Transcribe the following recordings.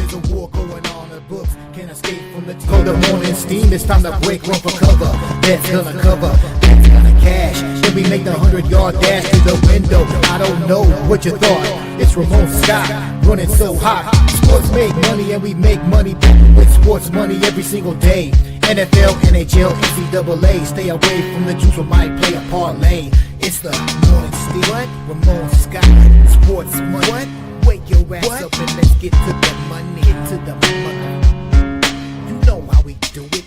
There's a war going on, the books can't escape from the team. Call the morning steam, it's time to break, run for cover. That's gonna cover, that's gonna cash. Then we make the 100-yard dash to the window. I don't know what you thought. It's Ramon Scott, running so hot. Sports make money and we make money with sports money every single day. NFL, NHL, NCAA. Stay away from the juice, we might play a parlay. It's the morning steam. What? Ramon Scott, sports money. What? Wake your ass up and let's get to the money. Get to the money. You know how we do it.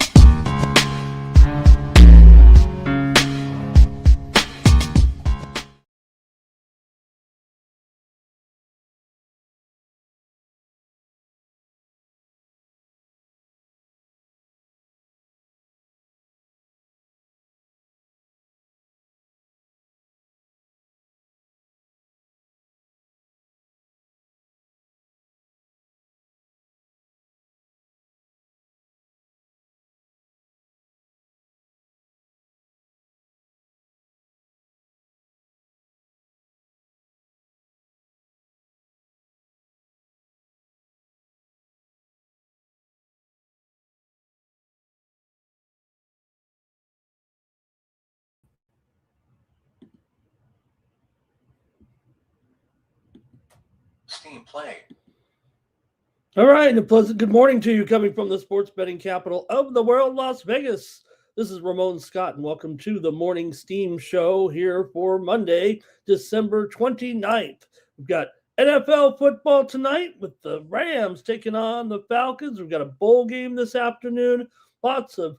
Steam play. All right, and a pleasant good morning to you coming from the sports betting capital of the world, Las Vegas. This is Ramon Scott, and welcome to the Morning Steam Show here for Monday, December 29th. We've got NFL football tonight with the Rams taking on the Falcons. We've got a bowl game this afternoon, lots of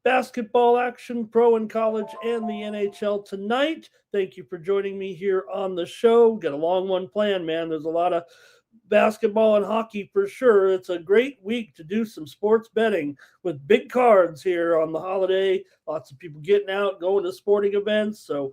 basketball action, pro and college, and the NHL tonight. Thank you for joining me here on the show. Got a long one planned, man. There's a lot of basketball and hockey for sure. It's a great week to do some sports betting with big cards here on the holiday. Lots of people getting out, going to sporting events. So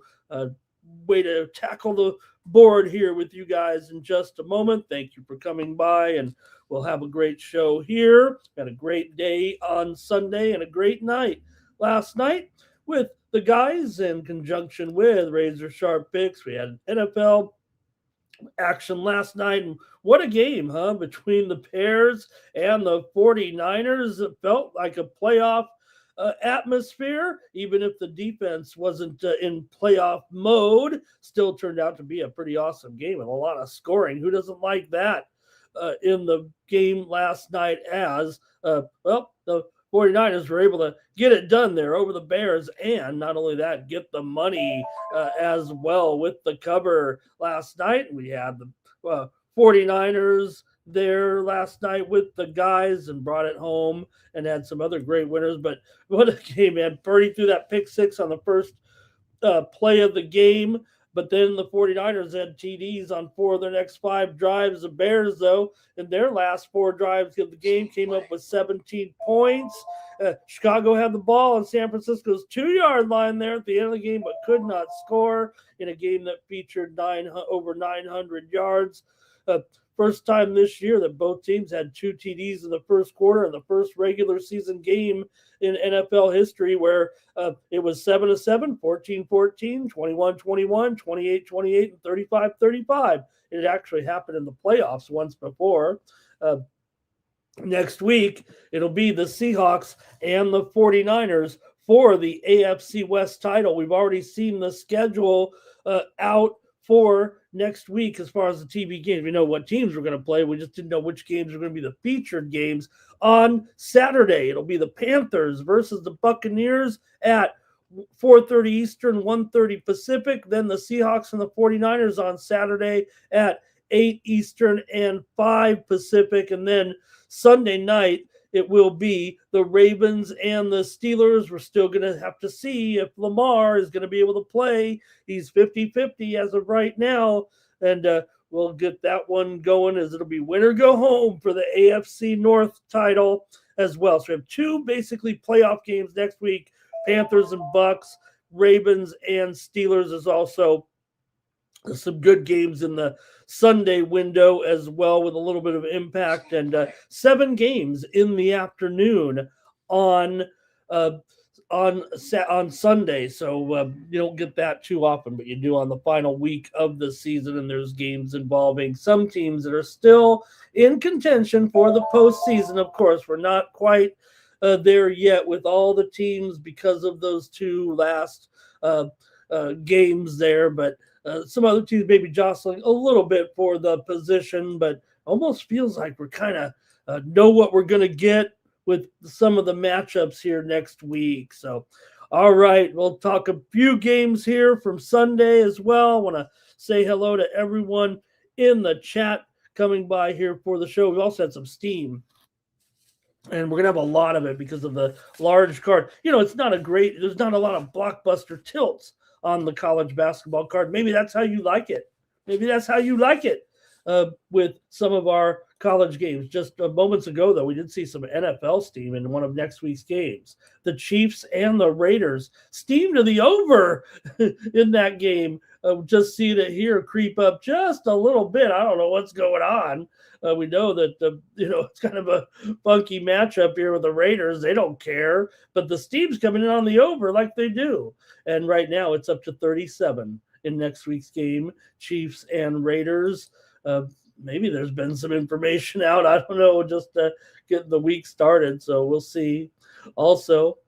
way to tackle the board here with you guys in just a moment. Thank you for coming by, and we'll have a great show here. Had a great day on Sunday and a great night last night with the guys in conjunction with Razor Sharp Picks. We had NFL action last night, and what a game, huh? Between the Bears and the 49ers. It felt like a playoff atmosphere, even if the defense wasn't in playoff mode. Still turned out to be a pretty awesome game with a lot of scoring. Who doesn't like that in the game last night? As the 49ers were able to get it done there over the Bears, and not only that, get the money as well with the cover last night. We had the 49ers there last night with the guys and brought it home, and had some other great winners. But what a game, man. Purdy threw that pick six on the first play of the game. But then the 49ers had TDs on 4 of their next 5 drives. The Bears, though, in their last 4 drives of the game, came up with 17 points. Chicago had the ball on San Francisco's 2-yard line there at the end of the game, but could not score in a game that featured over 900 yards. First time this year that both teams had 2 TDs in the first quarter, and the first regular season game in NFL history where it was 7-7, 14-14, 21-21, 28-28, and 35-35. It actually happened in the playoffs once before. Next week, it'll be the Seahawks and the 49ers for the AFC West title. We've already seen the schedule out for next week as far as the TV games. We know what teams we're going to play. We just didn't know which games are going to be the featured games on Saturday. It'll be the Panthers versus the Buccaneers at 4:30 Eastern, 1:30 Pacific. Then the Seahawks and the 49ers on Saturday at 8 Eastern and 5 Pacific. And then Sunday night, it will be the Ravens and the Steelers. We're still going to have to see if Lamar is going to be able to play. He's 50-50 as of right now. And we'll get that one going, as it'll be win or go home for the AFC North title as well. So we have 2 basically playoff games next week. Panthers and Bucks, Ravens and Steelers is also some good games in the Sunday window as well, with a little bit of impact, and 7 games in the afternoon on on Sunday, so you don't get that too often, but you do on the final week of the season, and there's games involving some teams that are still in contention for the postseason. Of course, we're not quite there yet with all the teams because of those two last games there, but some other teams may be jostling a little bit for the position, but almost feels like we're kind of know what we're going to get with some of the matchups here next week. So, all right, we'll talk a few games here from Sunday as well. I want to say hello to everyone in the chat coming by here for the show. We also had some steam, and we're going to have a lot of it because of the large card. It's not there's not a lot of blockbuster tilts on the college basketball card. Maybe that's how you like it. With some of our college games. Just moments ago, though, we did see some NFL steam in one of next week's games. The Chiefs and the Raiders steam to the over in that game. Just seeing it here creep up just a little bit. I don't know what's going on. We know that it's kind of a funky matchup here with the Raiders. They don't care, but the steam's coming in on the over like they do. And right now it's up to 37 in next week's game, Chiefs and Raiders. Maybe there's been some information out. I don't know, just to get the week started. So we'll see. Also,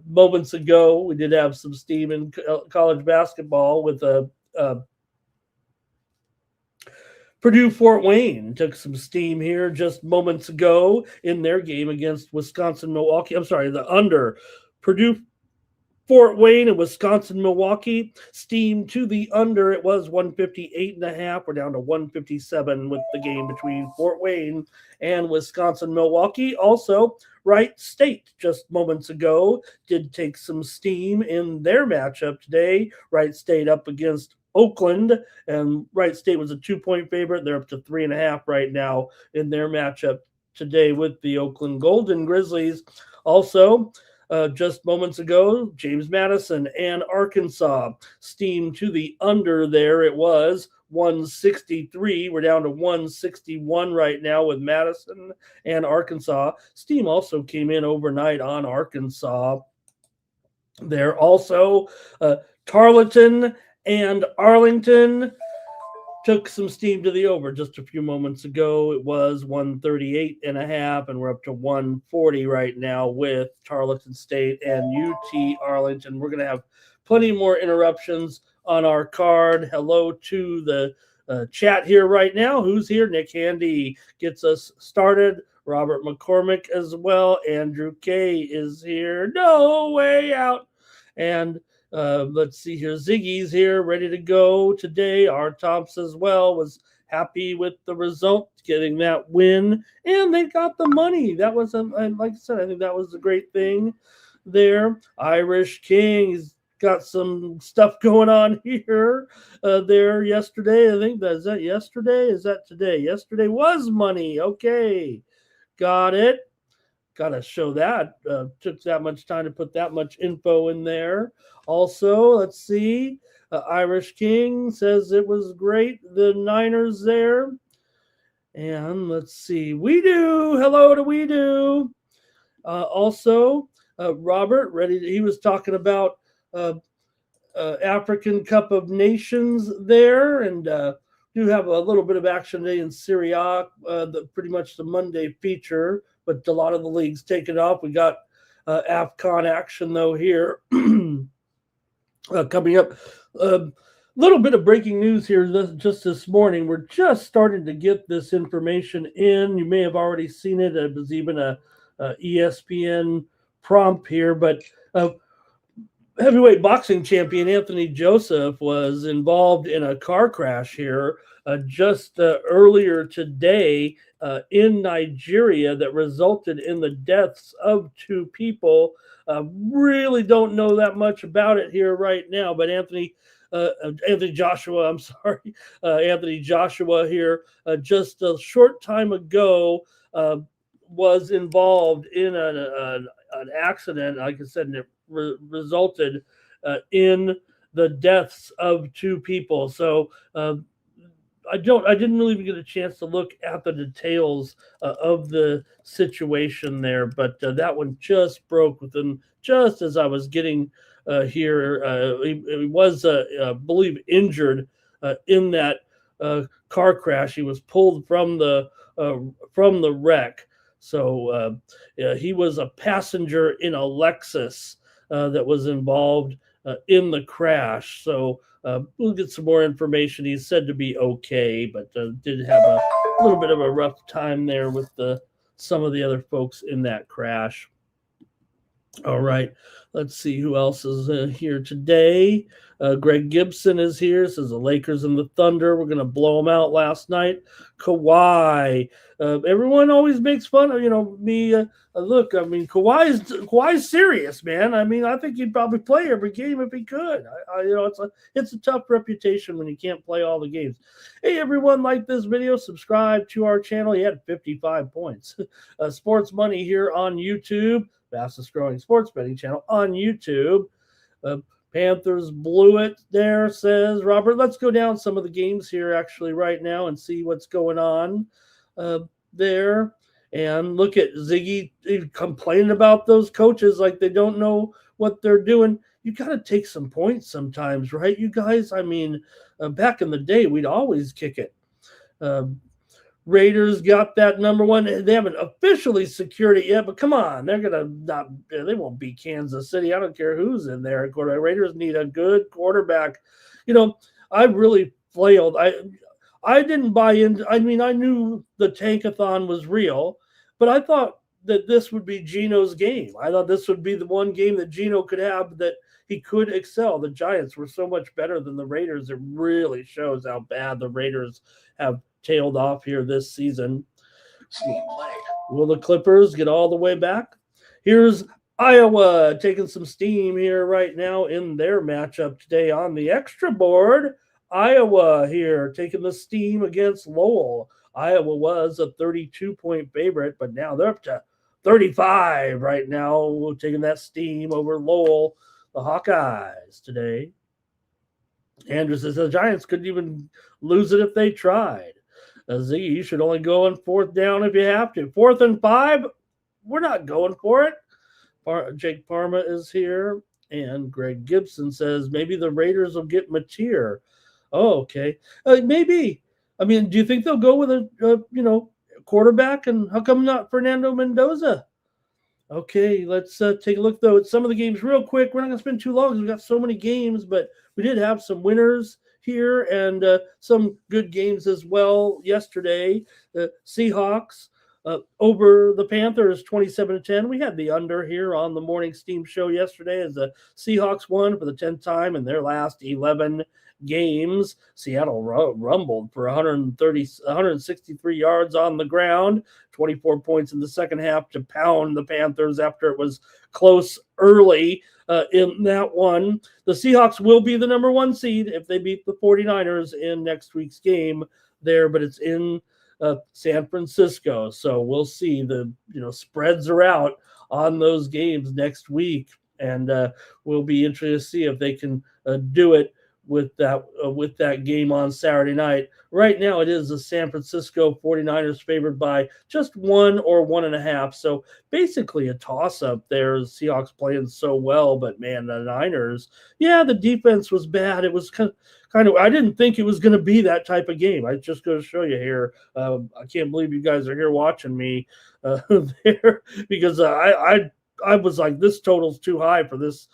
moments ago, we did have some steam in college basketball with Purdue Fort Wayne took some steam here just moments ago in their game against Wisconsin Milwaukee. I'm sorry, the under. Purdue Fort Wayne and Wisconsin Milwaukee steam to the under. It was 158.5. We're down to 157 with the game between Fort Wayne and Wisconsin Milwaukee. Also, Wright State just moments ago did take some steam in their matchup today. Wright State up against Oakland, and Wright State was a 2-point favorite. They're up to 3.5 right now in their matchup today with the Oakland Golden Grizzlies. Also, just moments ago, James Madison and Arkansas steam to the under there. It was 163. We're down to 161 right now with Madison and Arkansas. Steam also came in overnight on Arkansas. There also, Tarleton and Arlington took some steam to the over just a few moments ago. It was 138.5, and we're up to 140 right now with Tarleton State and UT Arlington. We're going to have plenty more interruptions on our card. Hello to the chat here right now. Who's here? Nick Handy gets us started. Robert McCormick as well. Andrew K is here. No way out. And let's see here. Ziggy's here, ready to go today. R. Thompson as well was happy with the result, getting that win, and they got the money. That was, like I said, I think that was a great thing there. Irish King's got some stuff going on here. There yesterday, I think is that yesterday? Is that today? Yesterday was money. Okay, got it. Got to show that. Took that much time to put that much info in there. Also, let's see. Irish King says it was great. The Niners there. And let's see. We do. Hello to We do. Also, Robert, he was talking about African Cup of Nations there. And do have a little bit of action today in Syria. Pretty much the Monday feature. But a lot of the leagues take it off. We got AFCON action, though, here coming up. A little bit of breaking news here just this morning. We're just starting to get this information in. You may have already seen it. It was even a ESPN prompt here. But heavyweight boxing champion Anthony Joseph was involved in a car crash here just earlier today in Nigeria that resulted in the deaths of 2 people. Really don't know that much about it here right now, but Anthony Joshua here just a short time ago was involved in an accident, like I said, and it resulted in the deaths of 2 people. So didn't really even get a chance to look at the details of the situation there, but that one just broke within just as I was getting here. He was, I believe, injured in that car crash. He was pulled from the wreck. So yeah, he was a passenger in a Lexus that was involved in the crash. So we'll get some more information. He's said to be okay, but did have a little bit of a rough time there with some of the other folks in that crash. All right, let's see who else is here today. Greg Gibson is here. Says the Lakers and the Thunder. We're going to blow them out last night. Kawhi. Everyone always makes fun of me. Look, I mean, Kawhi's serious, man. I mean, I think he'd probably play every game if he could. It's a tough reputation when you can't play all the games. Hey, everyone, like this video, subscribe to our channel. He had 55 points. Sports Money here on YouTube. Fastest growing sports betting channel on YouTube. Panthers blew it there, says Robert. Let's go down some of the games here actually right now and see what's going on there. And look at Ziggy complaining about those coaches like they don't know what they're doing. You got to take some points sometimes, right, you guys? I mean, back in the day, we'd always kick it. Raiders got that number one. They haven't officially secured it yet, but come on, they won't beat Kansas City. I don't care who's in there. Raiders need a good quarterback. I really flailed. I didn't buy in. I mean, I knew the tankathon was real, but I thought that this would be Geno's game. I thought this would be the one game that Geno could have that he could excel. The Giants were so much better than the Raiders. It really shows how bad the Raiders have tailed off here this season. Will the Clippers get all the way back? Here's Iowa taking some steam here right now in their matchup today on the extra board. Iowa here taking the steam against Lowell. Iowa was a 32-point favorite, but now they're up to 35 right now, taking that steam over Lowell, the Hawkeyes today. Andrew says the Giants couldn't even lose it if they tried. Z, you should only go on fourth down if you have to. 4th and 5, we're not going for it. Jake Parma is here, and Greg Gibson says maybe the Raiders will get Mateer. Oh, okay. Maybe. I mean, do you think they'll go with a quarterback? And how come not Fernando Mendoza? Okay, let's take a look, though, at some of the games real quick. We're not going to spend too long because we've got so many games, but we did have some winners here and some good games as well yesterday. The Seahawks over the Panthers 27-10. We had the under here on the Morning Steam show yesterday as the Seahawks won for the 10th time in their last 11 games. Seattle rumbled for 163 yards on the ground, 24 points in the second half to pound the Panthers after it was close early in that one. The Seahawks will be the number 1 seed if they beat the 49ers in next week's game there, but it's in San Francisco. So we'll see. The spreads are out on those games next week, and we'll be interested to see if they can do it with that game on Saturday night. Right now, it is the San Francisco 49ers favored by just 1 or 1.5. So basically a toss-up there. The Seahawks playing so well, but man, the Niners, the defense was bad. It was kind of I didn't think it was going to be that type of game. I just going to show you here. I can't believe you guys are here watching me there because I was like, this total's too high for this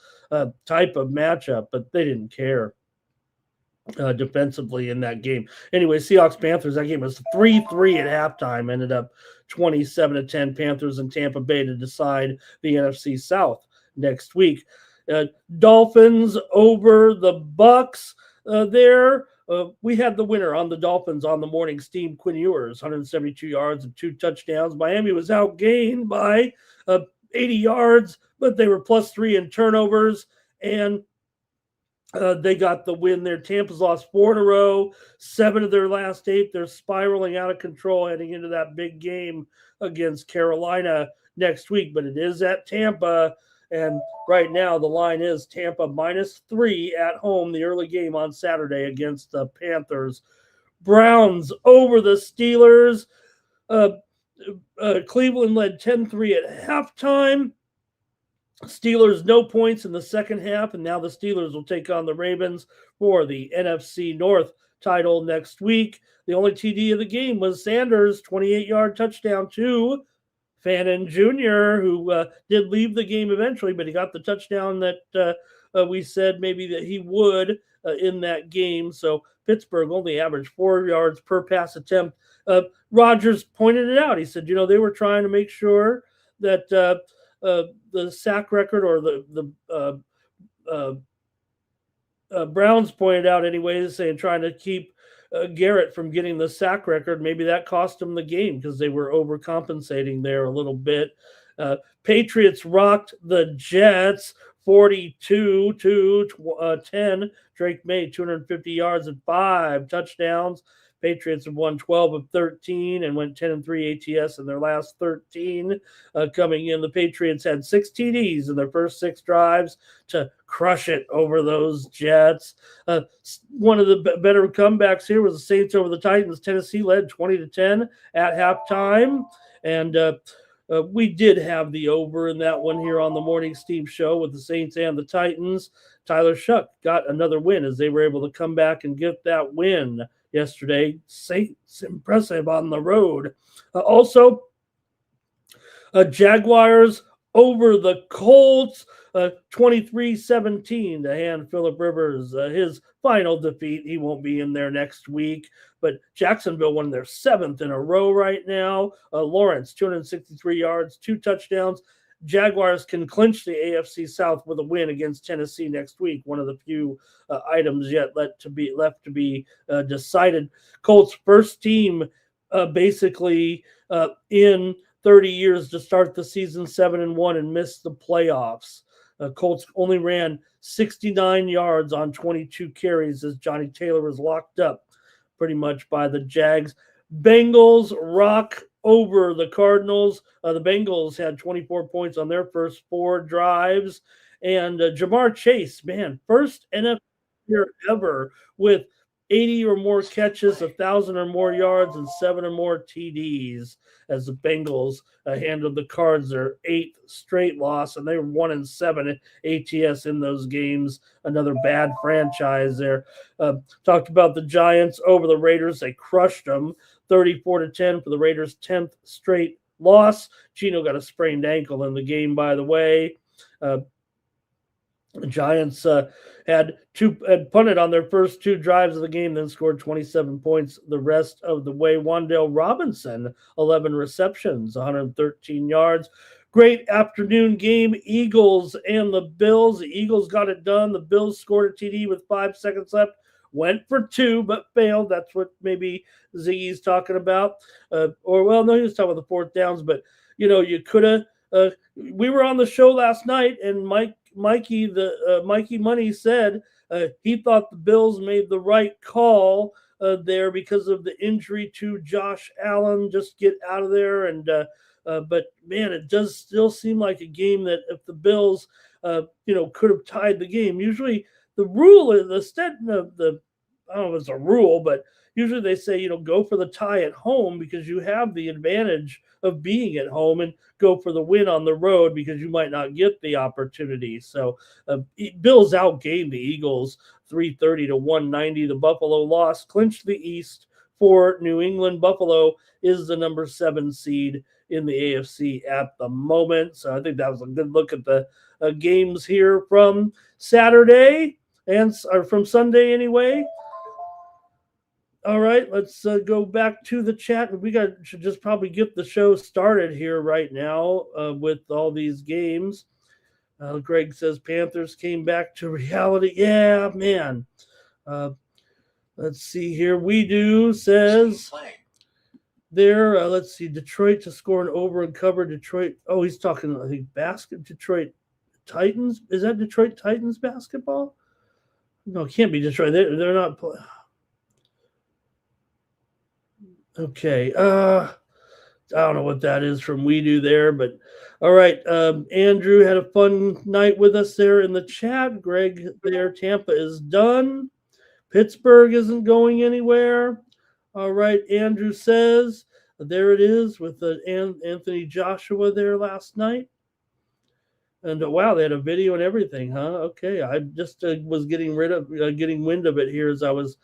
type of matchup, but they didn't care. Defensively in that game. Anyway, Seahawks-Panthers, that game was 3-3 at halftime, ended up 27-10 Panthers in Tampa Bay to decide the NFC South next week. Dolphins over the Bucks there. We had the winner on the Dolphins on the Morning Steam, Quinn Ewers, 172 yards and 2 touchdowns. Miami was outgained by 80 yards, but they were +3 in turnovers, and they got the win there. Tampa's lost 4 in a row, 7 of their last 8. They're spiraling out of control heading into that big game against Carolina next week, but it is at Tampa, and right now the line is Tampa -3 at home, the early game on Saturday against the Panthers. Browns over the Steelers. Cleveland led 10-3 at halftime. Steelers no points in the second half, and now the Steelers will take on the Ravens for the NFC North title next week. The only TD of the game was Sanders' 28-yard touchdown to Fannin Jr., who did leave the game eventually, but he got the touchdown that we said maybe that he would in that game. So Pittsburgh only averaged 4 yards per pass attempt. Rodgers pointed it out. He said, they were trying to make sure that the sack record, or the Browns pointed out anyways, saying trying to keep Garrett from getting the sack record. Maybe that cost him the game because they were overcompensating there a little bit. Patriots rocked the Jets 42-10. Drake made 250 yards and 5 touchdowns. Patriots have won 12 of 13 and went 10-3 ATS in their last 13. Coming in, the Patriots had 6 TDs in their first 6 drives to crush it over those Jets. One of the better comebacks here was the Saints over the Titans. Tennessee led 20-10 at halftime, and we did have the over in that one here on the Morning Steam Show with the Saints and the Titans. Tyler Shuck got another win as they were able to come back and get that win yesterday. Saints impressive on the road. Also, Jaguars over the Colts, 23-17 to hand Phillip Rivers his final defeat. He won't be in there next week, but Jacksonville won their 7th in a row right now. Lawrence, 263 yards, 2 touchdowns. Jaguars can clinch the AFC South with a win against Tennessee next week. One of the few items yet left to be decided. Colts first team basically in 30 years to start the season 7-1 and miss the playoffs. Colts only ran 69 yards on 22 carries as Johnny Taylor was locked up pretty much by the Jags. Bengals rock over the Cardinals. The Bengals had 24 points on their first 4 drives. And Jamar Chase, first NFL year ever with 80 or more catches, 1,000 or more yards, and 7 or more TDs as the Bengals handled the Cards their 8th straight loss, and they were 1-7 ATS in those games. Another bad franchise there. Talked about the Giants over the Raiders. They crushed them 34-10 for the Raiders' 10th straight loss. Gino got a sprained ankle in the game, by the way. The Giants had punted on their first 2 drives of the game, then scored 27 points the rest of the way. Wan'Dale Robinson, 11 receptions, 113 yards. Great afternoon game. Eagles and the Bills. The Eagles got it done. The Bills scored a TD with 5 seconds left. Went for 2, but failed. That's what maybe Ziggy's talking about. He was talking about the 4th downs, but, you could have. We were on the show last night, and Mikey Money said he thought the Bills made the right call there because of the injury to Josh Allen. Just get out of there. And but man, it does still seem like a game that if the Bills could have tied the game. Usually the rule is I don't know if it's a rule, but usually they say, go for the tie at home because you have the advantage of being at home, and go for the win on the road because you might not get the opportunity. So Bills outgained the Eagles 330-190. The Buffalo loss clinched the East for New England. Buffalo is the number 7 seed in the AFC at the moment. So I think that was a good look at the games here from Saturday or from Sunday anyway. All right, let's go back to the chat. We should just probably get the show started here right now with all these games. Greg says Panthers came back to reality. Yeah, man. Let's see here. We do says there. Let's see. Detroit to score an over and cover. Detroit. Oh, he's talking. I think Detroit Titans. Is that Detroit Titans basketball? No, it can't be Detroit. They're not. Okay. I don't know what that is from We Do there, but all right. Andrew had a fun night with us there in the chat. Greg there, Tampa is done. Pittsburgh isn't going anywhere. All right, Andrew says, there it is with Anthony Joshua there last night. And wow, they had a video and everything, huh? Okay, I just was getting wind of it here as I was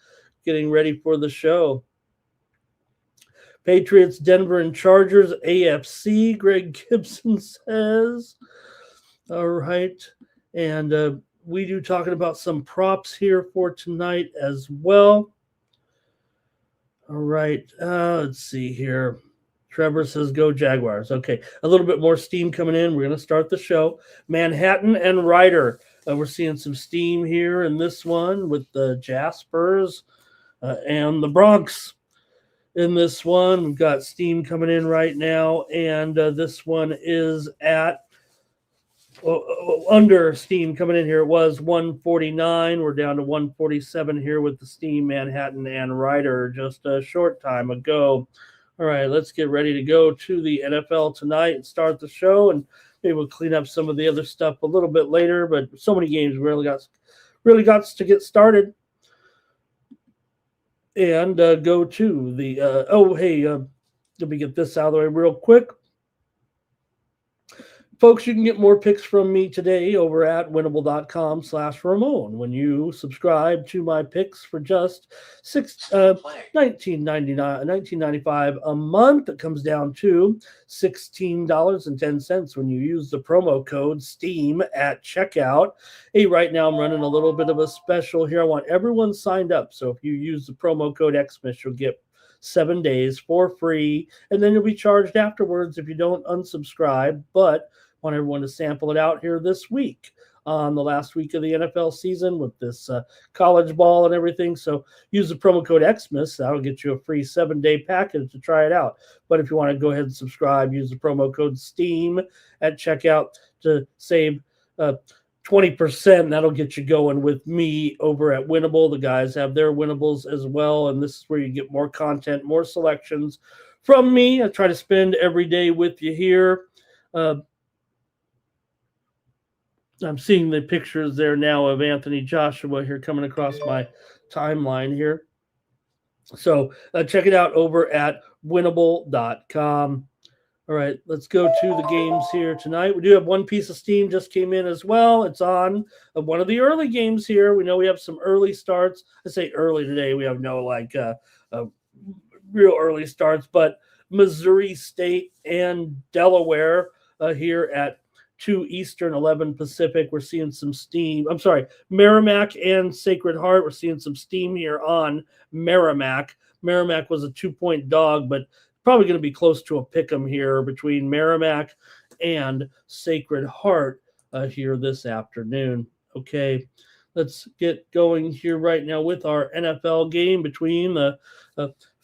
getting ready for the show. Patriots, Denver, and Chargers, AFC. Greg Gibson says. All right, and we do talking about some props here for tonight as well. All right, let's see here. Trevor says, go Jaguars. Okay, a little bit more steam coming in. We're going to start the show. Manhattan and Ryder. We're seeing some steam here in this one with the Jaspers and the Bronx. In this one, we've got steam coming in right now, and this one is at under steam coming in here. It was 149. We're down to 147 here with the steam, Manhattan and Ryder just a short time ago. All right, let's get ready to go to the NFL tonight and start the show, and maybe we'll clean up some of the other stuff a little bit later. But so many games really got to get started. And go to the let me get this out of the way real quick. Folks, you can get more picks from me today over at winnable.com/Ramon when you subscribe to my picks for just $19.95 a month. It comes down to $16.10 when you use the promo code STEAM at checkout. Hey, right now I'm running a little bit of a special here. I want everyone signed up. So if you use the promo code Xmas, you'll get 7 days for free, and then you'll be charged afterwards if you don't unsubscribe. But want everyone to sample it out here this week on the last week of the NFL season with this college ball and everything. So use the promo code Xmas. That'll get you a free 7-day package to try it out. But if you want to go ahead and subscribe, use the promo code STEAM at checkout to save 20%. That'll get you going with me over at Winnable. The guys have their Winnables as well, and this is where you get more content, more selections from me. I try to spend every day with you here. I'm seeing the pictures there now of Anthony Joshua here coming across my timeline here. So check it out over at winnable.com. All right, let's go to the games here tonight. We do have one piece of steam just came in as well. It's on one of the early games here. We know we have some early starts. I say early today. We have no real early starts, but Missouri State and Delaware here at 2 Eastern, 11 Pacific. We're seeing some steam. I'm sorry, Merrimack and Sacred Heart. We're seeing some steam here on Merrimack. Merrimack was a 2-point dog, but probably going to be close to a pick'em here between Merrimack and Sacred Heart here this afternoon. Okay, let's get going here right now with our NFL game between the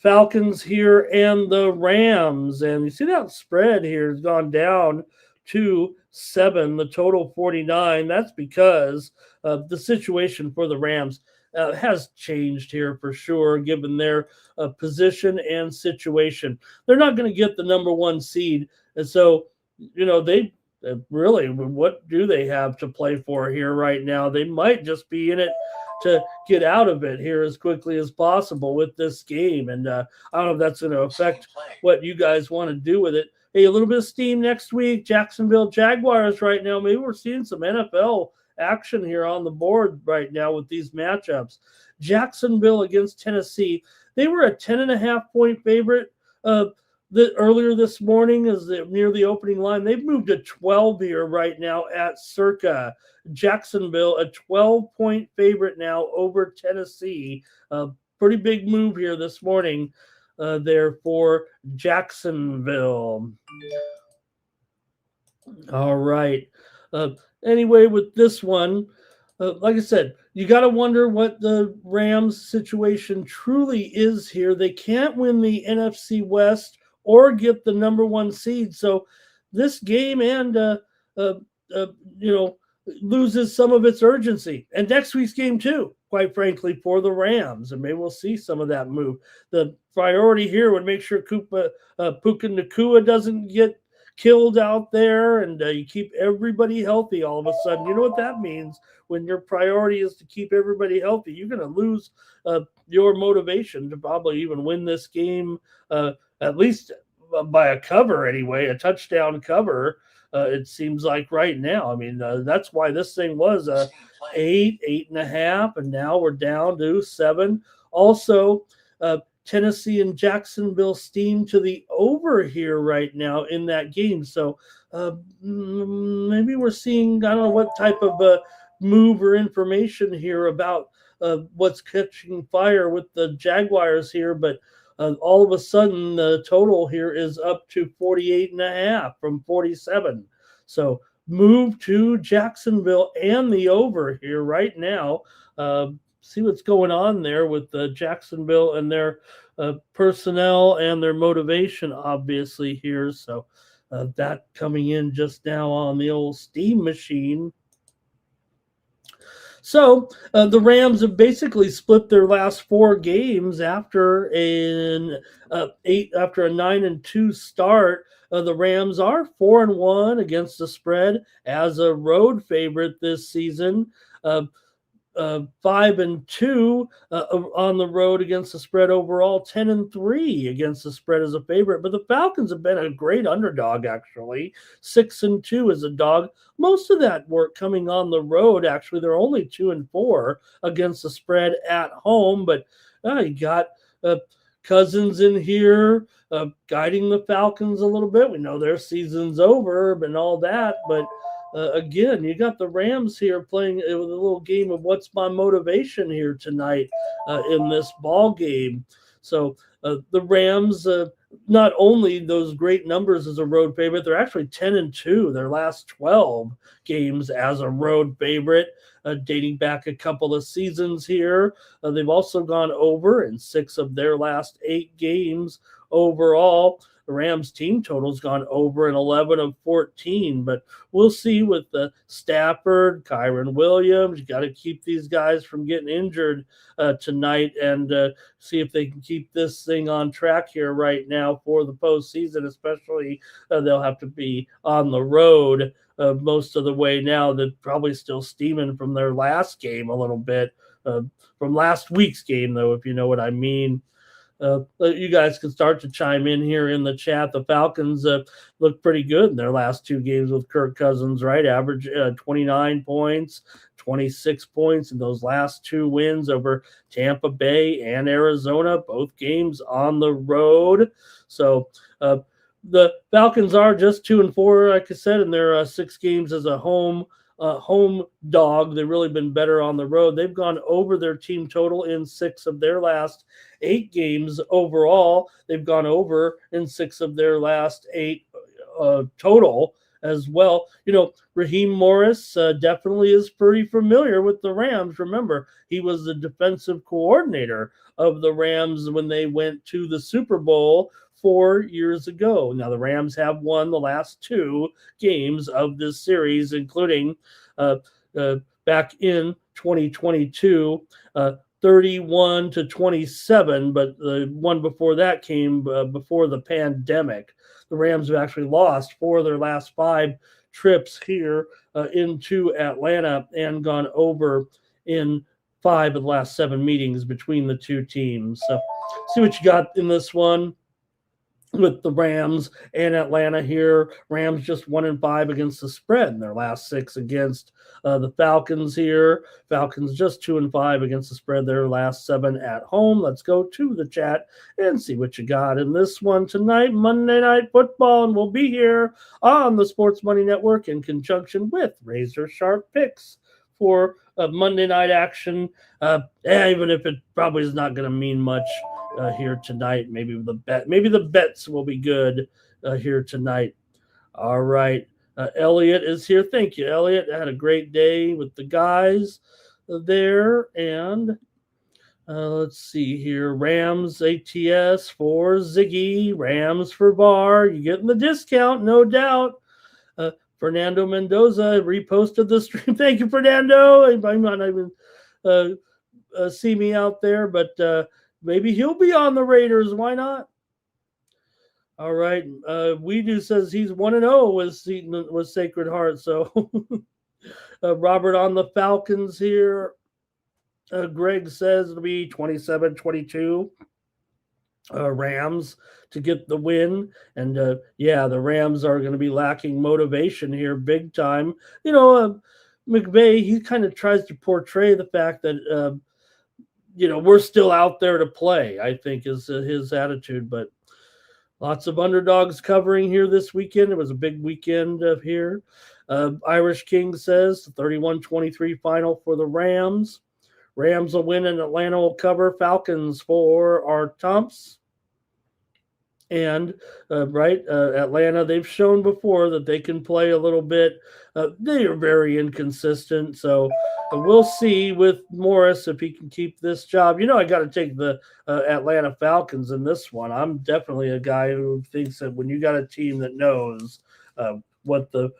Falcons here and the Rams. And you see that spread here has gone down to 7, the total 49. That's because the situation for the Rams has changed here for sure, given their position and situation. They're not going to get the number 1 seed. And so, they really, what do they have to play for here right now? They might just be in it to get out of it here as quickly as possible with this game. And I don't know if that's going to affect what you guys want to do with it. Hey, a little bit of steam next week. Jacksonville Jaguars right now. Maybe we're seeing some NFL action here on the board right now with these matchups. Jacksonville against Tennessee. They were a 10.5-point favorite earlier this morning as near the opening line. They've moved to 12 here right now at Circa. Jacksonville, a 12-point favorite now over Tennessee. Pretty big move here this morning. There for Jacksonville. All right. Anyway, with this one, like I said, you got to wonder what the Rams situation truly is here. They can't win the NFC West or get the number 1 seed. So this game loses some of its urgency. And next week's game too, quite frankly, for the Rams. And maybe we'll see some of that move. The priority here would make sure Puka Nacua doesn't get killed out there, and you keep everybody healthy all of a sudden. You know what that means? When your priority is to keep everybody healthy, you're going to lose your motivation to probably even win this game, at least by a cover anyway, a touchdown cover. It seems like right now. I mean, that's why this thing was 8.5, and now we're down to 7. Also, Tennessee and Jacksonville steam to the over here right now in that game. So maybe we're seeing, I don't know what type of move or information here about what's catching fire with the Jaguars here, but all of a sudden the total here is up to 48.5 from 47. So move to Jacksonville and the over here right now. See what's going on there with Jacksonville and their personnel and their motivation, obviously, here. So that coming in just now on the old Steam machine. So the Rams have basically split their last 4 games after after a 9-2 start. The Rams are 4-1 against the spread as a road favorite this season. 5-2 on the road against the spread overall, 10-3 against the spread as a favorite. But the Falcons have been a great underdog, actually. 6-2 as a dog. Most of that work coming on the road, actually. They're only 2-4 against the spread at home. But you got Cousins in here guiding the Falcons a little bit. We know their season's over and all that, but again, you got the Rams here playing with a little game of what's my motivation here tonight in this ball game. So the Rams, not only those great numbers as a road favorite, they're actually 10-2 their last 12 games as a road favorite, dating back a couple of seasons here. They've also gone over in 6 of their last 8 games overall. The Rams team total's gone over in 11 of 14, but we'll see with Stafford, Kyron Williams. You got to keep these guys from getting injured tonight and see if they can keep this thing on track here right now for the postseason, especially they'll have to be on the road most of the way now. They're probably still steaming from their last game a little bit, from last week's game, though, if you know what I mean. You guys can start to chime in here in the chat. The Falcons look pretty good in their last 2 games with Kirk Cousins, right? Average 29 points, 26 points in those last 2 wins over Tampa Bay and Arizona, both games on the road. So the Falcons are just 2-4, like I said, in their 6 games as a home dog. They've really been better on the road. They've gone over their team total in 6 of their last 8 games overall. They've gone over in 6 of their last 8 total as well. You know, Raheem Morris definitely is pretty familiar with the Rams. Remember, he was the defensive coordinator of the Rams when they went to the Super Bowl 4 years ago. Now, the Rams have won the last 2 games of this series, including back in 2022, 31-27, but the one before that came before the pandemic. The Rams have actually lost 4 of their last 5 trips here into Atlanta and gone over in 5 of the last 7 meetings between the 2 teams. So see what you got in this one with the Rams and Atlanta here. Rams just 1-5 against the spread in their last 6 against the Falcons here. Falcons just 2-5 against the spread their last 7 at home. Let's go to the chat and see what you got in this one tonight. Monday Night Football, and we'll be here on the Sports Money Network in conjunction with Razor Sharp Picks for Monday night action. Even if it probably is not going to mean much here tonight. Maybe the bets will be good here tonight. All right. Elliot is here. Thank you, Elliot. I had a great day with the guys there. And let's see here. Rams ATS for Ziggy. Rams for Bar. You're getting the discount, no doubt. Fernando Mendoza reposted the stream. Thank you, Fernando. He might not even see me out there, but maybe he'll be on the Raiders. Why not? All right. Weedu says he's 1-0 with Sacred Heart. So Robert on the Falcons here. Greg says it'll be 27-22. Rams to get the win. And the Rams are going to be lacking motivation here big time. McVay, he kind of tries to portray the fact that, we're still out there to play, I think is his attitude. But lots of underdogs covering here this weekend. It was a big weekend here. Irish King says 31-23 final for the Rams. Rams will win and Atlanta will cover. Falcons for our Tomps. And Atlanta, they've shown before that they can play a little bit. They are very inconsistent. So we'll see with Morris if he can keep this job. I got to take the Atlanta Falcons in this one. I'm definitely a guy who thinks that when you got a team that knows what the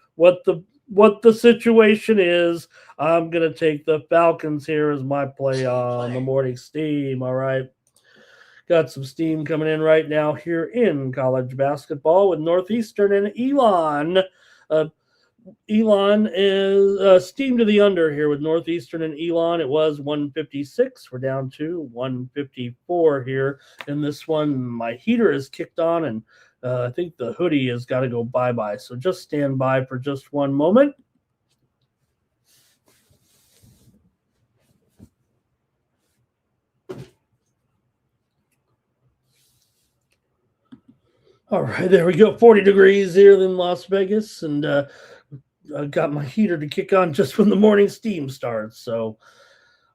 situation is, I'm going to take the Falcons here as my play on the morning steam. All right. Got some steam coming in right now here in college basketball with Northeastern and Elon. Elon is steam to the under here with Northeastern and Elon. It was 156. We're down to 154 here in this one. My heater is kicked on, and I think the hoodie has got to go bye-bye. So just stand by for just one moment. All right, there we go. 40 degrees here in Las Vegas, and I got my heater to kick on just when the morning steam starts. So,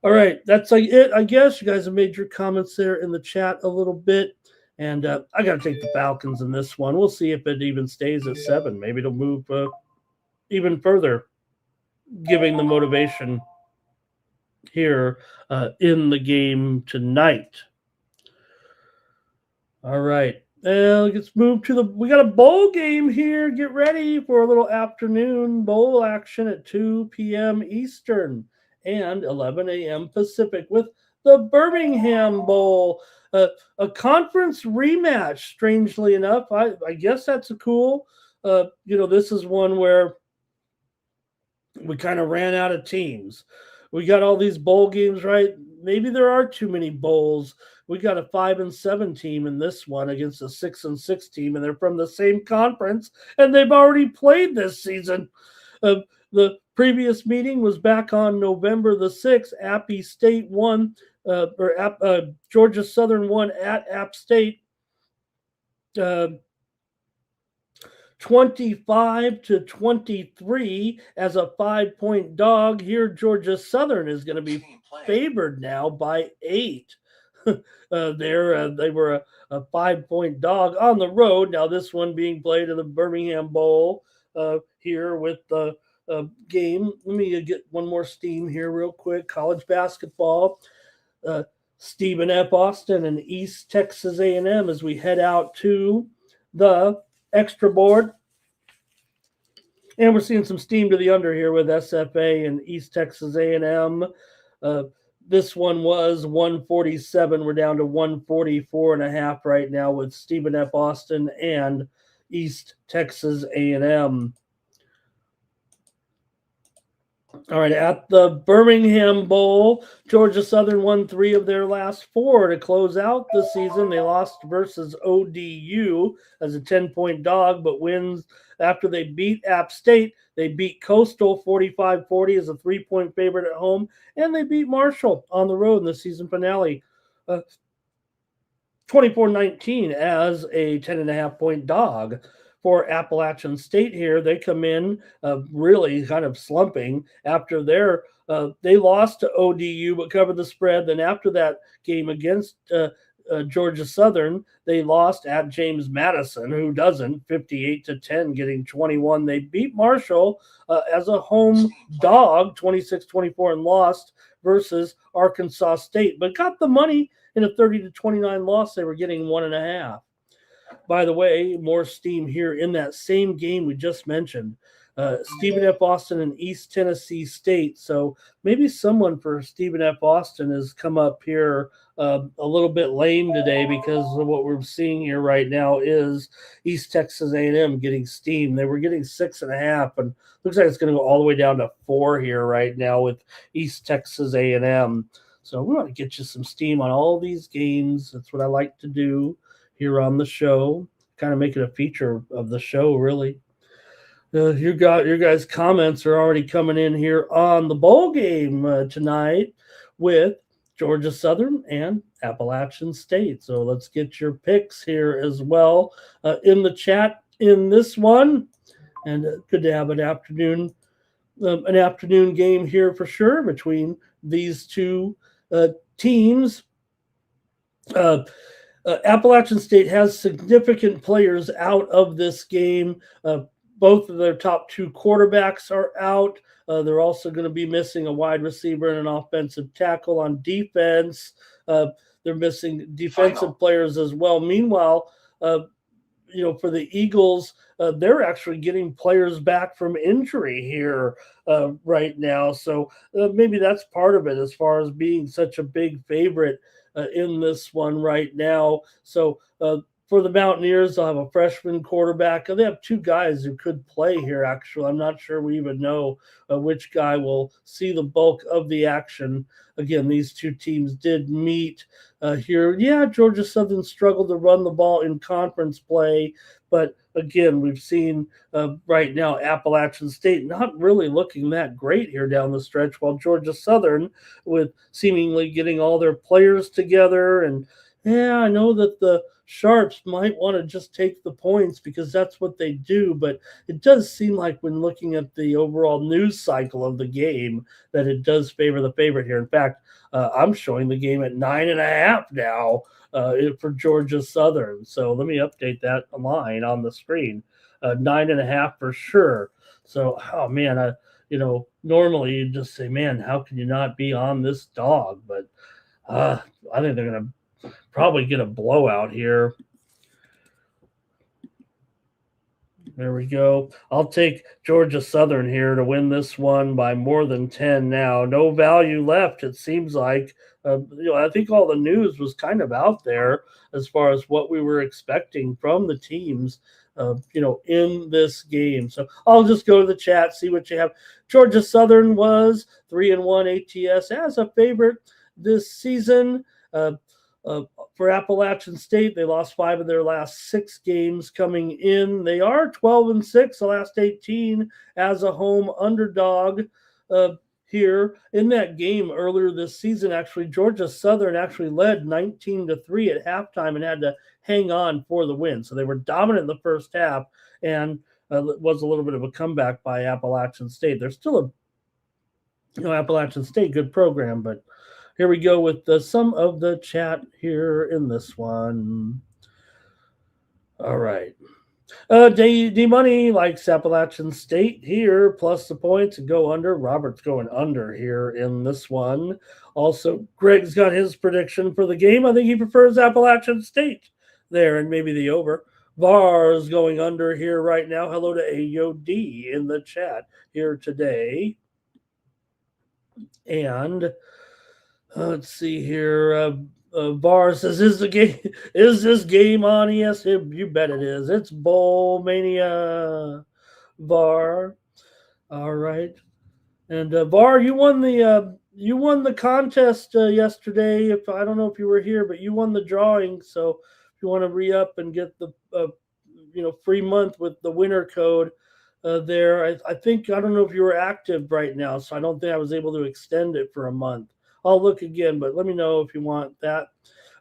all right, that's like it, I guess. You guys have made your comments there in the chat a little bit, and I got to take the Falcons in this one. We'll see if it even stays at 7. Maybe it'll move even further, giving the motivation here in the game tonight. All right. Let's move to we got a bowl game here. Get ready for a little afternoon bowl action at 2 p.m. Eastern and 11 a.m. Pacific with the Birmingham Bowl, a conference rematch, strangely enough. I guess that's a cool, this is one where we kind of ran out of teams. We got all these bowl games, right? Maybe there are too many bowls. We got a 5-7 team in this one against a 6-6 team, and they're from the same conference, and they've already played this season. The previous meeting was back on November the 6th. Appy State won, Georgia Southern won at App State. 25-23 as a 5-point dog. Here, Georgia Southern is going to be favored now by 8. They were a 5-point dog on the road. Now this one being played in the Birmingham Bowl here with the game. Let me get one more steam here real quick. College basketball. Stephen F. Austin and East Texas A&M as we head out to the extra board. And we're seeing some steam to the under here with SFA and East Texas A&M. This one was 147. We're down to 144.5 right now with Stephen F. Austin and East Texas A&M. All right, at the Birmingham Bowl, Georgia Southern won 3 of their last 4 to close out the season. They lost versus ODU as a 10-point dog, but wins after they beat App State. They beat Coastal 45-40 as a 3-point favorite at home, and they beat Marshall on the road in the season finale 24-19 as a 10.5-point dog. For Appalachian State here, they come in really kind of slumping after they lost to ODU but covered the spread. Then after that game against Georgia Southern, they lost at James Madison, who doesn't, 58-10, getting 21. They beat Marshall as a home dog, 26-24, and lost versus Arkansas State, but got the money in a 30-29 loss. They were getting 1.5. By the way, more steam here in that same game we just mentioned. Stephen F. Austin and East Tennessee State. So maybe someone for Stephen F. Austin has come up here a little bit lame today, because of what we're seeing here right now is East Texas A&M getting steam. They were getting 6.5, and looks like it's going to go all the way down to 4 here right now with East Texas A&M. So we want to get you some steam on all these games. That's what I like to do here on the show. Kind of make it a feature of the show, really. Your guys' comments are already coming in here on the bowl game tonight with Georgia Southern and Appalachian State. So let's get your picks here as well in the chat in this one. And good to have an afternoon game here for sure between these two teams. Appalachian State has significant players out of this game. Both of their top 2 quarterbacks are out. They're also going to be missing a wide receiver and an offensive tackle on defense. They're missing defensive players as well. Meanwhile, for the Eagles, they're actually getting players back from injury here right now. So maybe that's part of it as far as being such a big favorite in this one right now. So for the Mountaineers, they'll have a freshman quarterback. They have 2 guys who could play here, actually. I'm not sure we even know which guy will see the bulk of the action. Again, these 2 teams did meet here. Yeah, Georgia Southern struggled to run the ball in conference play, but again, we've seen right now Appalachian State not really looking that great here down the stretch, while Georgia Southern, with seemingly getting all their players together. And yeah, I know that the Sharps might want to just take the points because that's what they do, but it does seem like when looking at the overall news cycle of the game that it does favor the favorite here. In fact, I'm showing the game at 9.5 now for Georgia Southern. So let me update that line on the screen. 9.5 for sure. So, oh man, normally you just say, man, how can you not be on this dog? But I think they're going to probably get a blowout here. There we go. I'll take Georgia Southern here to win this one by more than 10 now. No value left, it seems like. I think all the news was kind of out there as far as what we were expecting from the teams, in this game. So I'll just go to the chat, see what you have. Georgia Southern was 3-1 ATS as a favorite this season. For Appalachian State, they lost 5 of their last 6 games coming in. They are 12-6 the last 18 as a home underdog here. In that game earlier this season, actually, Georgia Southern actually led 19-3 at halftime and had to hang on for the win. So they were dominant in the first half, and it was a little bit of a comeback by Appalachian State. They're still Appalachian State, good program, but here we go with some of the chat here in this one. All right. D Money likes Appalachian State here, plus the points and go under. Robert's going under here in this one. Also, Greg's got his prediction for the game. I think he prefers Appalachian State there and maybe the over. Var's going under here right now. Hello to AOD in the chat here today. And let's see here. Var says, "Is this game on ESPN?" You bet it is. It's Bowl Mania. Var. All right. And Var, you won the contest yesterday. If I don't know if you were here, but you won the drawing. So if you want to re-up and get the free month with the winner code there, I think, I don't know if you were active right now, so I don't think I was able to extend it for a month. I'll look again, but let me know if you want that.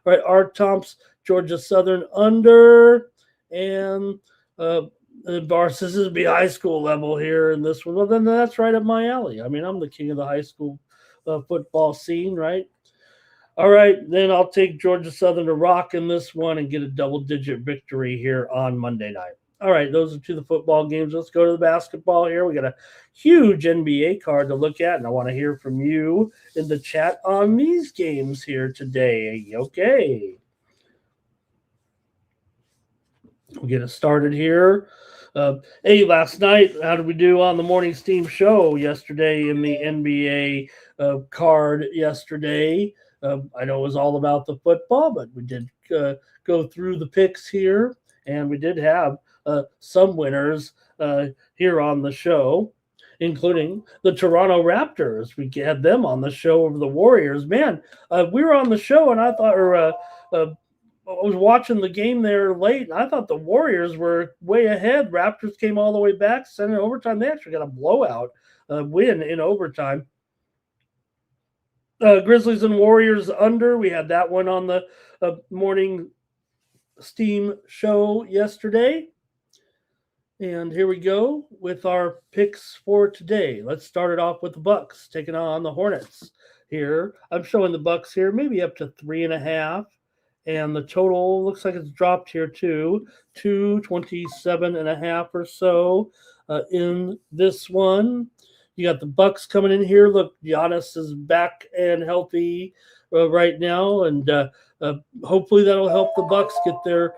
All right, Art Thompson, Georgia Southern under, and Bar says this would be high school level here in this one. Well, then that's right up my alley. I mean, I'm the king of the high school football scene, right? All right, then I'll take Georgia Southern to rock in this one and get a double-digit victory here on Monday night. All right, those are 2 of the football games. Let's go to the basketball here. We got a huge NBA card to look at, and I want to hear from you in the chat on these games here today. Okay. We'll get it started here Hey, last night, how did we do on the Morning Steam show yesterday in the NBA card yesterday? I know it was all about the football, but we did go through the picks here, and we did have some winners here on the show, including the Toronto Raptors. We had them on the show over the Warriors. Man, we were on the show, and I thought, I was watching the game there late, and I thought the Warriors were way ahead. Raptors came all the way back, sent it overtime. They actually got a blowout win in overtime. Grizzlies and Warriors under. We had that one on the morning Steam show yesterday. And here we go with our picks for today. Let's start it off with the Bucks taking on the Hornets. Here, I'm showing the Bucks here, maybe up to 3.5. And the total looks like it's dropped here too, 227.5 or so in this one. You got the Bucks coming in here. Look, Giannis is back and healthy right now, and hopefully that'll help the Bucks get their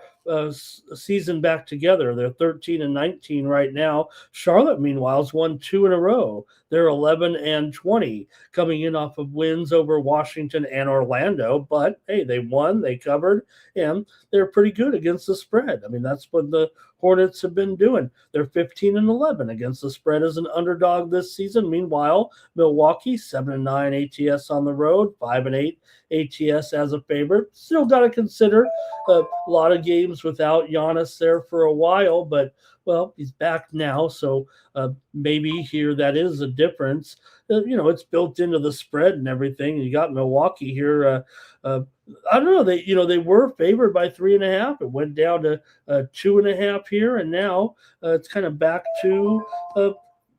season back together. They're 13-19 right now. Charlotte, meanwhile, has won 2 in a row. They're 11-20, coming in off of wins over Washington and Orlando. But hey, they won, they covered, and they're pretty good against the spread. I mean, that's what the Hornets have been doing. They're 15-11 against the spread as an underdog this season. Meanwhile, Milwaukee 7-9 ATS on the road, 5-8 ATS as a favorite. Still got to consider a lot of games without Giannis there for a while, but well, he's back now, so maybe here that is a difference. It's built into the spread and everything. You got Milwaukee here. I don't know. They were favored by 3.5. It went down to 2.5 here, and now it's kind of back to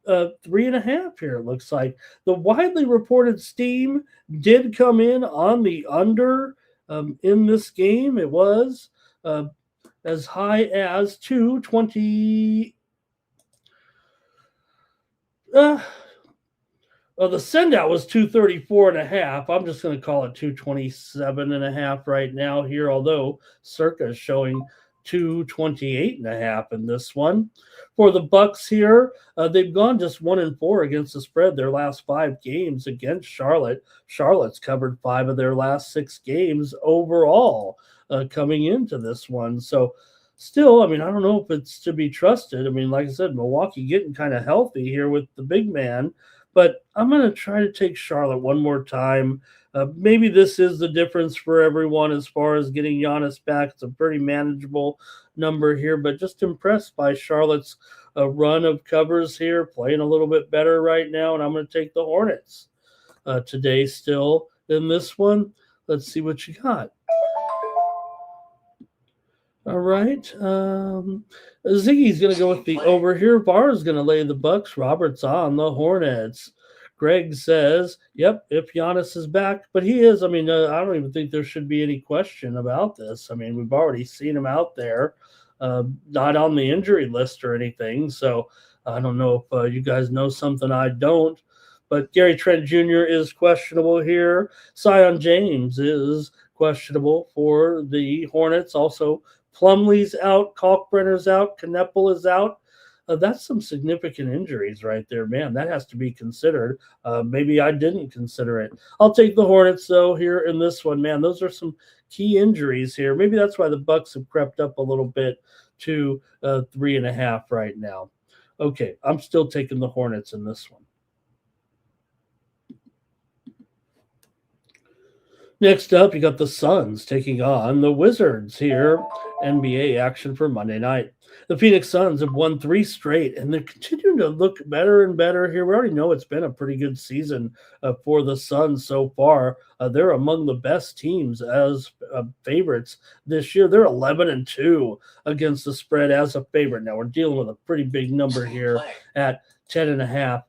3.5 here. It looks like the widely reported steam did come in on the under in this game. It was as high as 220. The sendout was 234.5. I'm just going to call it 227.5 right now here, although Circa is showing 228.5 in this one. For the Bucks here, they've gone just 1-4 against the spread their last 5 games against Charlotte. Charlotte's covered 5 of their last 6 games overall coming into this one. So still, I mean, I don't know if it's to be trusted. I mean, like I said, Milwaukee getting kind of healthy here with the big man, but I'm going to try to take Charlotte one more time. Maybe this is the difference for everyone as far as getting Giannis back. It's a pretty manageable number here, but just impressed by Charlotte's run of covers here, playing a little bit better right now, and I'm going to take the Hornets today still in this one. Let's see what you got. All right. Ziggy's going to go with the over here. Barr's going to lay the Bucks. Robert's on the Hornets. Greg says, yep, if Giannis is back. But he is. I mean, I don't even think there should be any question about this. I mean, we've already seen him out there, not on the injury list or anything. So I don't know if you guys know something I don't. But Gary Trent Jr. is questionable here. Sion James is questionable for the Hornets. Also, Plumlee's out, Kalkbrenner's out, Knepel is out. That's some significant injuries right there, man. That has to be considered. Maybe I didn't consider it. I'll take the Hornets, though, here in this one, man. Those are some key injuries here. Maybe that's why the Bucks have crept up a little bit to 3.5 right now. Okay, I'm still taking the Hornets in this one. Next up, you got the Suns taking on the Wizards here. NBA action for Monday night. The Phoenix Suns have won 3 straight, and they're continuing to look better and better here. We already know it's been a pretty good season for the Suns so far. They're among the best teams as favorites this year. They're 11-2 against the spread as a favorite. Now, we're dealing with a pretty big number here at 10.5.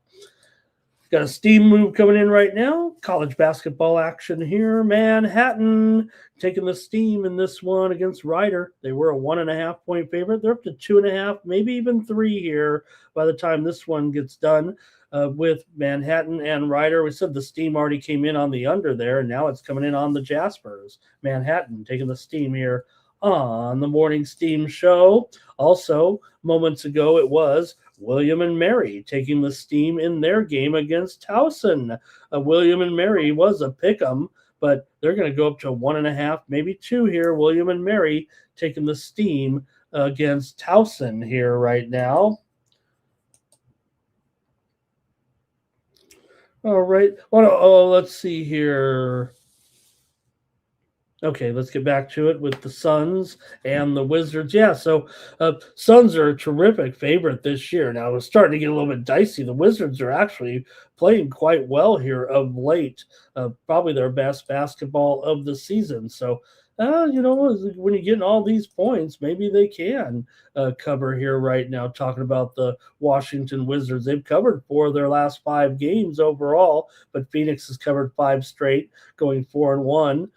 Got a steam move coming in right now. College basketball action here. Manhattan taking the steam in this one against Rider. They were a 1.5 point favorite. They're up to 2.5, maybe even 3 here by the time this one gets done with Manhattan and Rider. We said the steam already came in on the under there, and now it's coming in on the Jaspers. Manhattan taking the steam here on the Morning Steam Show. Also, moments ago, it was William and Mary taking the steam in their game against Towson. William and Mary was a pick 'em, but they're going to go up to 1.5, maybe 2 here. William and Mary taking the steam against Towson here right now. All right. Let's see here. Okay, let's get back to it with the Suns and the Wizards. Yeah, so Suns are a terrific favorite this year. Now it's starting to get a little bit dicey. The Wizards are actually playing quite well here of late. Probably their best basketball of the season. So, when you're getting all these points, maybe they can cover here right now. Talking about the Washington Wizards, they've covered 4 of their last 5 games overall, but Phoenix has covered 5 straight, going 4-1.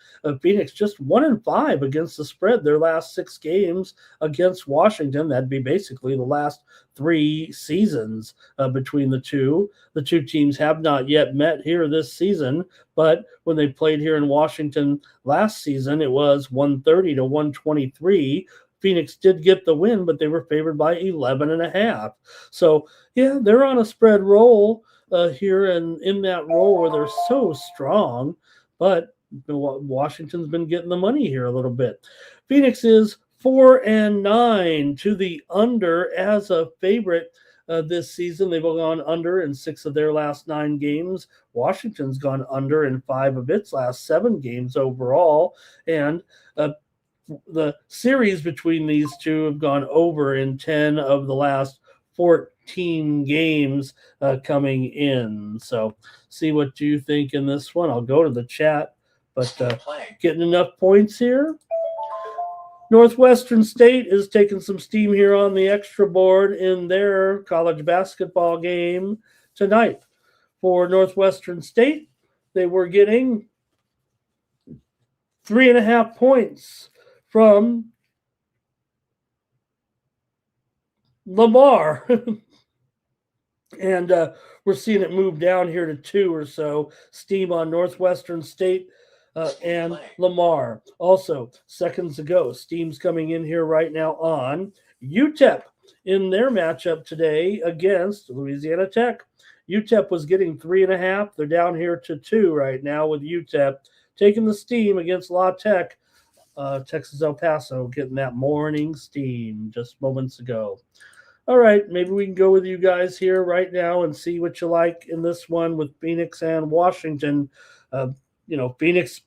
Phoenix just 1-5 against the spread their last 6 games against Washington. That'd be basically the last 3 seasons between the two. The two teams have not yet met here this season, but when they played here in Washington last season, it was 130 to 123. Phoenix did get the win, but they were favored by 11.5. So, yeah, they're on a spread roll here, and in that roll where they're so strong, but Washington's been getting the money here a little bit. Phoenix is 4-9 to the under as a favorite this season. They've gone under in 6 of their last 9 games. Washington's gone under in 5 of its last 7 games overall. And the series between these two have gone over in 10 of the last 14 games coming in. So see what you think in this one. I'll go to the chat, but getting enough points here. Northwestern State is taking some steam here on the extra board in their college basketball game tonight. For Northwestern State, they were getting 3.5 points from Lamar. And we're seeing it move down here to 2 or so. Steam on Northwestern State and Lamar. Also, seconds ago, steam's coming in here right now on UTEP in their matchup today against Louisiana Tech. UTEP was getting 3.5. They're down here to 2 right now with UTEP taking the steam against La Tech. Texas El Paso getting that morning steam just moments ago. All right, maybe we can go with you guys here right now and see what you like in this one with Phoenix and Washington. Phoenix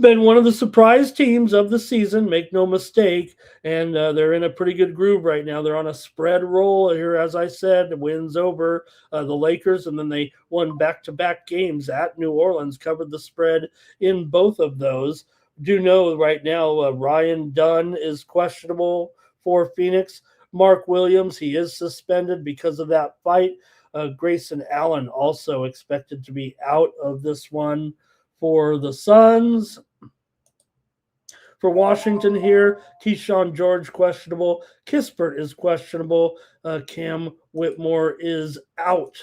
been one of the surprise teams of the season, make no mistake, and they're in a pretty good groove right now. They're on a spread roll here, as I said, wins over the Lakers, and then they won back-to-back games at New Orleans, covered the spread in both of those. Do know right now Ryan Dunn is questionable for Phoenix. Mark Williams, he is suspended because of that fight. Grayson Allen also expected to be out of this one for the Suns. For Washington here, Keyshawn George questionable. Kispert is questionable. Cam Whitmore is out.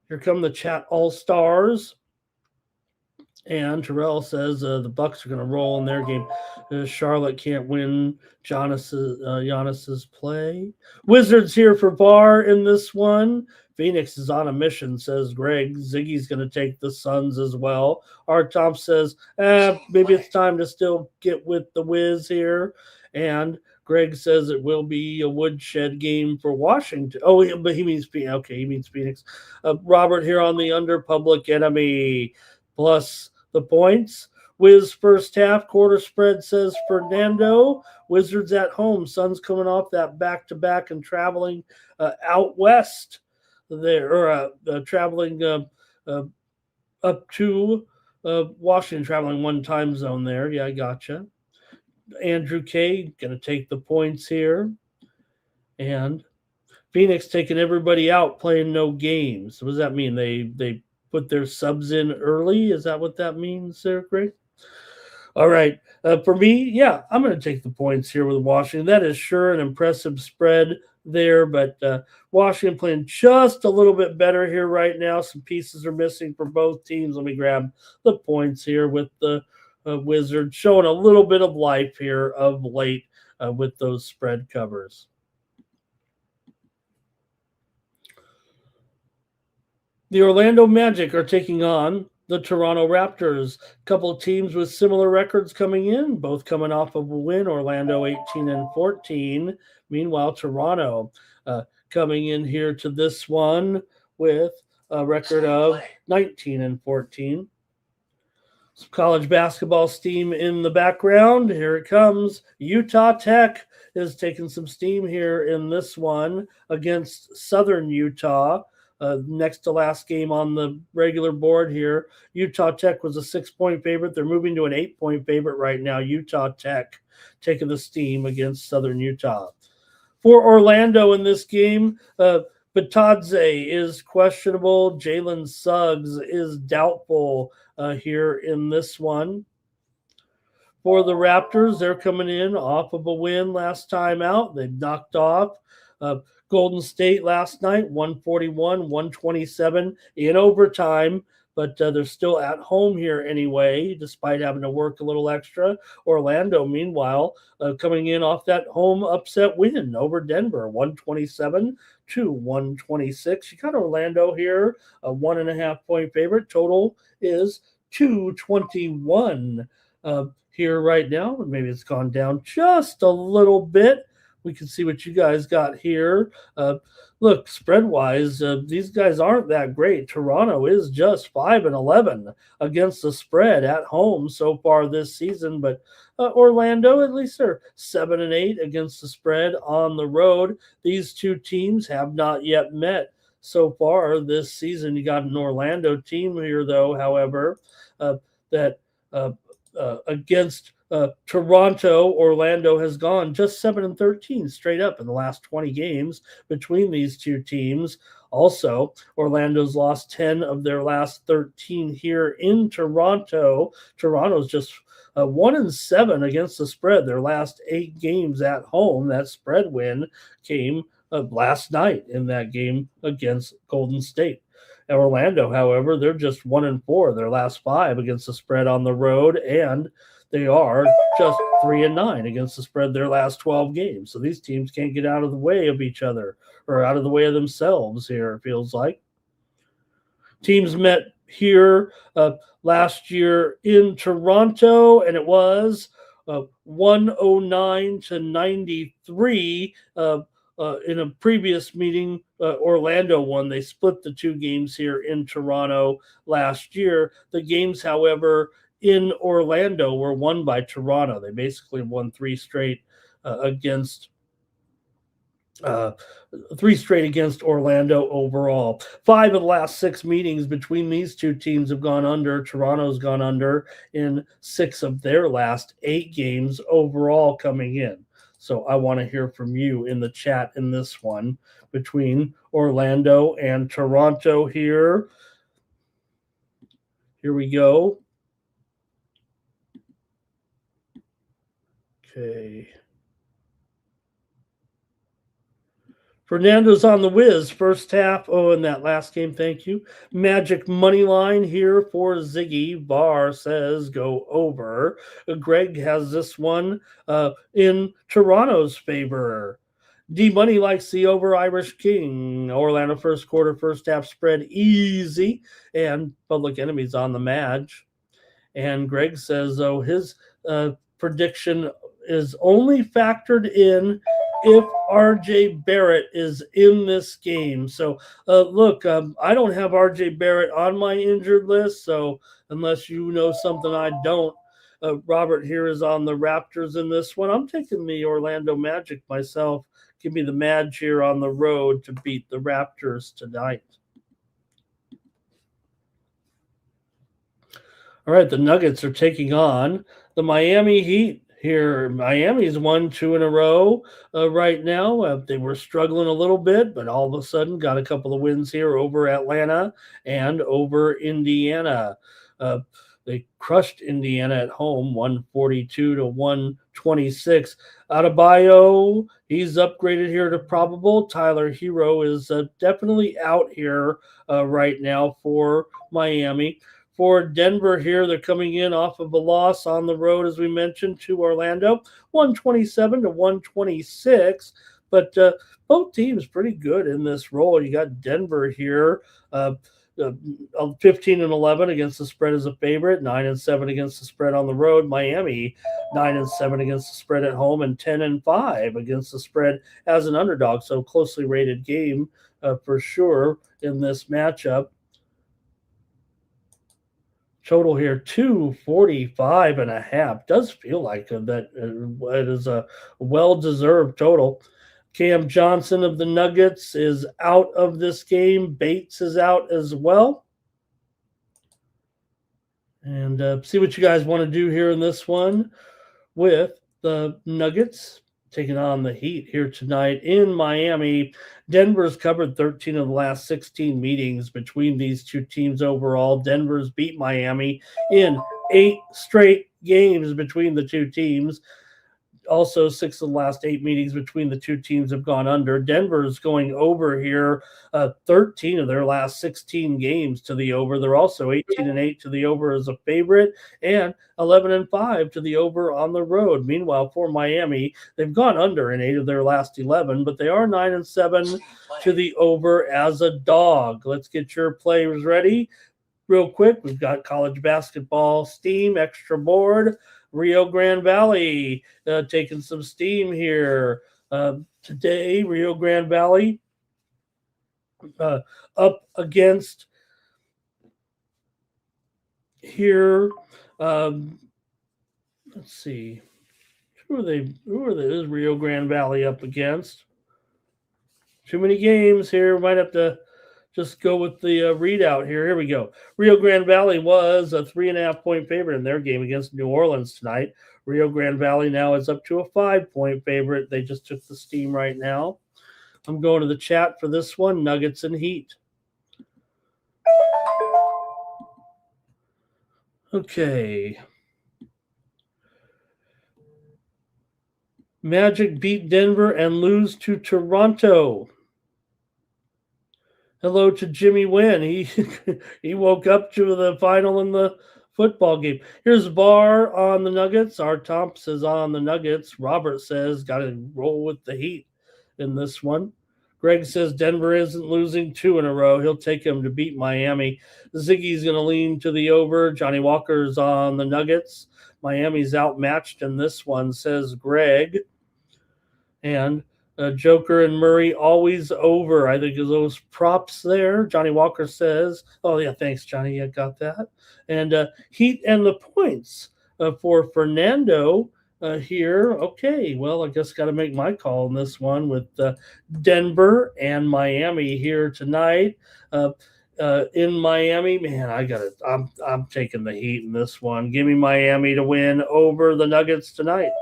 Here come the chat all-stars. And Terrell says the Bucks are going to roll in their game. Charlotte can't win Giannis's play. Wizards here for VAR in this one. Phoenix is on a mission, says Greg. Ziggy's going to take the Suns as well. Art Tom says, maybe it's time to still get with the Wiz here. And Greg says it will be a woodshed game for Washington. Oh, but he means Phoenix. Okay, he means Phoenix. Robert here on the under Public Enemy plus the points. Wiz first half quarter spread, says Fernando. Wizards at home. Suns coming off that back-to-back and traveling out west there, or traveling up to Washington, traveling one time zone there. Yeah, I gotcha. Andrew K. going to take the points here. And Phoenix taking everybody out, playing no games. What does that mean? They put their subs in early? Is that what that means there, Greg? All right. For me, yeah, I'm going to take the points here with Washington. That is sure an impressive spread there, but Washington playing just a little bit better here right now. Some pieces are missing for both teams. Let me grab the points here with the Wizards showing a little bit of life here of late with those spread covers. The Orlando Magic are taking on the Toronto Raptors. A couple of teams with similar records coming in, both coming off of a win. Orlando 18-14. Meanwhile, Toronto coming in here to this one with a record of 19-14. Some college basketball steam in the background. Here it comes. Utah Tech is taking some steam here in this one against Southern Utah. Next to last game on the regular board here. Utah Tech was a 6-point favorite. They're moving to an 8-point favorite right now. Utah Tech taking the steam against Southern Utah. For Orlando in this game, Batadze is questionable. Jalen Suggs is doubtful here in this one. For the Raptors, they're coming in off of a win last time out. They've knocked off Golden State last night, 141-127 in overtime, but they're still at home here anyway, despite having to work a little extra. Orlando, meanwhile, coming in off that home upset win over Denver, 127-126. You got Orlando here, a 1.5-point favorite. Total is 221 here right now. Maybe it's gone down just a little bit. We can see what you guys got here. Look, spread-wise, these guys aren't that great. Toronto is just 5-11 against the spread at home so far this season, but Orlando, at least they're 7-8 against the spread on the road. These two teams have not yet met so far this season. You got an Orlando team here, though, however, that against Toronto, Orlando has gone just 7-13 straight up in the last 20 games between these two teams. Also, Orlando's lost 10 of their last 13 here in Toronto. Toronto's just 1-7 against the spread. Their last 8 games at home, that spread win came last night in that game against Golden State. Orlando, however, they're just 1-4 their last 5 against the spread on the road, and they are just 3-9 against the spread their last 12 games. So these teams can't get out of the way of each other or out of the way of themselves here, it feels like. Teams met here last year in Toronto, and it was 109-93. In a previous meeting, Orlando won. They split the 2 games here in Toronto last year. The games, however, in Orlando were won by Toronto. They basically won 3 straight against Orlando overall. 5 of the last 6 meetings between these two teams have gone under. Toronto's gone under in 6 of their last 8 games overall coming in. So I want to hear from you in the chat in this one between Orlando and Toronto here. Here we go. Okay. Fernando's on the whiz. First half. Oh, in that last game, thank you. Magic money line here for Ziggy. Bar says go over. Greg has this one in Toronto's favor. D-Money likes the over. Irish King. Orlando first quarter, first half spread easy. And Public Enemy's on the match. And Greg says, oh, his prediction is only factored in if RJ Barrett is in this game. So, look, I don't have RJ Barrett on my injured list, so unless you know something I don't, Robert here is on the Raptors in this one. I'm taking the Orlando Magic myself. Give me the Madge here on the road to beat the Raptors tonight. All right, the Nuggets are taking on the Miami Heat. Here, Miami's won 2 in a row right now. They were struggling a little bit, but all of a sudden got a couple of wins here over Atlanta and over Indiana. They crushed Indiana at home, 142-126. Adebayo, he's upgraded here to probable. Tyler Hero is definitely out here right now for Miami. for Denver here. They're coming in off of a loss on the road, as we mentioned, to Orlando, 127-126. But both teams pretty good in this role. You got Denver here, 15-11 against the spread as a favorite, 9-7 against the spread on the road. Miami, 9-7 against the spread at home, and 10-5 against the spread as an underdog. So closely rated game for sure in this matchup. Total here 245.5. Does feel like that it is a well-deserved total. Cam Johnson of the Nuggets is out of this game. Bates is out as well. And see what you guys want to do here in this one with the Nuggets taking on the Heat here tonight in Miami. Denver's covered 13 of the last 16 meetings between these two teams overall. Denver's beat Miami in 8 straight games between the two teams. Also, 6 of the last 8 meetings between the two teams have gone under. Denver's going over here, 13 of their last 16 games to the over. They're also 18-8 to the over as a favorite, and 11-5 to the over on the road. Meanwhile, for Miami, they've gone under in 8 of their last 11, but they are 9-7 to the over as a dog. Let's get your players ready real quick. We've got college basketball steam, extra board. Rio Grande Valley taking some steam here today. Rio Grande Valley up against here. Let's see. Who are they? Is Rio Grande Valley up against? Too many games here. Might have to just go with the readout here. Here we go. Rio Grande Valley was a 3.5-point favorite in their game against New Orleans tonight. Rio Grande Valley now is up to a 5-point favorite. They just took the steam right now. I'm going to the chat for this one, Nuggets and Heat. Okay. Magic beat Denver and lose to Toronto. Hello to Jimmy Wynn. He woke up to the final in the football game. Here's Bar on the Nuggets. Our Tomp says on the Nuggets. Robert says got to roll with the Heat in this one. Greg says Denver isn't losing 2 in a row. He'll take him to beat Miami. Ziggy's going to lean to the over. Johnny Walker's on the Nuggets. Miami's outmatched in this one, says Greg. And Joker and Murray always over. I think of those props there. Johnny Walker says, oh, yeah, thanks, Johnny. I got that. And Heat and the points for Fernando here. Okay, well, I guess got to make my call in this one with Denver and Miami here tonight. In Miami, man, I'm taking the Heat in this one. Give me Miami to win over the Nuggets tonight.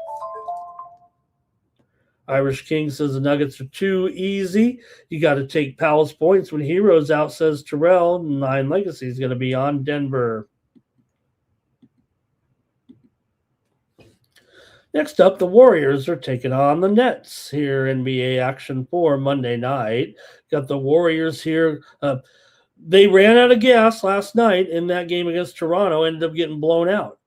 Irish King says the Nuggets are too easy. You got to take Powell's points when Heroes out, says Terrell. 9 Legacy is going to be on Denver. Next up, the Warriors are taking on the Nets here, NBA action for Monday night. Got the Warriors here. They ran out of gas last night in that game against Toronto, ended up getting blown out.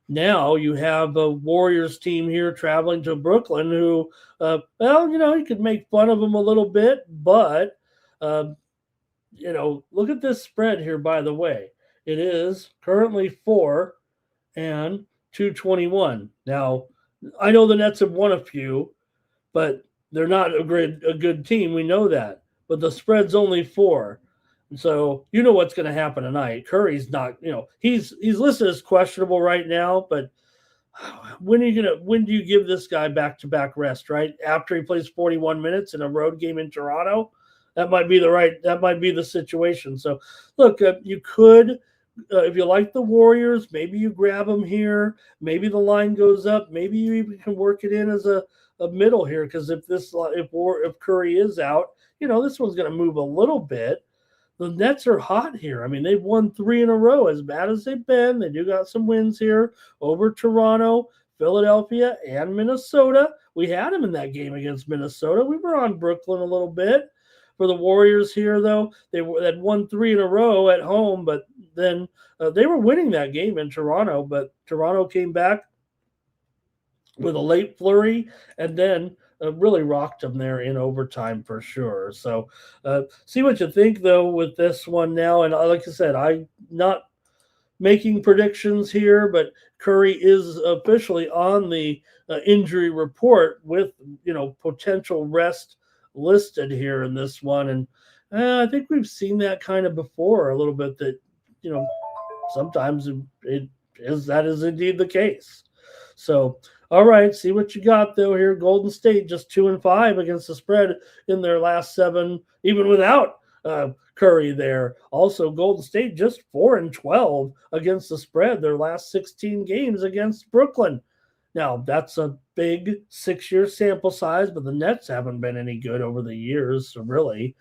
Now you have a Warriors team here traveling to Brooklyn who, you could make fun of them a little bit, but, look at this spread here, by the way. It is currently 4 and 221. Now, I know the Nets have won a few, but they're not a good team. We know that. But the spread's only 4. So you know what's going to happen tonight. Curry's not, he's listed as questionable right now, but when do you give this guy back-to-back rest, right? After he plays 41 minutes in a road game in Toronto, that might be the situation. So look, you could, if you like the Warriors, maybe you grab them here. Maybe the line goes up. Maybe you even can work it in as a middle here. Cause if Curry is out, this one's going to move a little bit. The Nets are hot here. I mean, they've won 3 in a row, as bad as they've been. They do got some wins here over Toronto, Philadelphia, and Minnesota. We had them in that game against Minnesota. We were on Brooklyn a little bit. for the Warriors here, though. They had won 3 in a row at home, but then they were winning that game in Toronto, but Toronto came back with a late flurry and then really rocked them there in overtime for sure. So see what you think, though, with this one now. And like I said, I'm not making predictions here, but Curry is officially on the injury report with, potential rest listed here in this one. And I think we've seen that kind of before a little bit, that, sometimes that is indeed the case. So, all right, see what you got though here. Golden State just 2-5 against the spread in their last 7, even without Curry there. Also, Golden State just 4-12 against the spread their last 16 games against Brooklyn. Now, that's a big 6-year sample size, but the Nets haven't been any good over the years, really.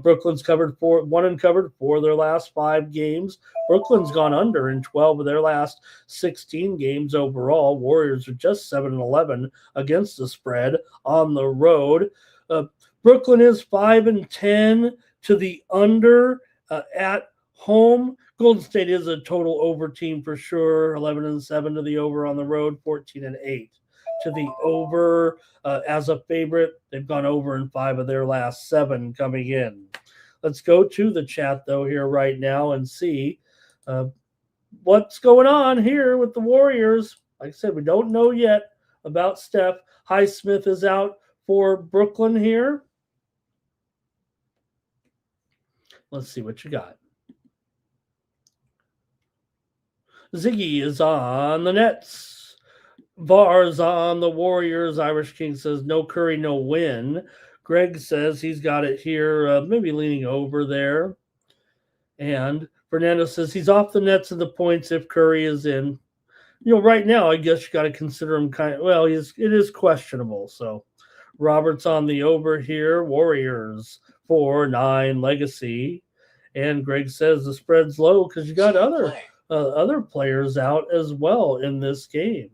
Brooklyn's covered 4 their last 5 games. Brooklyn's gone under in 12 of their last 16 games overall. Warriors are just 7-11 against the spread on the road. Brooklyn is 5-10 to the under at home. Golden State is a total over team for sure. 11-7 to the over on the road. 14-8 to the over as a favorite. They've gone over in 5 of their last 7 coming in. Let's go to the chat though here right now and see what's going on here with the Warriors. Like I said, we don't know yet about Steph. Highsmith is out for Brooklyn here. Let's see what you got. Ziggy is on the Nets. Var's on the Warriors. Irish King says no Curry, no win. Greg says he's got it here, maybe leaning over there. And Fernando says he's off the Nets and the points if Curry is in. Right now, I guess you got to consider him it is questionable. So Robert's on the over here. Warriors 4-9 legacy. And Greg says the spread's low because you got other players out as well in this game.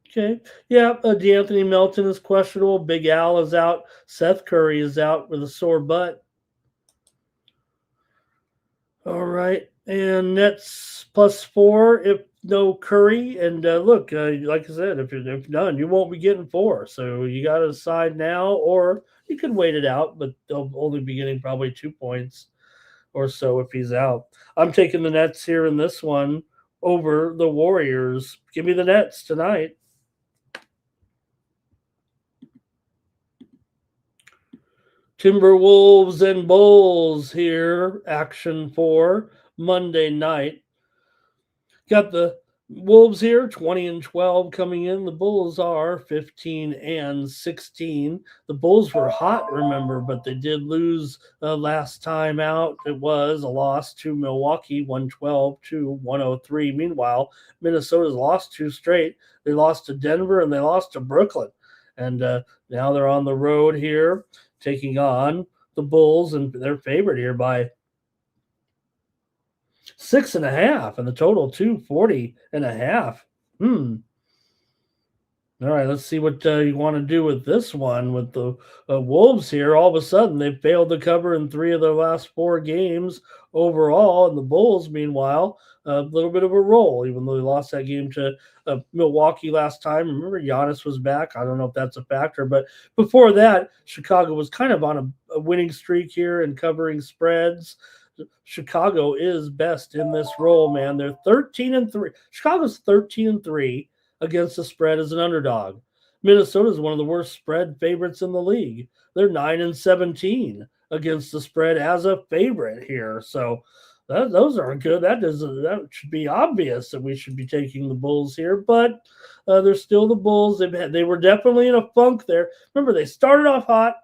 Okay. Yeah, DeAnthony Melton is questionable. Big Al is out. Seth Curry is out with a sore butt. All right. And Nets +4 if no Curry. And look, like I said, if none, you won't be getting 4. So you got to decide now, or you could wait it out, but they'll only be getting probably 2 points or so if he's out. I'm taking the Nets here in this one over the Warriors. Give me the Nets tonight. Timberwolves and Bulls here. Action for Monday night. Got the Wolves here, 20-12 coming in. The Bulls are 15-16. The Bulls were hot, remember, but they did lose last time out. It was a loss to Milwaukee, 112-103. Meanwhile, Minnesota's lost 2 straight. They lost to Denver and they lost to Brooklyn. And now they're on the road here, taking on the Bulls, and they're favored here by 6.5, and the total 240.5. All right, let's see what you want to do with this one with the Wolves here. All of a sudden, they've failed to cover in 3 of their last 4 games overall, and the Bulls, meanwhile, a little bit of a roll, even though they lost that game to Milwaukee last time. Remember, Giannis was back. I don't know if that's a factor, but before that, Chicago was kind of on a winning streak here and covering spreads. Chicago is best in this role, man. They're 13-3. Chicago's 13-3 against the spread as an underdog. Minnesota is one of the worst spread favorites in the league. They're 9-17 against the spread as a favorite here. So those are good. That should be obvious that we should be taking the Bulls here, but they're still the Bulls. They were definitely in a funk there. Remember, they started off hot,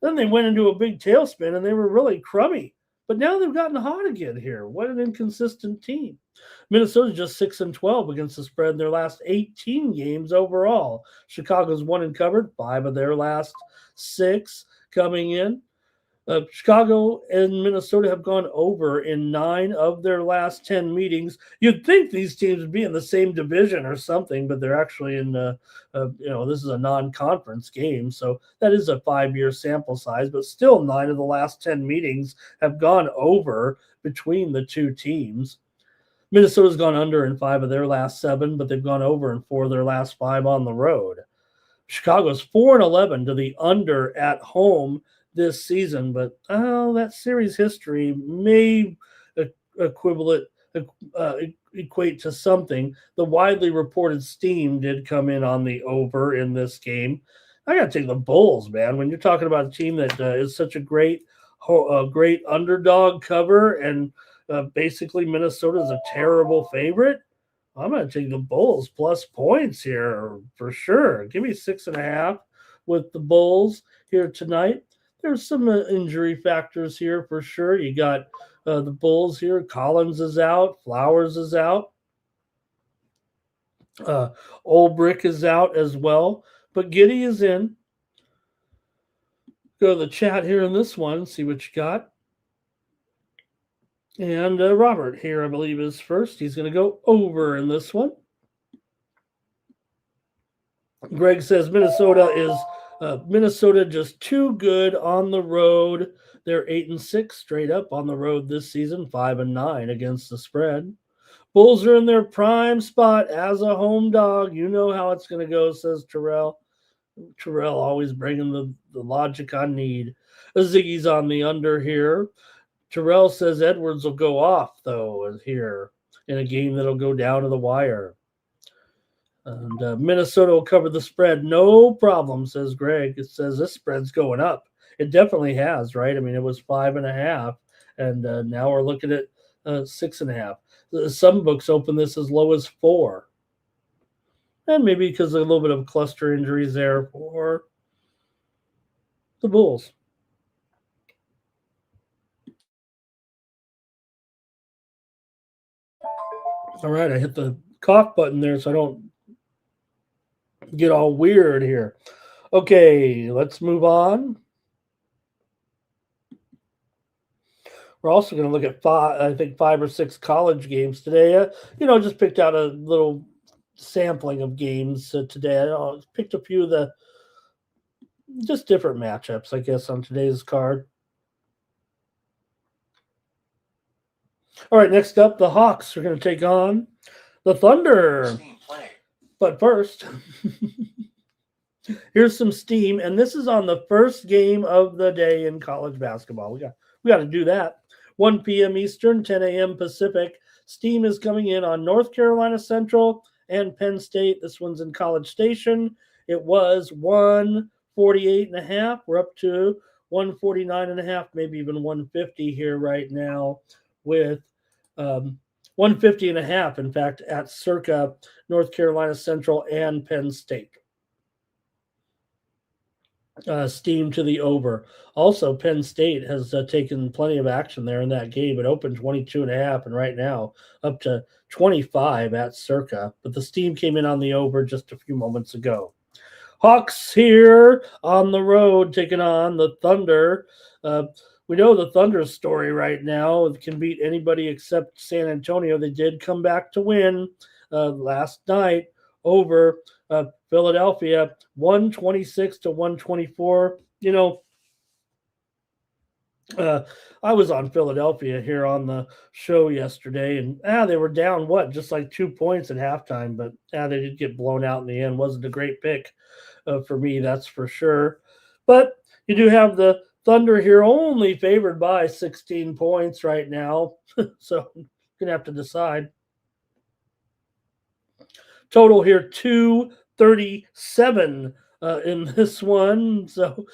then they went into a big tailspin, and they were really crummy. But now they've gotten hot again here. What an inconsistent team. Minnesota's just 6-12 against the spread in their last 18 games overall. Chicago's won and covered 5 of their last 6 coming in. Chicago and Minnesota have gone over in 9 of their last 10 meetings. You'd think these teams would be in the same division or something, but they're actually in, this is a non-conference game, so that is a 5-year sample size, but still 9 of the last 10 meetings have gone over between the two teams. Minnesota's gone under in 5 of their last 7, but they've gone over in 4 of their last 5 on the road. Chicago's 4-11 to the under at home this season, but that series history may equate to something. The widely reported steam did come in on the over in this game. I got to take the Bulls, man. When you're talking about a team that is such a great underdog cover, and basically Minnesota is a terrible favorite, I'm going to take the Bulls plus points here for sure. Give me 6.5 with the Bulls here tonight. There's some injury factors here for sure. You got the Bulls here. Collins is out. Flowers is out. Olbrick is out as well. But Giddey is in. Go to the chat here in this one. See what you got. And Robert here, I believe, is first. He's going to go over in this one. Greg says Minnesota just too good on the road. They're 8-6 straight up on the road this season, 5-9 against the spread. Bulls are in their prime spot as a home dog. You know how it's going to go, says Terrell. Terrell always bringing the logic I need. Ziggy's on the under here. Terrell says Edwards will go off, though, here in a game that'll go down to the wire. And Minnesota will cover the spread. No problem, says Greg. It says this spread's going up. It definitely has, right? I mean, it was 5.5, and now we're looking at 6.5. Some books open this as low as 4. And maybe because of a little bit of cluster injuries there for the Bulls. All right, I hit the cough button there so I don't get all weird here. Okay, let's move on. We're also going to look at 5 or 6 college games today. Just picked out a little sampling of games today. I picked a few of the just different matchups, I guess, on today's card. All right, next up, the Hawks are going to take on the Thunder. But first, here's some steam, and this is on the first game of the day in college basketball. We got to do that. 1 p.m. Eastern, 10 a.m. Pacific. Steam is coming in on North Carolina Central and Penn State. This one's in College Station. It was 148.5. We're up to 149.5, maybe even 150 here right now with 150.5, in fact, at circa North Carolina Central and Penn State. Steam to the over. Also, Penn State has taken plenty of action there in that game. It opened 22.5, and right now up to 25 at circa. But the steam came in on the over just a few moments ago. Hawks here on the road taking on the Thunder. We know the Thunder's story right now. It can beat anybody except San Antonio. They did come back to win last night over Philadelphia, 126-124. I was on Philadelphia here on the show yesterday, and they were down, just like 2 points at halftime, but they did get blown out in the end. Wasn't a great pick for me, that's for sure. But you do have the Thunder here only favored by 16 points right now, so you're going to have to decide. Total here, 237 in this one. So,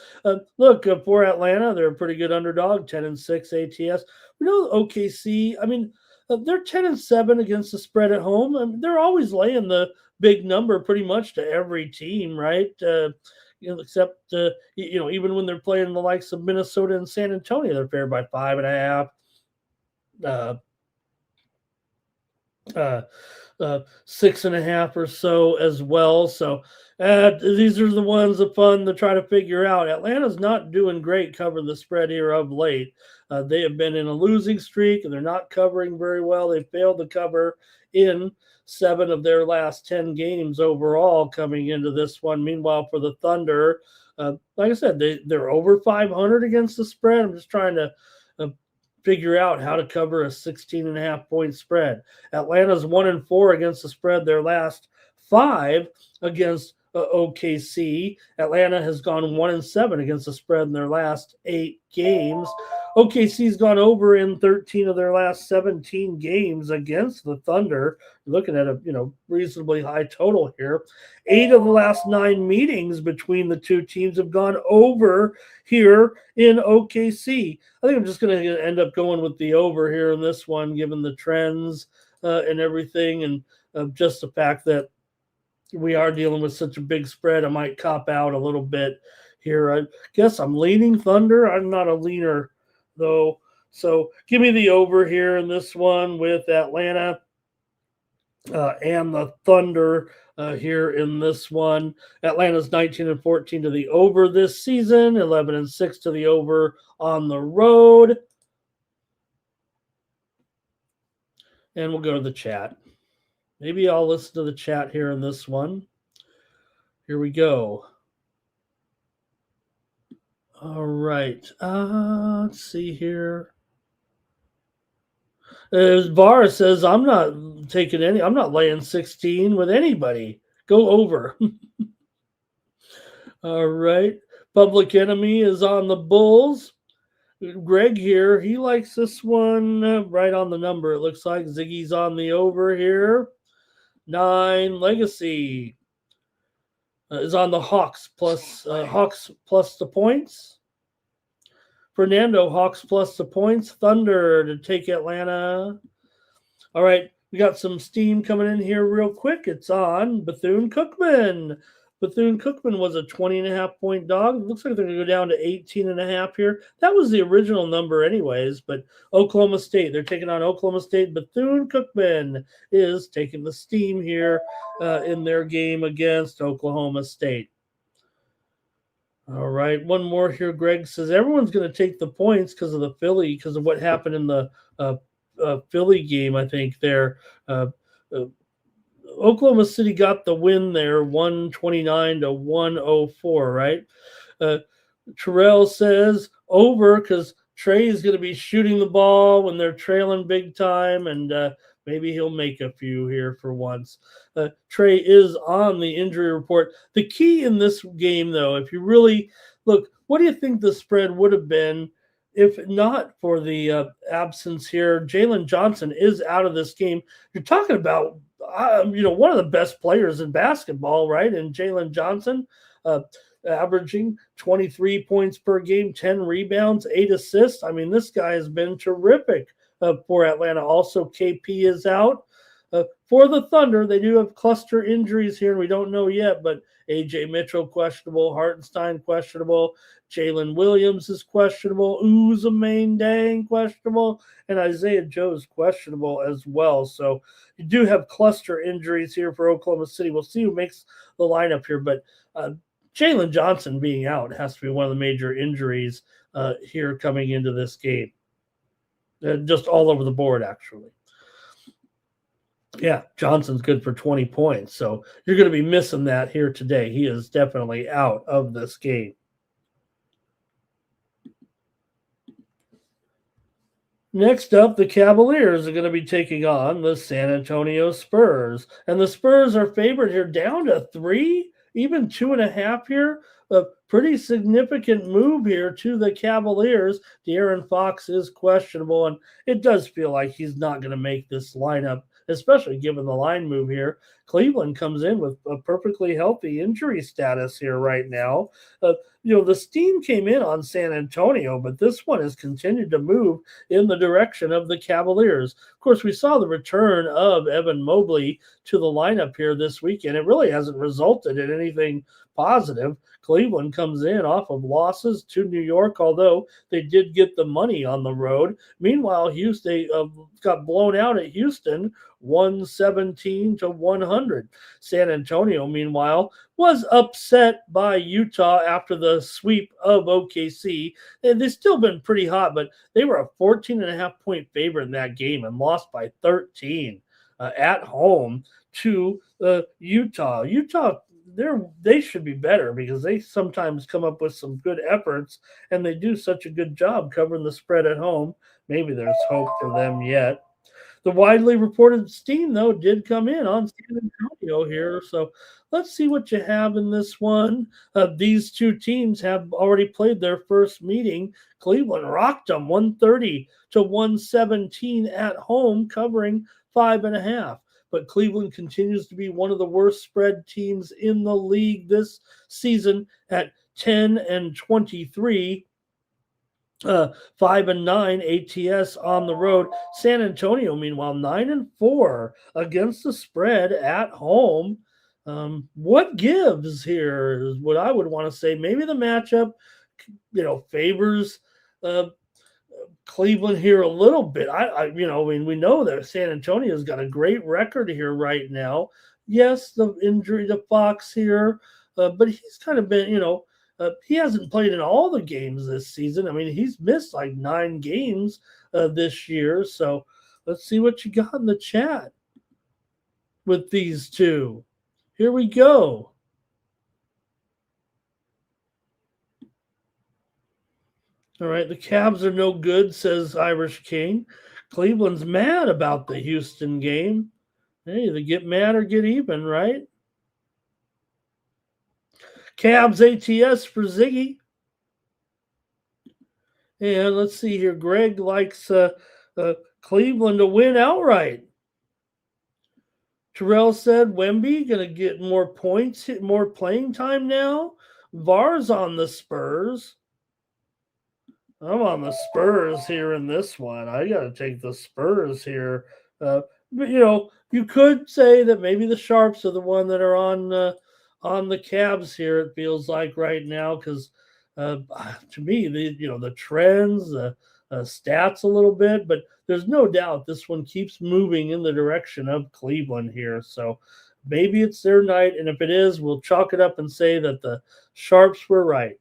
look, for Atlanta, they're a pretty good underdog, 10-6 ATS. We know OKC, they're 10-7 against the spread at home. They're always laying the big number pretty much to every team, right? Except, even when they're playing the likes of Minnesota and San Antonio, they're favored by 5.5. 6.5 or so as well. So these are the ones of fun to try to figure out. Atlanta's not doing great covering the spread here of late. They have been in a losing streak and they're not covering very well. They failed to cover in 7 of their last 10 games overall coming into this one. Meanwhile, for the Thunder, like I said, they're over 500 against the spread. I'm just trying to figure out how to cover a 16.5 point spread. Atlanta's 1-4 against the spread their last 5 against OKC. Atlanta has gone 1-7 against the spread in their last 8 games. OKC's gone over in 13 of their last 17 games against the Thunder. Looking at a reasonably high total here. 8 of the last 9 meetings between the two teams have gone over here in OKC. I think I'm just going to end up going with the over here in this one, given the trends and everything, and just the fact that we are dealing with such a big spread. I might cop out a little bit here. I guess I'm leaning Thunder. I'm not a leaner, though. So give me the over here in this one with Atlanta and the Thunder here in this one. Atlanta's 19-14 to the over this season, 11-6 to the over on the road. And we'll go to the chat. Maybe I'll listen to the chat here in this one. Here we go. All right. Let's see here. Var says, I'm not laying 16 with anybody. Go over. All right. Public Enemy is on the Bulls. Greg here, he likes this one right on the number. It looks like Ziggy's on the over here. 9 Legacy is on the Hawks plus the points. Fernando, Hawks plus the points. Thunder to take Atlanta. All right, we got some steam coming in here real quick. It's on Bethune-Cookman. Bethune-Cookman was a 20.5 point dog. It looks like they're going to go down to 18.5 here. That was the original number anyways, but Oklahoma State, they're taking on Oklahoma State. Bethune-Cookman is taking the steam here in their game against Oklahoma State. All right, one more here. Greg says everyone's going to take the points because of what happened in the Philly game, I think there. Oklahoma City got the win there, 129 to 104, right? Terrell says over because Trey is going to be shooting the ball when they're trailing big time, and maybe he'll make a few here for once. Trey is on the injury report. The key in this game, though, if you really look, what do you think the spread would have been if not for the absence here? Jalen Johnson is out of this game. You're talking about one of the best players in basketball, right? And Jalen Johnson averaging 23 points per game, 10 rebounds, 8 assists. I mean, this guy has been terrific for Atlanta. Also, KP is out. For the Thunder, they do have cluster injuries here, and we don't know yet, but A.J. Mitchell questionable, Hartenstein questionable, Jalen Williams is questionable, Uzamain Dang questionable, and Isaiah Joe is questionable as well. So you do have cluster injuries here for Oklahoma City. We'll see who makes the lineup here, but Jalen Johnson being out has to be one of the major injuries here coming into this game. Just all over the board, actually. Yeah, Johnson's good for 20 points. So you're going to be missing that here today. He is definitely out of this game. Next up, the Cavaliers are going to be taking on the San Antonio Spurs. And the Spurs are favored here down to 3, even 2.5 here. A pretty significant move here to the Cavaliers. De'Aaron Fox is questionable, and it does feel like he's not going to make this lineup, especially given the line move here. Cleveland comes in with a perfectly healthy injury status here right now. The steam came in on San Antonio, but this one has continued to move in the direction of the Cavaliers. Of course, we saw the return of Evan Mobley to the lineup here this weekend. It really hasn't resulted in anything positive. Cleveland comes in off of losses to New York, although they did get the money on the road. Meanwhile, Houston got blown out at Houston, 117-100. San Antonio, meanwhile, was upset by Utah after the sweep of OKC. And they've still been pretty hot, but they were a 14.5-point favorite in that game and lost by 13 at home to Utah. Utah, they should be better because they sometimes come up with some good efforts and they do such a good job covering the spread at home. Maybe there's hope for them yet. The widely reported steam, though, did come in on San Antonio here. So let's see what you have in this one. These two teams have already played their first meeting. Cleveland rocked them 130-117 at home, covering 5.5. But Cleveland continues to be one of the worst spread teams in the league this season at 10-23. 5-9 ATS on the road. San Antonio, meanwhile, 9-4 against the spread at home. What gives here is what I would want to say. Maybe the matchup, favors Cleveland here a little bit. We know that San Antonio's got a great record here right now. Yes, the injury to Fox here, but he's kind of been, he hasn't played in all the games this season. I mean, he's missed like 9 games this year. So let's see what you got in the chat with these two. Here we go. All right, the Cavs are no good, says Irish King. Cleveland's mad about the Houston game. Hey, they get mad or get even, right? Cavs ATS for Ziggy. And let's see here. Greg likes Cleveland to win outright. Terrell said Wemby going to get more points, more playing time now. VAR's on the Spurs. I'm on the Spurs here in this one. I got to take the Spurs here. But, you could say that maybe the Sharps are the one that are on the Cavs here, it feels like right now, because to me, the trends, the stats a little bit, but there's no doubt this one keeps moving in the direction of Cleveland here. So maybe it's their night, and if it is, we'll chalk it up and say that the Sharps were right.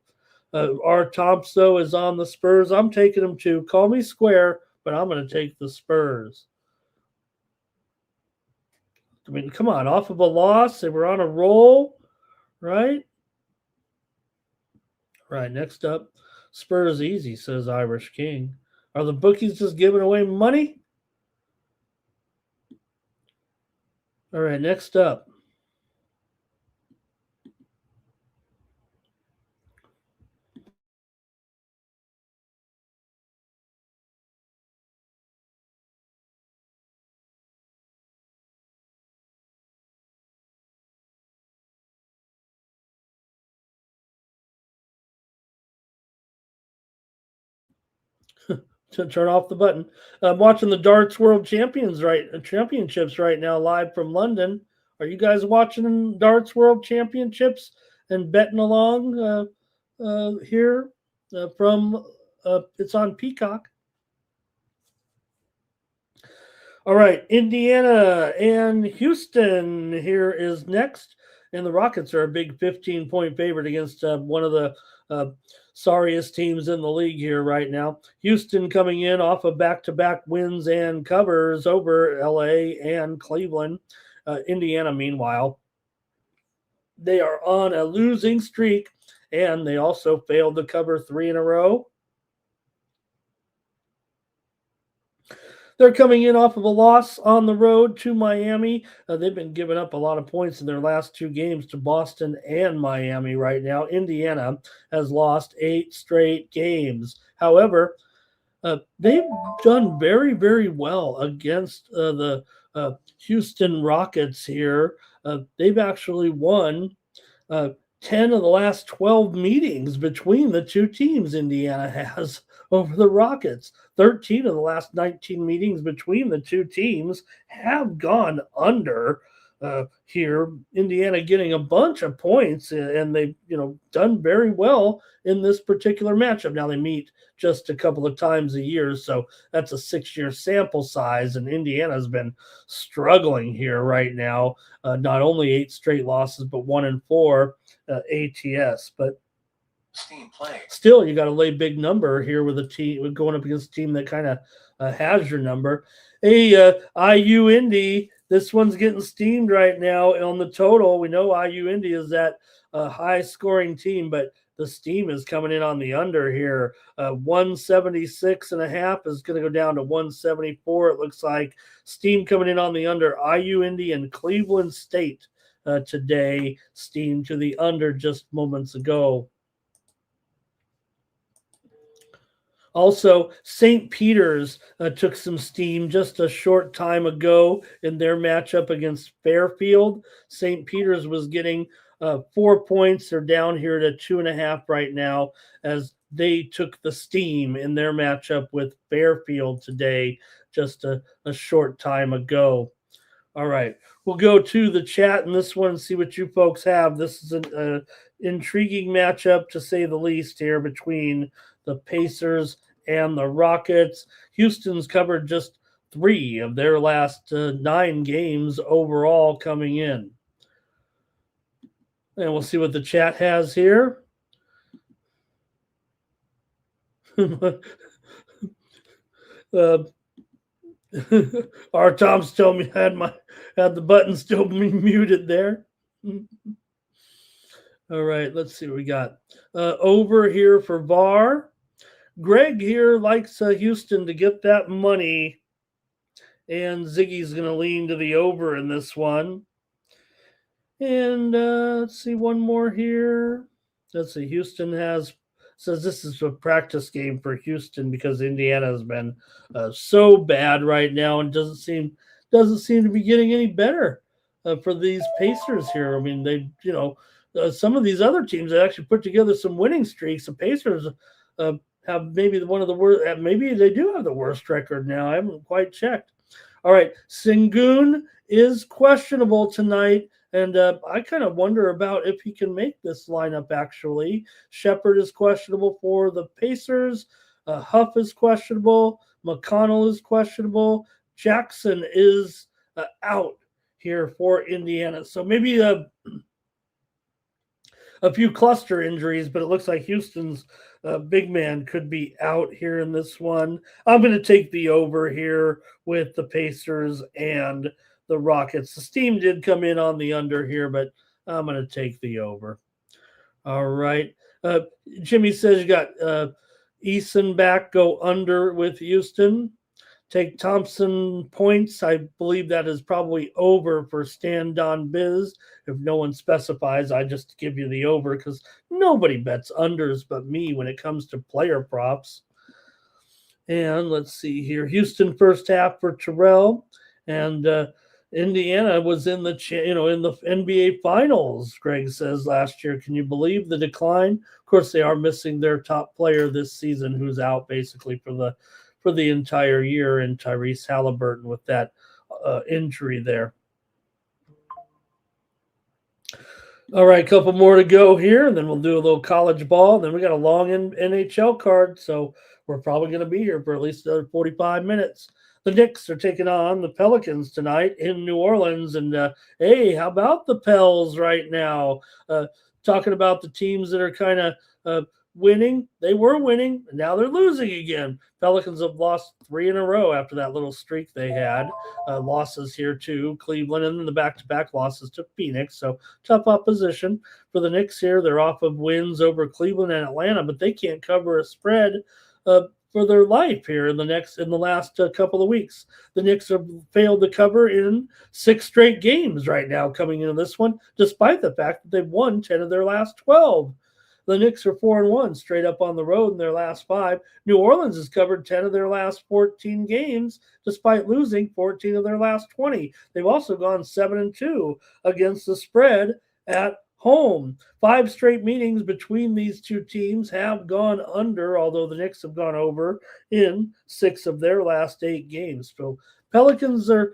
R. Tomps, though, is on the Spurs. I'm taking them too. Call me square, but I'm going to take the Spurs. I mean, come on, off of a loss, they were on a roll, right? Right, next up, Spurs easy, says Irish King. Are the bookies just giving away money? All right, next up. To turn off the button. I'm watching the Darts World Championships right now, live from London. Are you guys watching Darts World Championships and betting along here from? It's on Peacock. All right, Indiana and Houston here is next, and the Rockets are a big 15-point favorite against one of the sorriest teams in the league here right now. Houston coming in off of back-to-back wins and covers over LA and Cleveland. Indiana, meanwhile, they are on a losing streak, and they also failed to cover 3 in a row. They're coming in off of a loss on the road to Miami. They've been giving up a lot of points in their last 2 games to Boston and Miami right now. Indiana has lost 8 straight games. However, they've done very, very well against the Houston Rockets here. they've actually won 10 of the last 12 meetings between the two teams. Indiana has over the Rockets. 13 of the last 19 meetings between the two teams have gone under. Here, Indiana getting a bunch of points, and they've done very well in this particular matchup. Now they meet just a couple of times a year, so that's a 6-year sample size, and Indiana's been struggling here right now. Not only 8 straight losses, but 1-4 ATS. But still, you got to lay big number here with a team going up against a team that kind of has your number. Hey, IU Indy. This one's getting steamed right now on the total. We know IU Indy is that high-scoring team, but the steam is coming in on the under here. 176.5 is going to go down to 174. It looks like steam coming in on the under. IU Indy and Cleveland State today. Steam to the under just moments ago. Also, St. Peter's took some steam just a short time ago in their matchup against Fairfield. St. Peter's was getting 4 points. They're down here to 2.5 right now as they took the steam in their matchup with Fairfield today just a short time ago. All right, we'll go to the chat in this one and see what you folks have. This is an intriguing matchup, to say the least, here between the Pacers and the Rockets. Houston's covered just 3 of their last 9 games overall coming in. And we'll see what the chat has here. Our Tom's told me had the button still muted there. All right, let's see what we got. Over here for VAR. Greg here likes Houston to get that money, and Ziggy's going to lean to the over in this one. And let's see one more here. Let's see. Houston says this is a practice game for Houston because Indiana has been so bad right now and doesn't seem to be getting any better for these Pacers here. I mean, they some of these other teams that actually put together some winning streaks. The Pacers have maybe one of the worst. Maybe they do have the worst record now. I haven't quite checked. All right, Sengun is questionable tonight, and I kind of wonder about if he can make this lineup. Actually, Shepard is questionable for the Pacers. Huff is questionable. McConnell is questionable. Jackson is out here for Indiana. So maybe a few cluster injuries, but it looks like Houston's big man could be out here in this one. I'm going to take the over here with the Pacers and the Rockets. The steam did come in on the under here, but I'm going to take the over. All right. Jimmy says you got Eason back, go under with Houston. Take Thompson points. I believe that is probably over for Stan Don Biz. If no one specifies, I just give you the over because nobody bets unders but me when it comes to player props. And let's see here. Houston first half for Terrell. And Indiana was in the in the NBA Finals, Greg says, last year. Can you believe the decline? Of course, they are missing their top player this season who's out basically for the entire year, and Tyrese Halliburton with that injury there. All right, a couple more to go here, and then we'll do a little college ball. Then we got a long NHL card, so we're probably going to be here for at least another 45 minutes. The Knicks are taking on the Pelicans tonight in New Orleans, and hey, how about the Pels right now? Talking about the teams that are kind of winning. They were winning, and now they're losing again. Pelicans have lost 3 in a row after that little streak they had. Losses here to Cleveland, and then the back-to-back losses to Phoenix. So tough opposition for the Knicks here. They're off of wins over Cleveland and Atlanta, but they can't cover a spread for their life here in the last couple of weeks. The Knicks have failed to cover in 6 straight games right now coming into this one, despite the fact that they've won 10 of their last 12. The Knicks are 4-1 straight up on the road in their last 5. New Orleans has covered 10 of their last 14 games, despite losing 14 of their last 20. They've also gone 7-2 against the spread at home. 5 straight meetings between these two teams have gone under, although the Knicks have gone over in 6 of their last 8 games. So Pelicans are,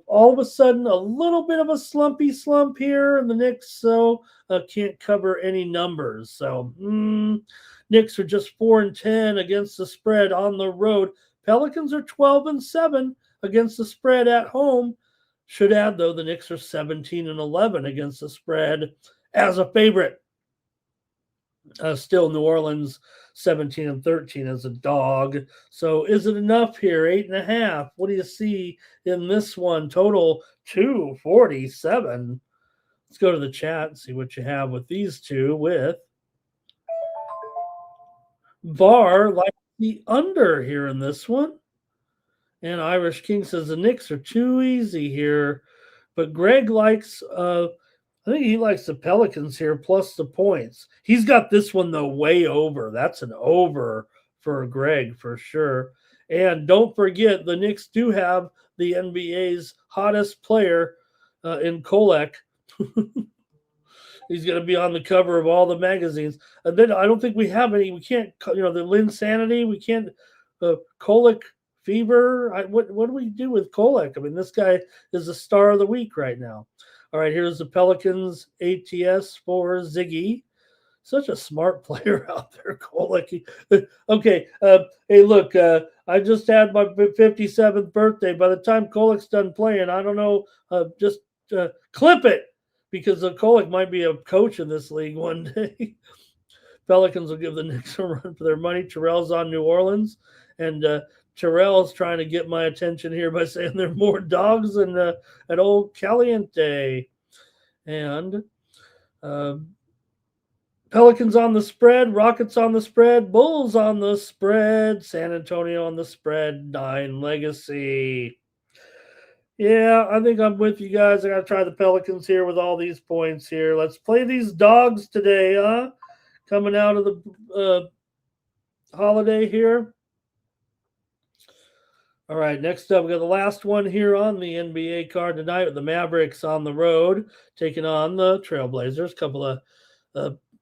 all of a sudden a little bit of a slumpy slump here, and the Knicks can't cover any numbers. So Knicks are just 4-10 against the spread on the road. Pelicans are 12-7 against the spread at home. Should add, though, the Knicks are 17-11 against the spread as a favorite. Still, New Orleans 17-13 as a dog. So is it enough here? 8.5. What do you see in this one? Total 247. Let's go to the chat and see what you have with these two. With VAR like the under here in this one. And Irish King says the Knicks are too easy here. But Greg likes, I think he likes the Pelicans here plus the points. He's got this one, though, way over. That's an over for Greg for sure. And don't forget, the Knicks do have the NBA's hottest player in Kolek. He's going to be on the cover of all the magazines. And then I don't think we have any. We can't, the Linsanity. We can't, Kolek Fever. What do we do with Kolek? I mean, this guy is the star of the week right now. All right, here's the Pelicans ATS for Ziggy. Such a smart player out there, Kolek. Okay, hey, look, I just had my 57th birthday. By the time Kolek's done playing, I don't know, just clip it, because Kolek might be a coach in this league one day. Pelicans will give the Knicks a run for their money. Terrell's on New Orleans, and Terrell's trying to get my attention here by saying there are more dogs than at Old Caliente. And Pelicans on the spread, Rockets on the spread, Bulls on the spread, San Antonio on the spread, 9 Legacy. Yeah, I think I'm with you guys. I got to try the Pelicans here with all these points here. Let's play these dogs today, huh? Coming out of the holiday here. All right, next up, we got the last one here on the NBA card tonight with the Mavericks on the road, taking on the Trailblazers. A couple of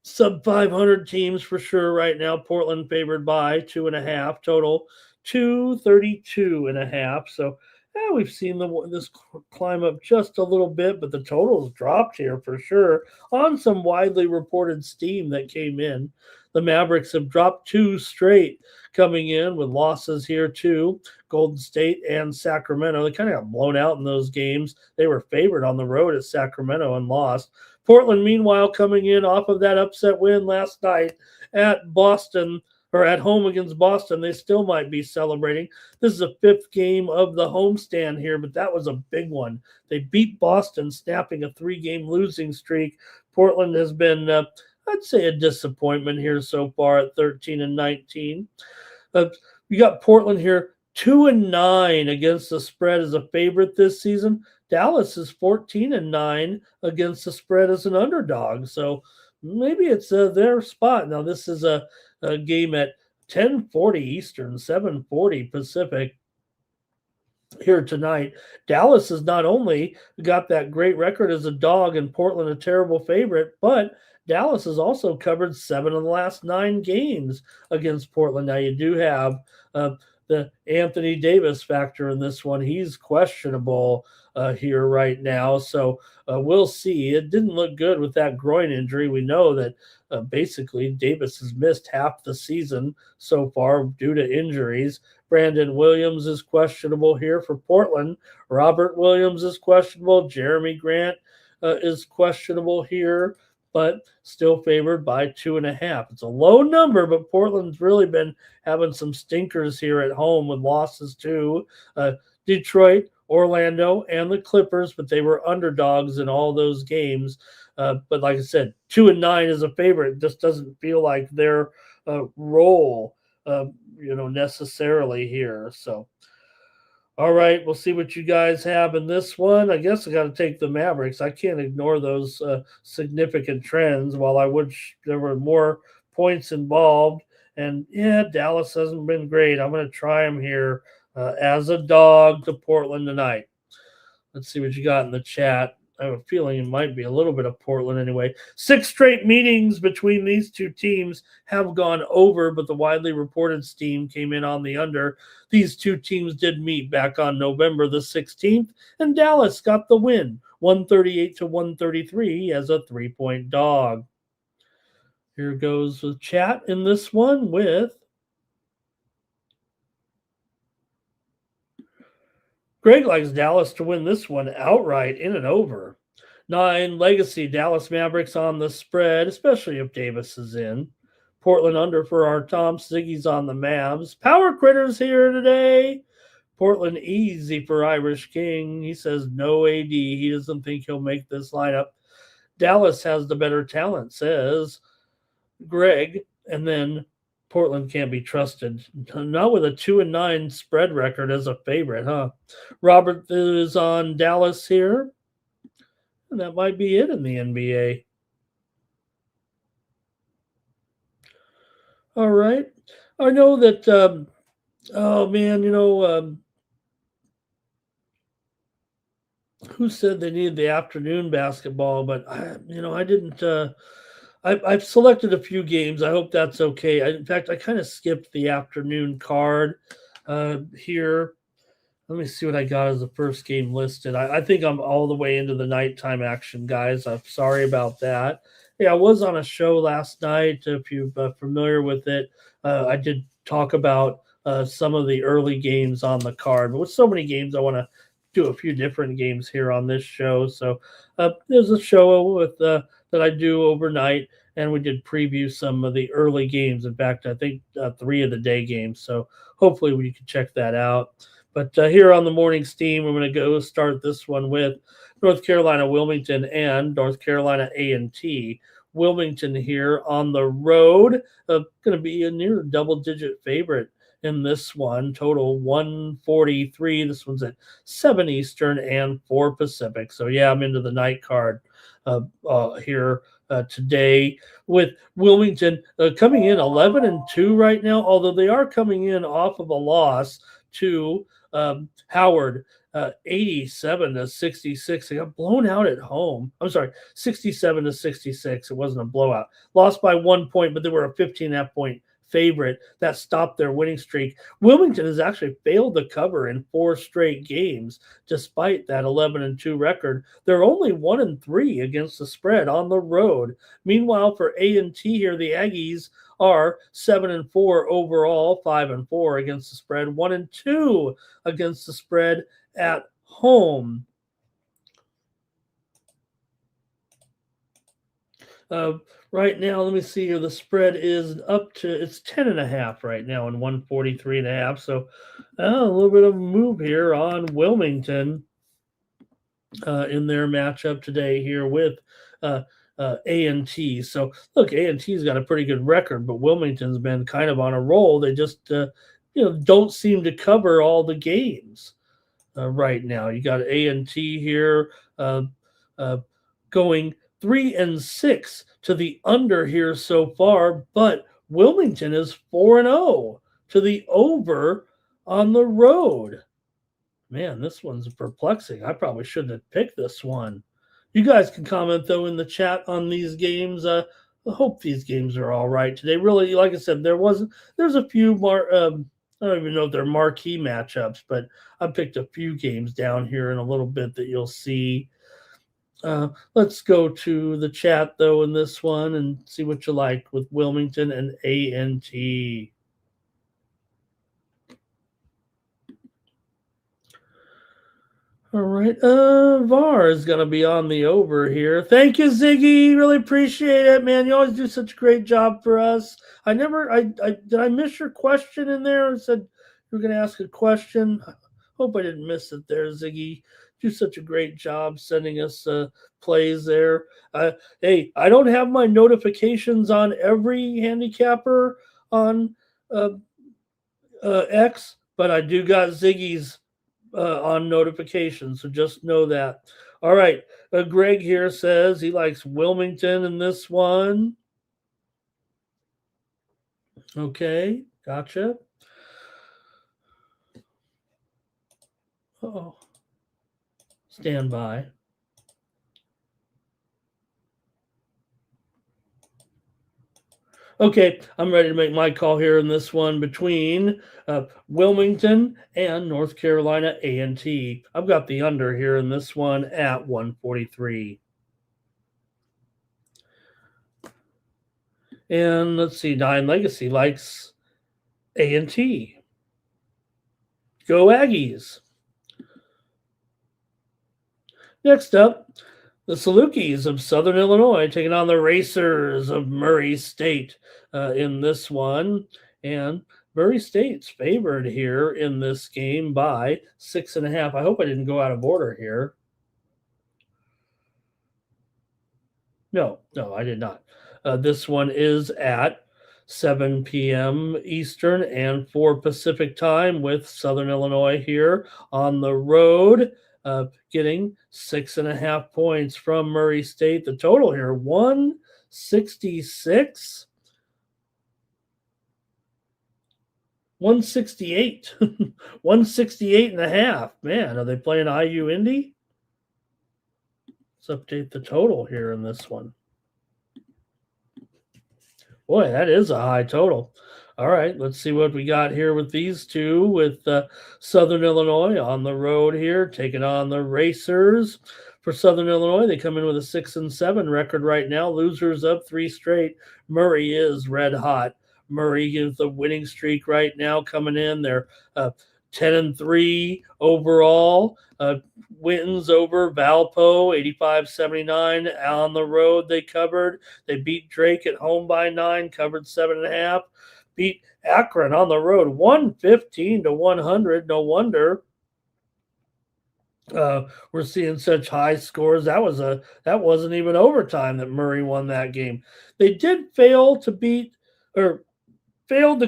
sub-500 teams for sure right now. Portland favored by 2.5, total 232.5. So we've seen this climb up just a little bit, but the total's dropped here for sure on some widely reported steam that came in. The Mavericks have dropped 2 straight coming in with losses here too. Golden State and Sacramento. They kind of got blown out in those games. They were favored on the road at Sacramento and lost. Portland, meanwhile, coming in off of that upset win last night at Boston, or at home against Boston. They still might be celebrating. This is a 5th game of the homestand here, but that was a big one. They beat Boston, snapping a 3-game losing streak. Portland has been, I'd say, a disappointment here so far at 13-19. You got Portland here 2-9 against the spread as a favorite this season. Dallas is 14-9 against the spread as an underdog. So maybe it's their spot. Now, this is a game at 10:40 Eastern, 7:40 Pacific here tonight. Dallas has not only got that great record as a dog and Portland a terrible favorite, but Dallas has also covered 7 of the last 9 games against Portland. Now, you do have the Anthony Davis factor in this one. He's questionable here right now, so we'll see. It didn't look good with that groin injury. We know that basically Davis has missed half the season so far due to injuries. Brandon Williams is questionable here for Portland. Robert Williams is questionable. Jeremy Grant is questionable here, but still favored by 2.5. It's a low number, but Portland's really been having some stinkers here at home with losses to Detroit, Orlando, and the Clippers, but they were underdogs in all those games. But like I said, 2-9 is a favorite. It just doesn't feel like their role, necessarily here. So All right, we'll see what you guys have in this one. I guess I got to take the Mavericks. I can't ignore those significant trends. While I wish there were more points involved, and yeah, Dallas hasn't been great. I'm going to try them here as a dog to Portland tonight. Let's see what you got in the chat. I have a feeling it might be a little bit of Portland anyway. 6 straight meetings between these two teams have gone over, but the widely reported steam came in on the under. These two teams did meet back on November the 16th, and Dallas got the win, 138 to 133 as a 3-point dog. Here goes the chat in this one with Greg likes Dallas to win this one outright in and over. 9 legacy Dallas Mavericks on the spread, especially if Davis is in. Portland under for our Tom. Ziggy's on the Mavs. Power Critters here today. Portland easy for Irish King. He says no AD. He doesn't think he'll make this lineup. Dallas has the better talent, says Greg. And then Portland can't be trusted. Not with a 2-9 spread record as a favorite, huh? Robert is on Dallas here. And that might be it in the NBA. All right. I know that, oh man, who said they needed the afternoon basketball, but I didn't. I've selected a few games. I hope that's okay. In fact, I kind of skipped the afternoon card here. Let me see what I got as the first game listed. I think I'm all the way into the nighttime action, guys. I'm sorry about that. Yeah, I was on a show last night. If you're familiar with it, I did talk about some of the early games on the card. But with so many games, I want to do a few different games here on this show. So there's a show with that I do overnight, and we did preview some of the early games. In fact, I think 3 of the day games. So hopefully we can check that out. But here on the morning steam, we're going to go start this one with North Carolina, Wilmington, and North Carolina A&T. Wilmington here on the road, going to be a near double-digit favorite in this one. Total 143. This one's at 7 Eastern and 4 Pacific. So, yeah, I'm into the night card here today with Wilmington coming in 11-2 right now, although they are coming in off of a loss to Howard, 87-66. They got blown out at home. I'm sorry, 67-66. It wasn't a blowout. Lost by 1 point, but they were a 15.5 point favorite. That stopped their winning streak. Wilmington has actually failed to cover in 4 straight games, despite that 11-2 record. They're only 1-3 against the spread on the road. Meanwhile, for A&T here, the Aggies are 7-4 overall, 5-4 against the spread, 1-2 against the spread at home. Right now, let me see here. The spread is up to, it's 10.5 right now and 143.5. So a little bit of a move here on Wilmington in their matchup today here with A&T. So look, A&T's got a pretty good record, but Wilmington's been kind of on a roll. They just don't seem to cover all the games right now. You got A&T here going 3-6 to the under here so far, but Wilmington is 4-0 to the over on the road. Man, this one's perplexing. I probably shouldn't have picked this one. You guys can comment, though, in the chat on these games. I hope these games are all right today. Really, like I said, there's a few more. I don't even know if they're marquee matchups, but I picked a few games down here in a little bit that you'll see. Let's go to the chat, though, in this one and see what you like with Wilmington and A&T. All right. VAR is going to be on the over here. Thank you, Ziggy. Really appreciate it, man. You always do such a great job for us. Did I miss your question in there? I said you were going to ask a question. Hope I didn't miss it there, Ziggy. Do such a great job sending us plays there. Hey, I don't have my notifications on every handicapper on X, but I do got Ziggy's on notifications, so just know that. All right, Greg here says he likes Wilmington in this one. Okay, gotcha. Oh, stand by. Okay, I'm ready to make my call here in this one between Wilmington and North Carolina A&T. I've got the under here in this one at 143. And let's see, Nine Legacy likes A&T. Go Aggies. Next up, the Salukis of Southern Illinois taking on the Racers of Murray State in this one. And Murray State's favored here in this game by 6.5. I hope I didn't go out of order here. No, I did not. This one is at 7 p.m. Eastern and 4 Pacific time with Southern Illinois here on the road, getting 6.5 points from Murray State. The total here, 166. 168. 168.5. Man, are they playing IU Indy? Let's update the total here in this one. Boy, that is a high total. All right, let's see what we got here with these two, with Southern Illinois on the road here, taking on the Racers. For Southern Illinois, they come in with a 6-7 record right now. Losers up 3 straight. Murray is red hot. Murray gives the winning streak right now coming in. They're 10-3 overall. Wins over Valpo, 85-79 on the road. They covered. They beat Drake at home by 9, covered 7.5. Beat Akron on the road, 115-100. No wonder we're seeing such high scores. That wasn't even overtime that Murray won that game. They did fail to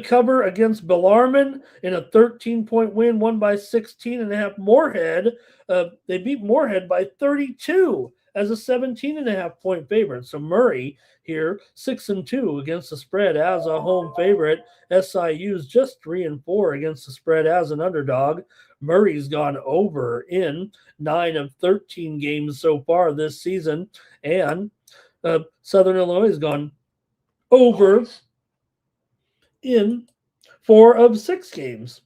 cover against Bellarmine in a 13-point win, won by 16.5. Moorhead, they beat Moorhead by 32 as a 17.5-point favorite. So Murray here, 6-2 against the spread as a home favorite. SIU's just 3-4 against the spread as an underdog. Murray's gone over in 9 of 13 games so far this season, and Southern Illinois has gone over in 4 of 6 games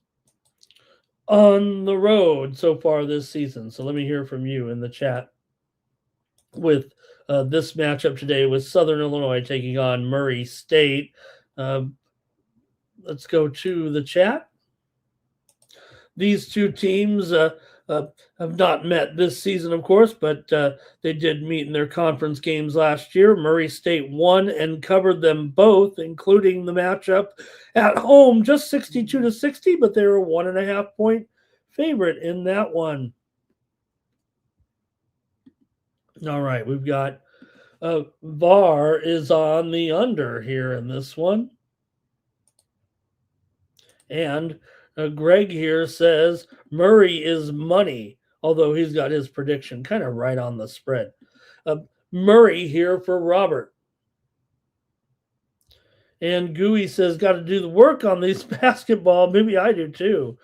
on the road so far this season. So let me hear from you in the chat with this matchup today with Southern Illinois taking on Murray State. Let's go to the chat. These two teams have not met this season, of course, but they did meet in their conference games last year. Murray State won and covered them both, including the matchup at home, just 62-60, but they were a 1.5-point favorite in that one. All right, we've got VAR is on the under here in this one. And Greg here says Murray is money, although he's got his prediction kind of right on the spread. Murray here for Robert. And Gooey says, got to do the work on these basketball. Maybe I do too,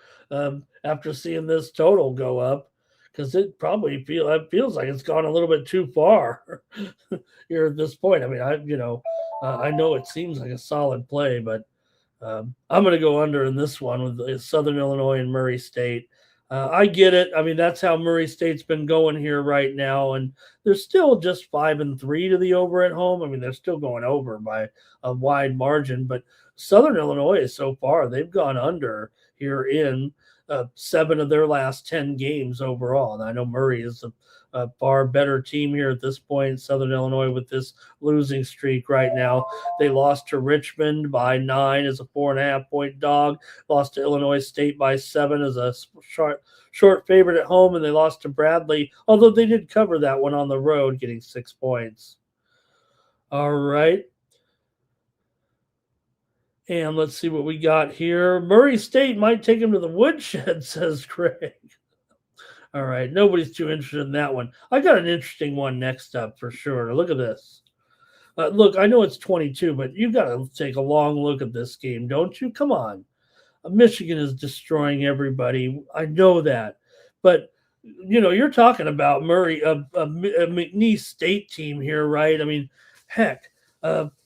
after seeing this total go up, because it probably feels like it's gone a little bit too far here at this point. I mean, I know it seems like a solid play, but I'm going to go under in this one with Southern Illinois and Murray State. I get it. I mean, that's how Murray State's been going here right now, and they're still just 5-3 to the over at home. I mean, they're still going over by a wide margin, but Southern Illinois so far, they've gone under here in 7 of their last 10 games overall. And I know Murray is a far better team here at this point. Southern Illinois with this losing streak right now. They lost to Richmond by 9 as a 4.5-point dog. Lost to Illinois State by 7 as a short favorite at home. And they lost to Bradley, although they did cover that one on the road, getting 6 points. All right. And let's see what we got here. Murray State might take him to the woodshed, says Craig. All right, nobody's too interested in that one. I got an interesting one next up for sure. Look at this. Look, I know it's 22, but you got to take a long look at this game, don't you? Come on. Michigan is destroying everybody. I know that. But, you're talking about Murray, a McNeese State team here, right? I mean, heck,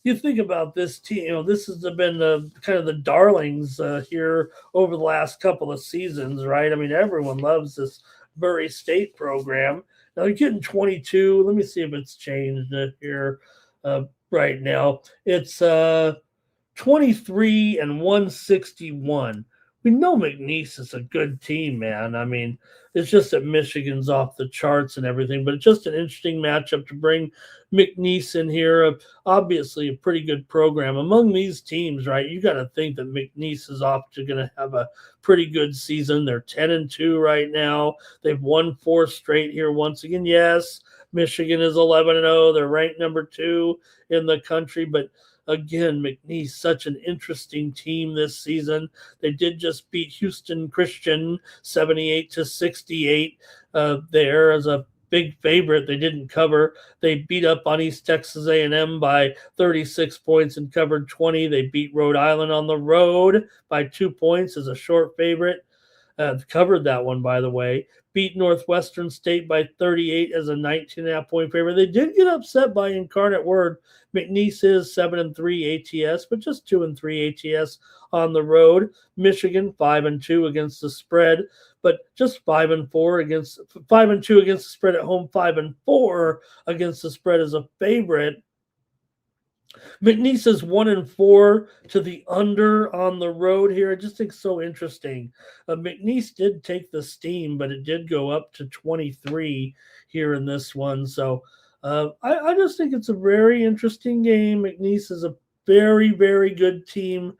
you think about this team, this has been the kind of the darlings here over the last couple of seasons, right? I mean, everyone loves this Murray State program. Now they're getting 22. Let me see if it's changed here right now. It's 23 and 161. We know McNeese is a good team, man. I mean, it's just that Michigan's off the charts and everything, but it's just an interesting matchup to bring McNeese in here. Obviously, a pretty good program. Among these teams, right, you got to think that McNeese is off to going to have a pretty good season. They're 10-2 right now. They've won 4 straight here once again. Yes, Michigan is 11-0. They're ranked number 2 in the country, but again, McNeese, such an interesting team this season. They did just beat Houston Christian 78-68 there as a big favorite. They didn't cover. They beat up on East Texas A&M by 36 points and covered 20. They beat Rhode Island on the road by 2 points as a short favorite. Covered that one, by the way. Beat Northwestern State by 38 as a 19.5 point favorite. They did get upset by Incarnate Word. McNeese is 7-3 ATS, but just 2-3 ATS on the road. Michigan 5-2 against the spread, but just 5-2 against the spread at home. 5-4 against the spread as a favorite. McNeese is 1-4 to the under on the road here. I just think so interesting. McNeese did take the steam, but it did go up to 23 here in this one. So I just think it's a very interesting game. McNeese is a very, very good team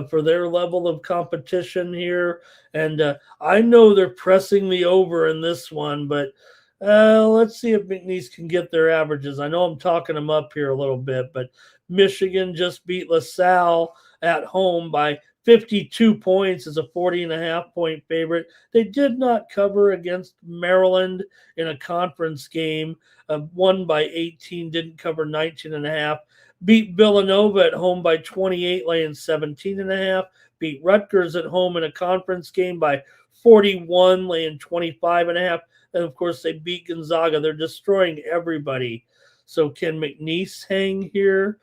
for their level of competition here. And I know they're pressing the over in this one, but let's see if McNeese can get their averages. I know I'm talking them up here a little bit, but Michigan just beat LaSalle at home by 52 points as a 40.5 point favorite. They did not cover against Maryland in a conference game. Won by 18, didn't cover 19.5. Beat Villanova at home by 28, laying 17.5. Beat Rutgers at home in a conference game by 41, laying 25.5. And of course, they beat Gonzaga. They're destroying everybody. So can McNeese hang here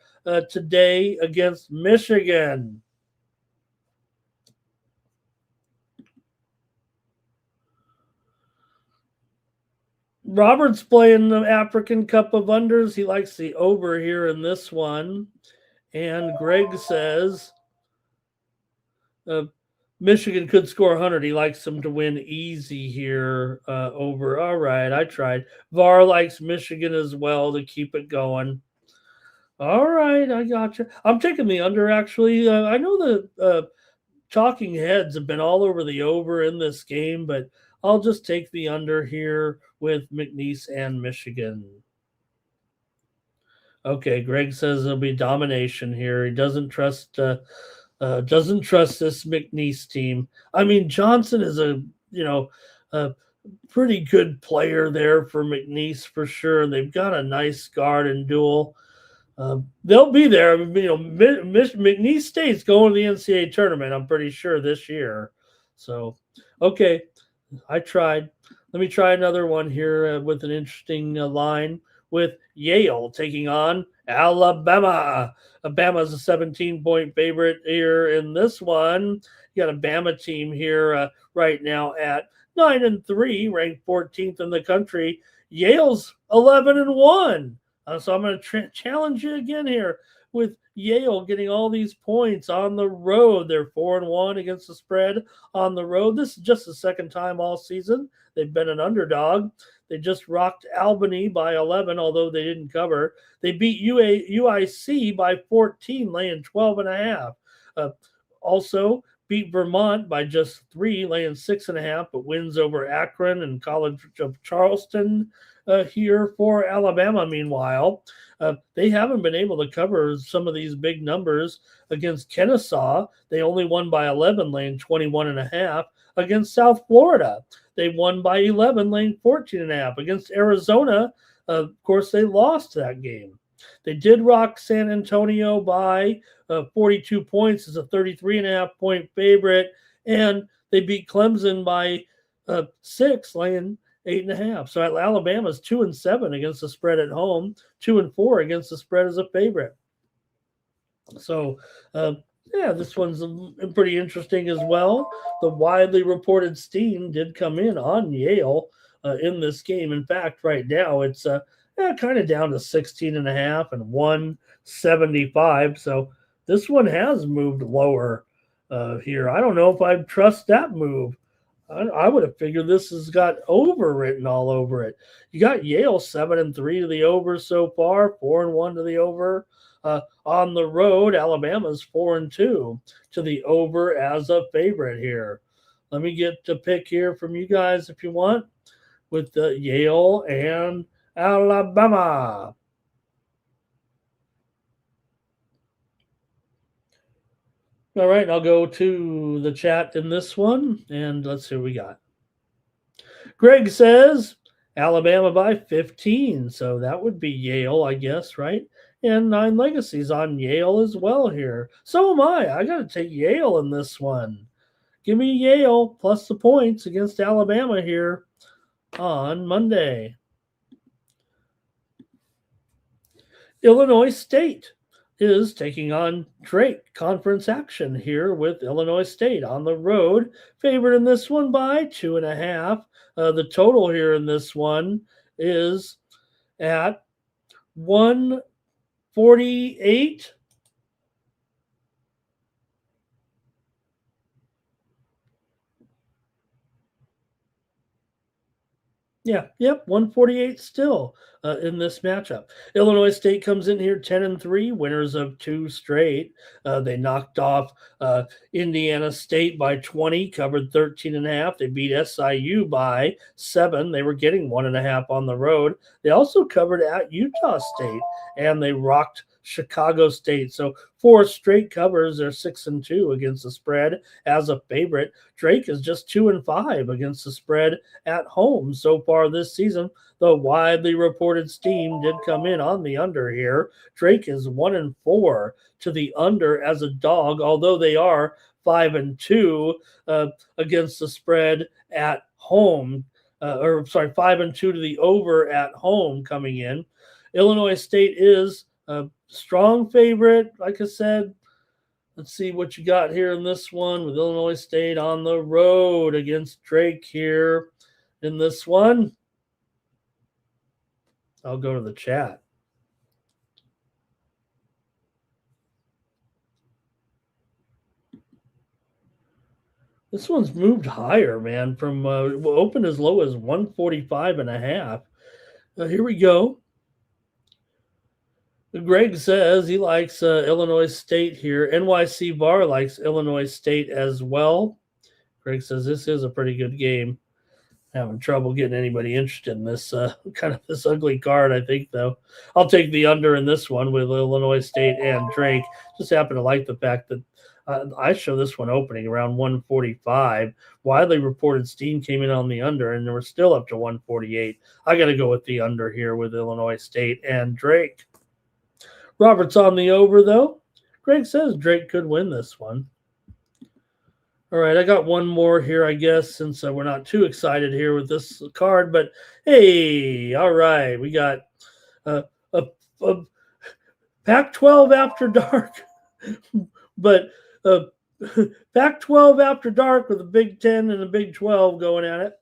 today against Michigan? Robert's playing the African Cup of Unders. He likes the over here in this one. And Greg says Michigan could score 100. He likes them to win easy here over. All right, I tried. VAR likes Michigan as well to keep it going. All right, I got you. I'm taking the under, actually. I know the talking heads have been all over the over in this game, but I'll just take the under here with McNeese and Michigan. Okay, Greg says there'll be domination here. He doesn't trust this McNeese team. I mean, Johnson is a pretty good player there for McNeese for sure. They've got a nice guard and duel. They'll be there. McNeese State's going to the NCAA tournament, I'm pretty sure, this year. So, okay, I tried. Let me try another one here with an interesting line with Yale taking on Alabama. Alabama's a 17-point favorite here in this one. You got a Bama team here right now at 9-3, ranked 14th in the country. Yale's 11-1. So I'm going to challenge you again here with Yale getting all these points on the road. They're 4-1 against the spread on the road. This is just the second time all season they've been an underdog. They just rocked Albany by 11, although they didn't cover. They beat UIC by 14, laying 12.5. Also beat Vermont by just 3, laying 6.5, but wins over Akron and College of Charleston. here for Alabama. Meanwhile, they haven't been able to cover some of these big numbers against Kennesaw. They only won by 11, laying 21.5. Against South Florida, they won by 11, laying 14.5. Against Arizona, of course, they lost that game. They did rock San Antonio by 42 points as a 33.5-point favorite, and they beat Clemson by 6, laying 8.5. So Alabama's 2-7 against the spread at home, 2-4 against the spread as a favorite. So, yeah, this one's pretty interesting as well. The widely reported steam did come in on Yale in this game. In fact, right now it's kind of down to 16.5 and 175. So this one has moved lower here. I don't know if I'd trust that move. I would have figured this has got over written all over it. You got Yale 7-3 to the over so far, 4-1 to the over. On the road, Alabama's 4-2 to the over as a favorite here. Let me get a pick here from you guys if you want with Yale and Alabama. All right, I'll go to the chat in this one, and let's see what we got. Greg says Alabama by 15, so that would be Yale, I guess, right? And 9 Legacies on Yale as well here. So am I. I got to take Yale in this one. Give me Yale plus the points against Alabama here on Monday. Illinois State is taking on Drake. Conference action here with Illinois State on the road. Favored in this one by 2.5. The total here in this one is at 148. Yeah, yep, 148 still in this matchup. Illinois State comes in here 10-3, winners of 2 straight. They knocked off Indiana State by 20, covered 13.5. They beat SIU by 7. They were getting 1.5 on the road. They also covered at Utah State, and they rocked Chicago State. So 4 straight covers. They're 6-2 against the spread as a favorite. Drake is just 2-5 against the spread at home so far this season. The widely reported steam did come in on the under here. Drake is 1-4 to the under as a dog, although they are 5-2 against the spread at home. 5-2 to the over at home coming in. Illinois State is a strong favorite, like I said. Let's see what you got here in this one with Illinois State on the road against Drake here in this one. I'll go to the chat. This one's moved higher, man, from open as low as 145.5. Here we go. Greg says he likes Illinois State here. NYC Bar likes Illinois State as well. Greg says this is a pretty good game. Having trouble getting anybody interested in this kind of this ugly card, I think, though. I'll take the under in this one with Illinois State and Drake. Just happen to like the fact that I show this one opening around 145. Widely reported steam came in on the under, and they were still up to 148. I got to go with the under here with Illinois State and Drake. Robert's on the over, though. Greg says Drake could win this one. All right, I got one more here, I guess, since we're not too excited here with this card. But, hey, all right, we got a Pac-12 after dark. But Pac-12 after dark with the Big 10 and the Big 12 going at it.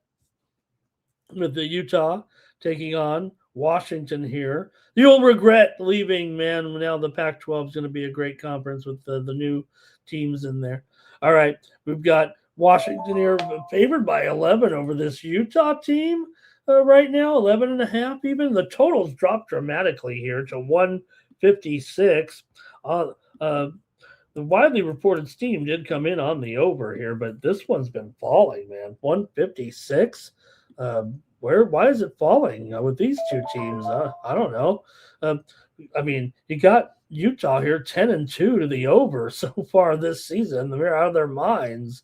With the Utah taking on Washington here. You'll regret leaving, man. Now the Pac-12 is going to be a great conference with the new teams in there. All right, we've got Washington here favored by 11 over this Utah team right now, 11.5 even. The totals dropped dramatically here to 156. The widely reported steam did come in on the over here, but this one's been falling, man. 156. why is it falling with these two teams? I don't know. Um, I mean, you got Utah here 10-2 to the over so far this season. They're out of their minds.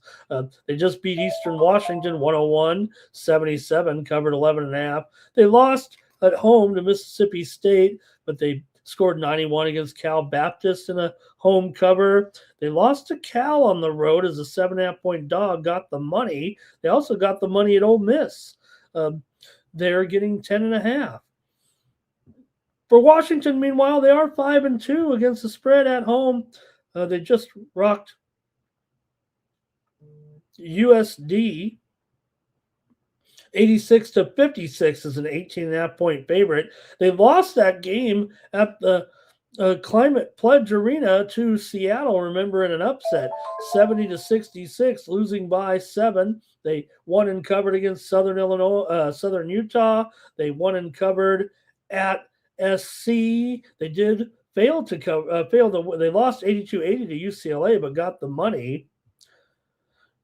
They just beat Eastern Washington 101-77, covered 11.5. They lost at home to Mississippi State, but they scored 91 against Cal Baptist in a home cover. They lost to Cal on the road as a 7.5-point dog, got the money. They also got the money at Ole Miss. They're getting 10.5. For Washington, meanwhile, they are 5-2 against the spread at home. They just rocked USD 86-56 as an 18.5-point favorite. They lost that game at the Climate Pledge Arena to Seattle, remember, in an upset, 70-66, losing by 7. They won and covered against Southern Utah. They won and covered at SC. They did fail to cover. They lost 82-80 to UCLA, but got the money.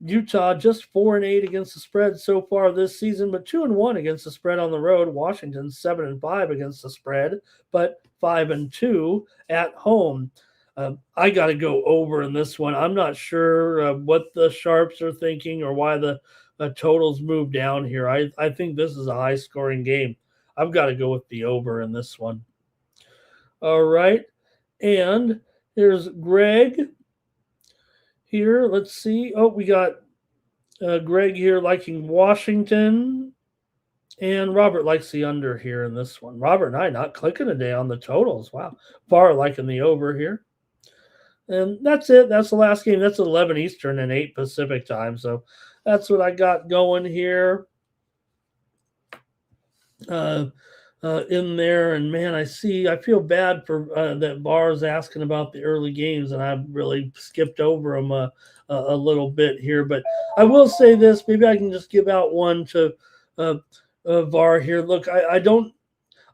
Utah just 4-8 against the spread so far this season, but 2-1 against the spread on the road. Washington 7-5 against the spread, but 5-2 at home. I got to go over in this one. I'm not sure what the sharps are thinking or why the totals move down here. I think this is a high-scoring game. I've got to go with the over in this one. All right, and here's Greg. Here, let's see. Oh, we got Greg here liking Washington, and Robert likes the under here in this one. Robert and I not clicking today on the totals. Wow, far liking the over here. And that's it. That's the last game. That's 11 Eastern and 8 Pacific time. So that's what I got going here in there. And man, I feel bad for that Bar's asking about the early games, and I really skipped over them a little bit here. But I will say this, maybe I can just give out one to VAR here. Look,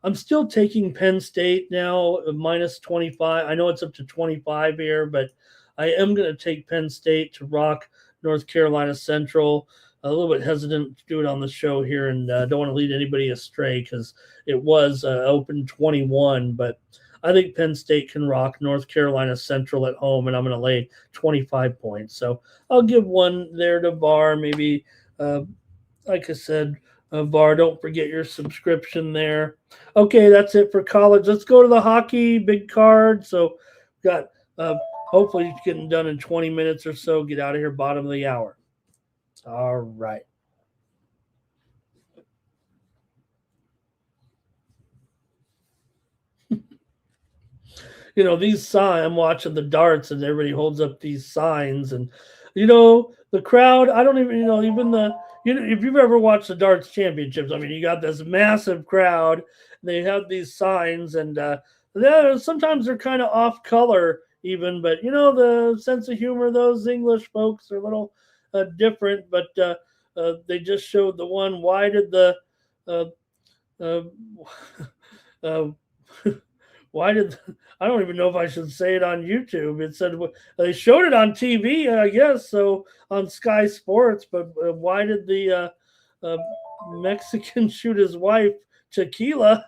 I'm still taking Penn State now, minus 25. I know it's up to 25 here, but I am going to take Penn State to rock North Carolina Central. A little bit hesitant to do it on the show here, and don't want to lead anybody astray because it was open 21, but I think Penn State can rock North Carolina Central at home, and I'm going to lay 25 points. So I'll give one there to VAR. Maybe, like I said, VAR, don't forget your subscription there. Okay, that's it for college. Let's go to the hockey, big card. So got hopefully getting done in 20 minutes or so. Get out of here, bottom of the hour. All right. These signs, I'm watching the darts and everybody holds up these signs, and the crowd, I don't even if you've ever watched the darts championships, I mean, you got this massive crowd, and they have these signs, and sometimes they're kind of off color even, but the sense of humor, those English folks are a little different, but they just showed the one, why did the why did I don't even know if I should say it on YouTube. It said they showed it on TV, I guess, so on Sky Sports. But why did the Mexican shoot his wife tequila?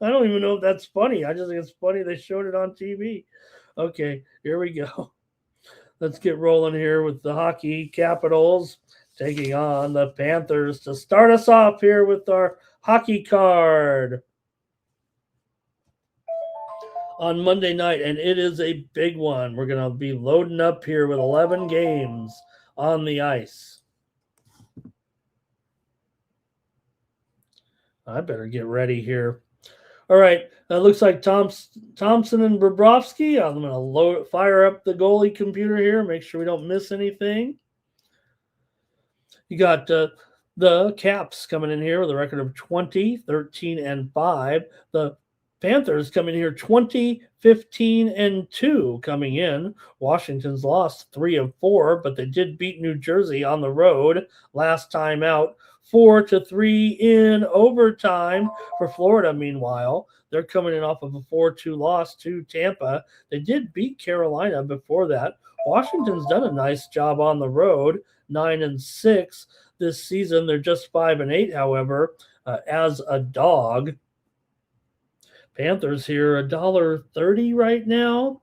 I don't even know if that's funny. I just think it's funny they showed it on TV. Okay, here we go. Let's get rolling here with the hockey Capitals taking on the Panthers to start us off here with our hockey card on Monday night, and it is a big one. We're going to be loading up here with 11 games on the ice. I better get ready here. All right, looks like Thompson and Bobrovsky. I'm going to fire up the goalie computer here, make sure we don't miss anything. You got the Caps coming in here with a record of 20-13-5. The Panthers coming here 20-15-2 coming in. Washington's lost 3 of 4, but they did beat New Jersey on the road last time out 4-3 in overtime. For Florida, meanwhile, they're coming in off of a 4-2 loss to Tampa. They did beat Carolina before that. Washington's done a nice job on the road, 9-6. this season. They're just 5-8, however, as a dog. Panthers here $1.30 right now.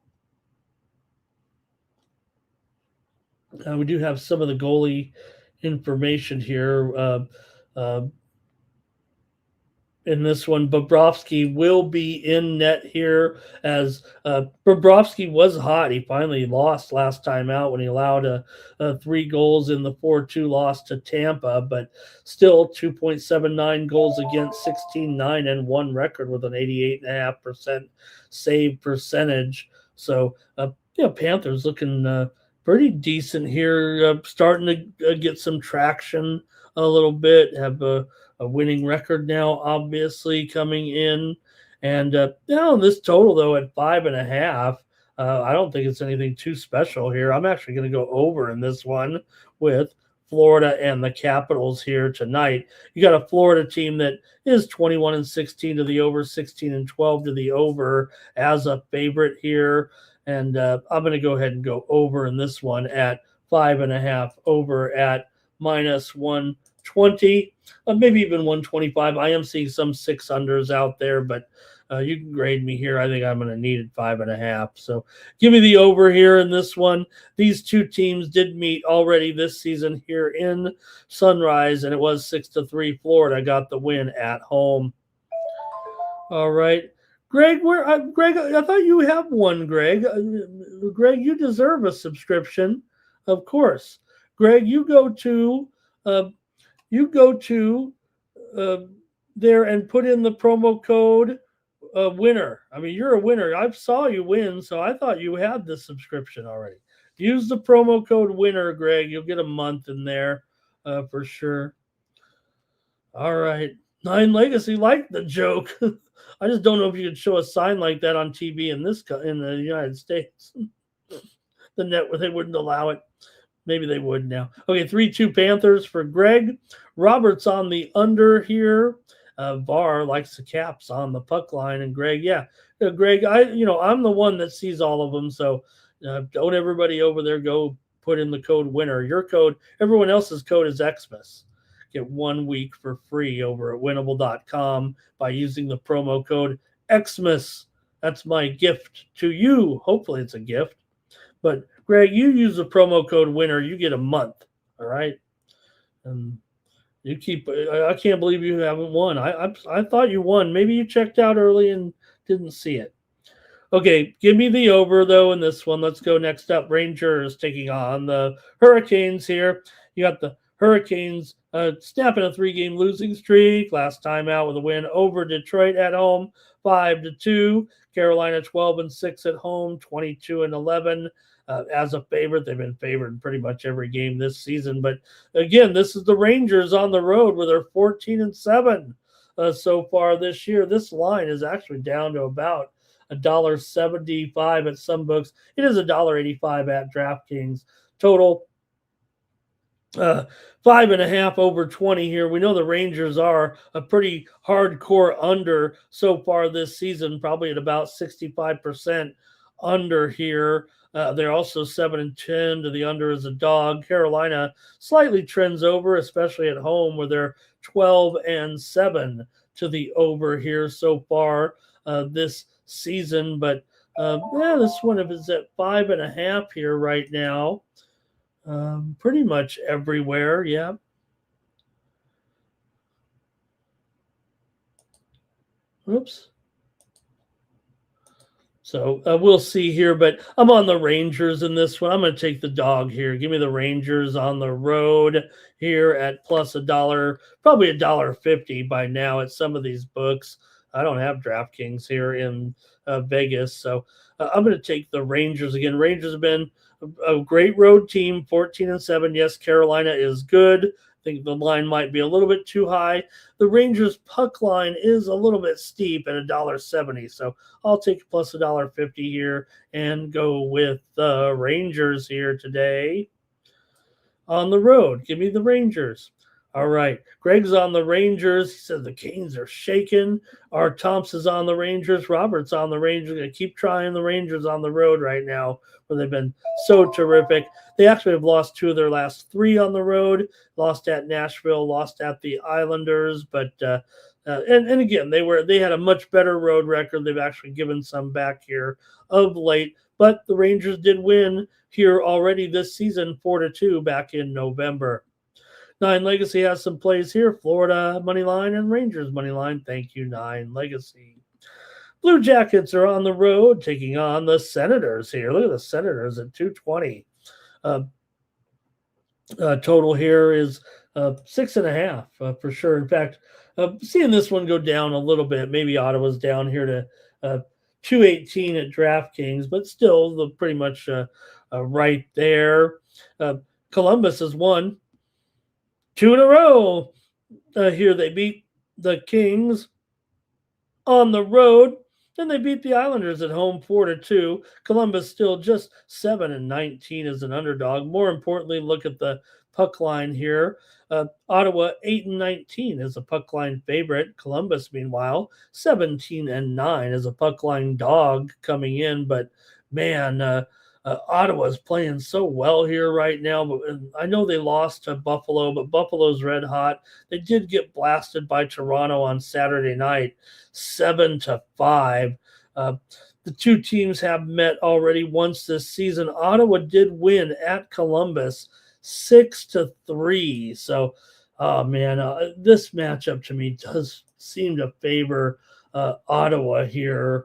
We do have some of the goalie information here. In this one, Bobrovsky will be in net here, as Bobrovsky was hot. He finally lost last time out when he allowed 3 goals in the 4-2 loss to Tampa, but still 2.79 goals against, 16-9 and 1 record with an 88.5% save percentage. So, Panthers looking pretty decent here, starting to get some traction a little bit, have a winning record now, obviously, coming in. And this total, though, at 5.5, I don't think it's anything too special here. I'm actually going to go over in this one with Florida and the Capitals here tonight. You got a Florida team that is 21-16 to the over, 16-12 to the over as a favorite here. And I'm going to go ahead and go over in this one at 5.5, over at -120, maybe even 125. I am seeing some 6-unders out there, but you can grade me here. I think I'm going to need it 5.5. So give me the over here in this one. These two teams did meet already this season here in Sunrise, and it was 6-3. Florida got the win at home. All right. Greg, Greg, I thought you have one, Greg. Greg, you deserve a subscription, of course. Greg, you go to there and put in the promo code winner. I mean, you're a winner. I saw you win, so I thought you had the subscription already. Use the promo code winner, Greg. You'll get a month in there for sure. All right. Nine Legacy liked the joke. I just don't know if you could show a sign like that on TV in the United States. The net, they wouldn't allow it. Maybe they would now. Okay, 3-2 Panthers for Greg. Robert's on the under here. Barr likes the Caps on the puck line. And Greg, Greg, I'm the one that sees all of them. So don't everybody over there go put in the code winner. Your code, everyone else's code is Xmas. Get 1 week for free over at winnable.com by using the promo code Xmas. That's my gift to you. Hopefully it's a gift. But Greg, you use the promo code winner, you get a month. All right. And you keep, I can't believe you haven't won. I thought you won. Maybe you checked out early and didn't see it. Okay, give me the over, though, in this one. Let's go next up. Rangers taking on the Hurricanes here. You got the Hurricanes snapping a 3-game losing streak. Last time out with a win over Detroit at home, 5-2. Carolina 12-6 at home, 22-11. As a favorite, they've been favored in pretty much every game this season. But again, this is the Rangers on the road where they're 14-7 so far this year. This line is actually down to about $1.75 at some books. It is $1.85 at DraftKings. Total 5.5 over 20 here. We know the Rangers are a pretty hardcore under so far this season, probably at about 65% under here. They're also 7-10 to the under as a dog. Carolina slightly trends over, especially at home, where they're 12-7 to the over here so far this season. But this one is at 5.5 here right now. Pretty much everywhere, yeah. Oops. So we'll see here, but I'm on the Rangers in this one. I'm going to take the dog here. Give me the Rangers on the road here at plus $1, probably $1.50 by now at some of these books. I don't have DraftKings here in Vegas, so I'm going to take the Rangers again. Rangers have been a great road team, 14-7. Yes, Carolina is good. I think the line might be a little bit too high. The Rangers puck line is a little bit steep at $1.70, so I'll take plus $1.50 here and go with the Rangers here today on the road. Give me the Rangers. All right. Greg's on the Rangers. He said the Canes are shaking. Art Thompson's on the Rangers. Robert's on the Rangers. Going to keep trying the Rangers on the road right now, where they've been so terrific. They actually have lost 2 of their last 3 on the road. Lost at Nashville, lost at the Islanders, but and again they had a much better road record. They've actually given some back here of late, but the Rangers did win here already this season 4-2 back in November. Nine Legacy has some plays here. Florida money line and Rangers money line. Thank you, Nine Legacy. Blue Jackets are on the road taking on the Senators here. Look at the Senators at 220. Total here is 6.5 for sure. In fact, seeing this one go down a little bit. Maybe Ottawa's down here to 218 at DraftKings, but still pretty much right there. Columbus has won 2 in a row. Here they beat the Kings on the road. Then they beat the Islanders at home 4-2. Columbus still just 7-19 as an underdog. More importantly, look at the puck line here. Ottawa 8-19 as a puck line favorite. Columbus, meanwhile, 17-9 as a puck line dog coming in. But man, Ottawa's playing so well here right now. But I know they lost to Buffalo, but Buffalo's red hot. They did get blasted by Toronto on Saturday night, 7-5. The 2 teams have met already once this season. Ottawa did win at Columbus 6-3. So, this matchup to me does seem to favor Ottawa here.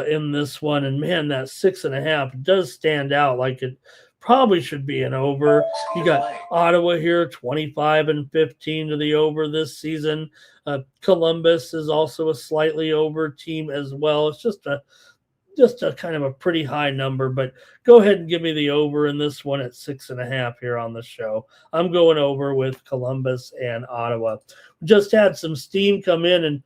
In this one, and man, that 6.5 does stand out like it probably should be an over. You got Ottawa here 25-15 to the over this season. Columbus is also a slightly over team as well. It's just a kind of a pretty high number, but go ahead and give me the over in this one at 6.5 here on the show. I'm going over with Columbus and Ottawa. We just had some steam come in, and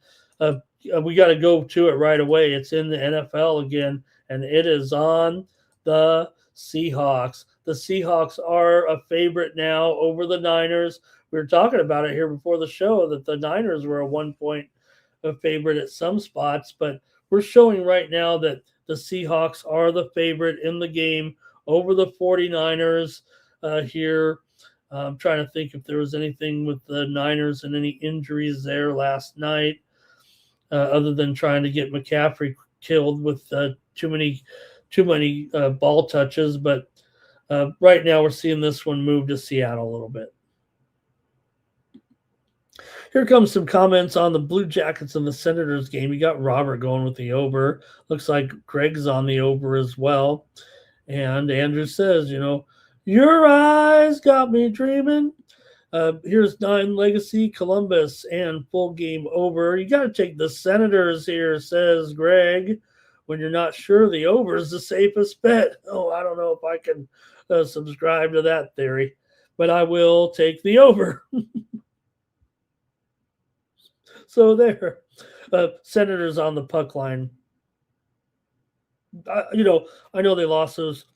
we got to go to it right away. It's in the NFL again, and it is on the Seahawks. The Seahawks are a favorite now over the Niners. We were talking about it here before the show that the Niners were a 1-point favorite at some spots, but we're showing right now that the Seahawks are the favorite in the game over the 49ers here. I'm trying to think if there was anything with the Niners and any injuries there last night. Other than trying to get McCaffrey killed with too many ball touches. But right now we're seeing this one move to Seattle a little bit. Here comes some comments on the Blue Jackets and the Senators game. You got Robert going with the over. Looks like Greg's on the over as well. And Andrew says, your eyes got me dreaming. Here's 9 Legacy, Columbus, and full game over. You got to take the Senators here, says Greg. When you're not sure, the over is the safest bet. Oh, I don't know if I can subscribe to that theory, but I will take the over. So there, Senators on the puck line. I know they lost those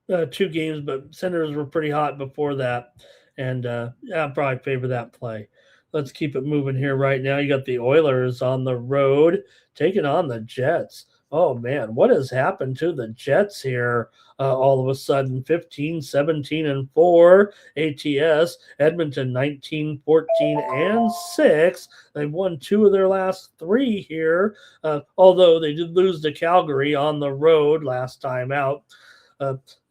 2 games, but Senators were pretty hot before that, and I'd probably favor that play. Let's keep it moving here right now. You got the Oilers on the road taking on the Jets. Oh, man, what has happened to the Jets here all of a sudden? 15-17-4 ATS. Edmonton 19-14-6. They've won 2 of their last 3 here, although they did lose to Calgary on the road last time out.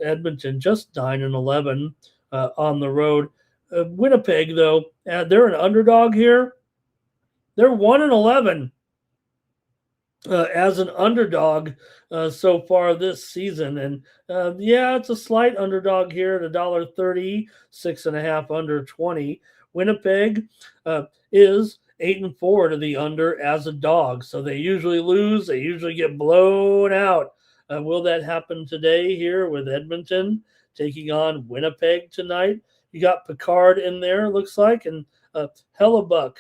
Edmonton just 9-11 on the road. Winnipeg, though, they're an underdog here. They're 1-11 as an underdog so far this season. And it's a slight underdog here at $1.30, 6.5 under 20. Winnipeg is 8-4 to the under as a dog. So they usually lose. They usually get blown out. Will that happen today here with Edmonton taking on Winnipeg tonight? You got Picard in there, looks like, and Hellebuck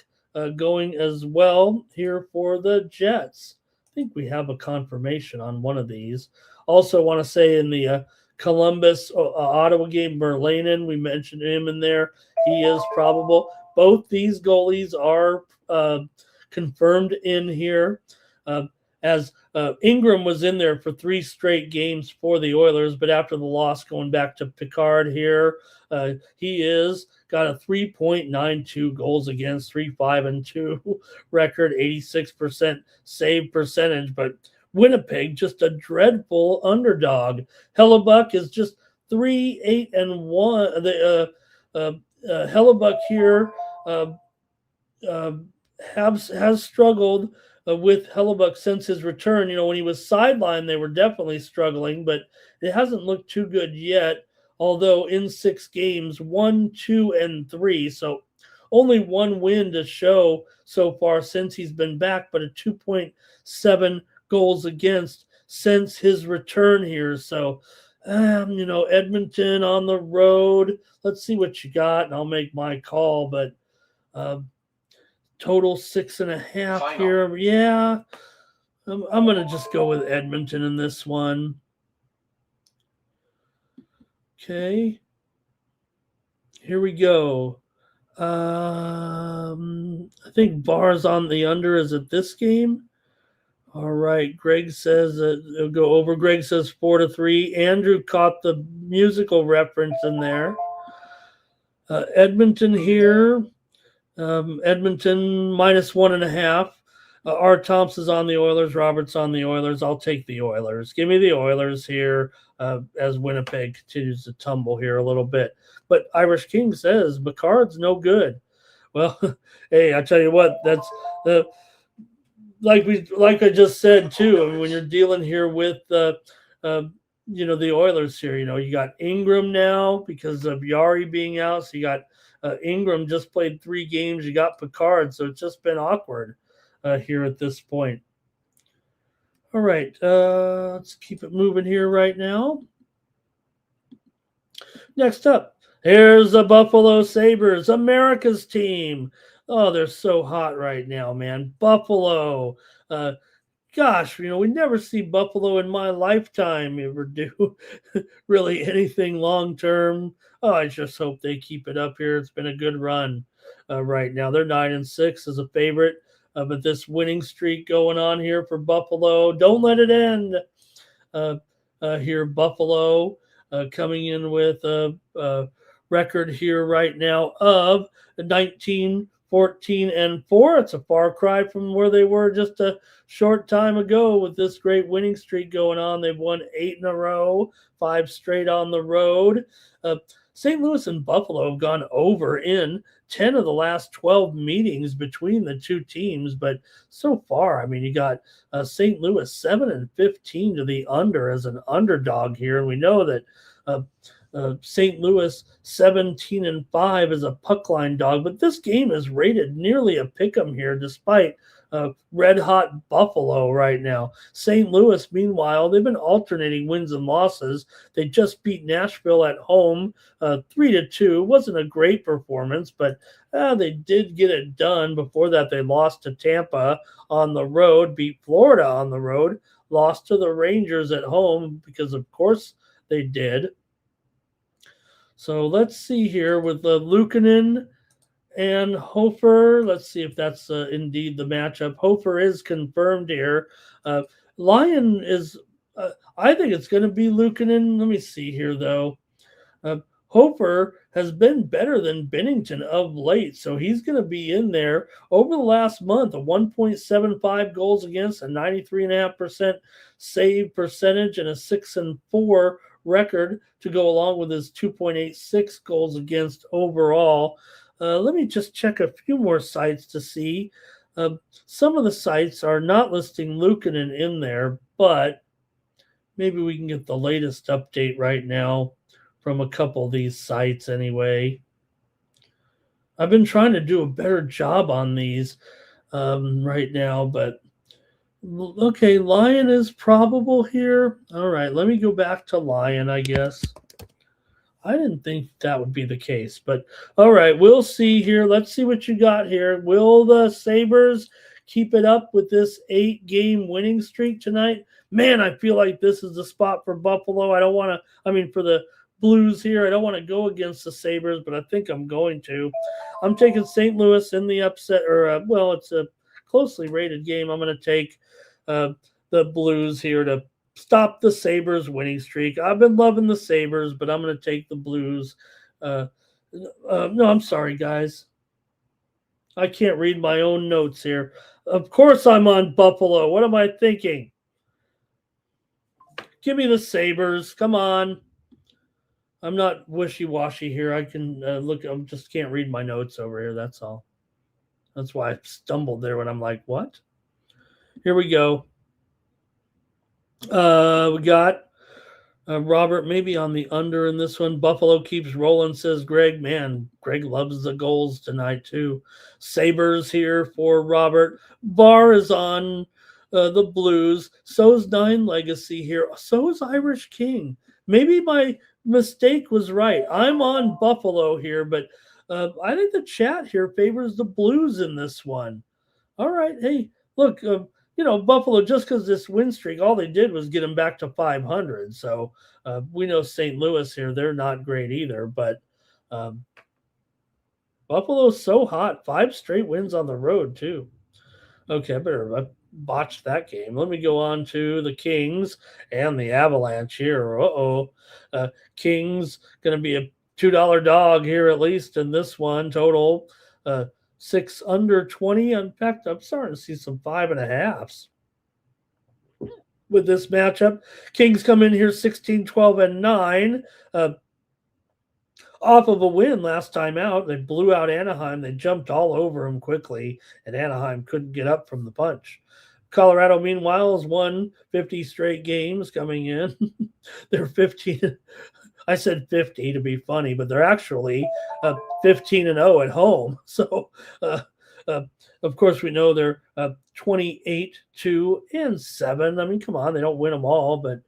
going as well here for the Jets. I think we have a confirmation on one of these. Also want to say in the Columbus, Ottawa game, Merlanen, we mentioned him in there. He is probable. Both these goalies are confirmed in here. As Ingram was in there for 3 straight games for the Oilers, but after the loss going back to Picard here, he is got a 3.92 goals against, 3-5-2 record, 86% save percentage, but Winnipeg just a dreadful underdog. Hellebuck is just 3-8-1. The Hellebuck here has struggled with Hellebuck since his return. When he was sidelined, they were definitely struggling, but it hasn't looked too good yet. Although in 6 games, 1, 2, and 3, so only 1 win to show so far since he's been back, but a 2.7 goals against since his return here. So, Edmonton on the road. Let's see what you got, and I'll make my call. But total 6.5 here. Yeah, I'm going to just go with Edmonton in this one. Okay, here we go. I think Bar's on the under. Is it this game? All right. Greg says it'll go over. Greg says 4-3. Andrew caught the musical reference in there. Edmonton here. Edmonton -1.5. R. Thompson's on the Oilers. Robert's on the Oilers. I'll take the Oilers. Give me the Oilers here as Winnipeg continues to tumble here a little bit. But Irish King says Picard's no good. Well, hey, I tell you what, that's like I just said too. I mean, when you're dealing here with the Oilers here, you got Ingram now because of Yari being out. So you got Ingram just played 3 games. You got Picard, so it's just been awkward here at this point. All right, let's keep it moving here right now. Next up, here's the Buffalo Sabres, America's team. Oh, they're so hot right now, man. Buffalo. Gosh, we never see Buffalo in my lifetime ever do really anything long term. Oh, I just hope they keep it up here. It's been a good run right now. They're 9-6 as a favorite, but this winning streak going on here for Buffalo. Don't let it end here. Buffalo coming in with a record here right now of 19-14-4. It's a far cry from where they were just a short time ago with this great winning streak going on. They've won 8 in a row, 5 straight on the road. St. Louis and Buffalo have gone over in 10 of the last 12 meetings between the two teams. But so far, I mean, you got St. Louis 7-15 to the under as an underdog here. And we know that St. Louis 17-5 as a puck line dog. But this game is rated nearly a pick'em here despite red hot Buffalo right now. St. Louis, meanwhile, they've been alternating wins and losses. They just beat Nashville at home 3-2. Wasn't a great performance, but they did get it done. Before that, they lost to Tampa on the road, beat Florida on the road, lost to the Rangers at home because, of course, they did. So let's see here with the Luukkonen and Hofer. Let's see if that's indeed the matchup. Hofer is confirmed here. Lyon is, I think it's going to be Luukkonen. Let me see here, though. Hofer has been better than Binnington of late, so he's going to be in there. Over the last month, a 1.75 goals against, a 93.5% save percentage, and a 6-4 record to go along with his 2.86 goals against overall. Let me just check a few more sites to see. Some of the sites are not listing Luukkonen in there, but maybe we can get the latest update right now from a couple of these sites anyway. I've been trying to do a better job on these right now, but okay, Lyon is probable here. All right, let me go back to Lyon, I guess. I didn't think that would be the case, but all right, we'll see here. Let's see what you got here. Will the Sabres keep it up with this 8-game winning streak tonight? Man, I feel like this is the spot for Buffalo. I don't want to, for the Blues here, I don't want to go against the Sabres, but I think I'm going to. I'm taking St. Louis in the upset, it's a closely rated game. I'm going to take the Blues here to stop the Sabres winning streak. I've been loving the Sabres, but I'm going to take the Blues. No, I'm sorry, guys. I can't read my own notes here. Of course I'm on Buffalo. What am I thinking? Give me the Sabres. Come on. I'm not wishy-washy here. I can look. I just can't read my notes over here. That's all. That's why I stumbled there when I'm like, what? Here we go. We got Robert maybe on the under in this one. Buffalo keeps rolling, says Greg. Man, Greg loves the goals tonight too. Sabres here for Robert. Bar is on the Blues. So is Nine Legacy here. So is Irish King. Maybe my mistake was right. I'm on Buffalo here, but I think the chat here favors the Blues in this one. All right. Hey, look, Buffalo, just because this win streak, all they did was get them back to 500. So we know St. Louis here, they're not great either. But Buffalo's so hot. 5 straight wins on the road, too. Okay, I better botch that game. Let me go on to the Kings and the Avalanche here. Kings going to be a $2 dog here at least in this one. Total 6 under 20. In fact, I'm starting to see some 5.5s with this matchup. Kings come in here 16, 12, and 9. Off of a win last time out. They blew out Anaheim. They jumped all over them quickly, and Anaheim couldn't get up from the punch. Colorado, meanwhile, has won 50 straight games coming in. They're 15. I said 50 to be funny, but they're actually 15-0 at home. So, of course, we know they're 28-2-7. I mean, come on, they don't win them all, but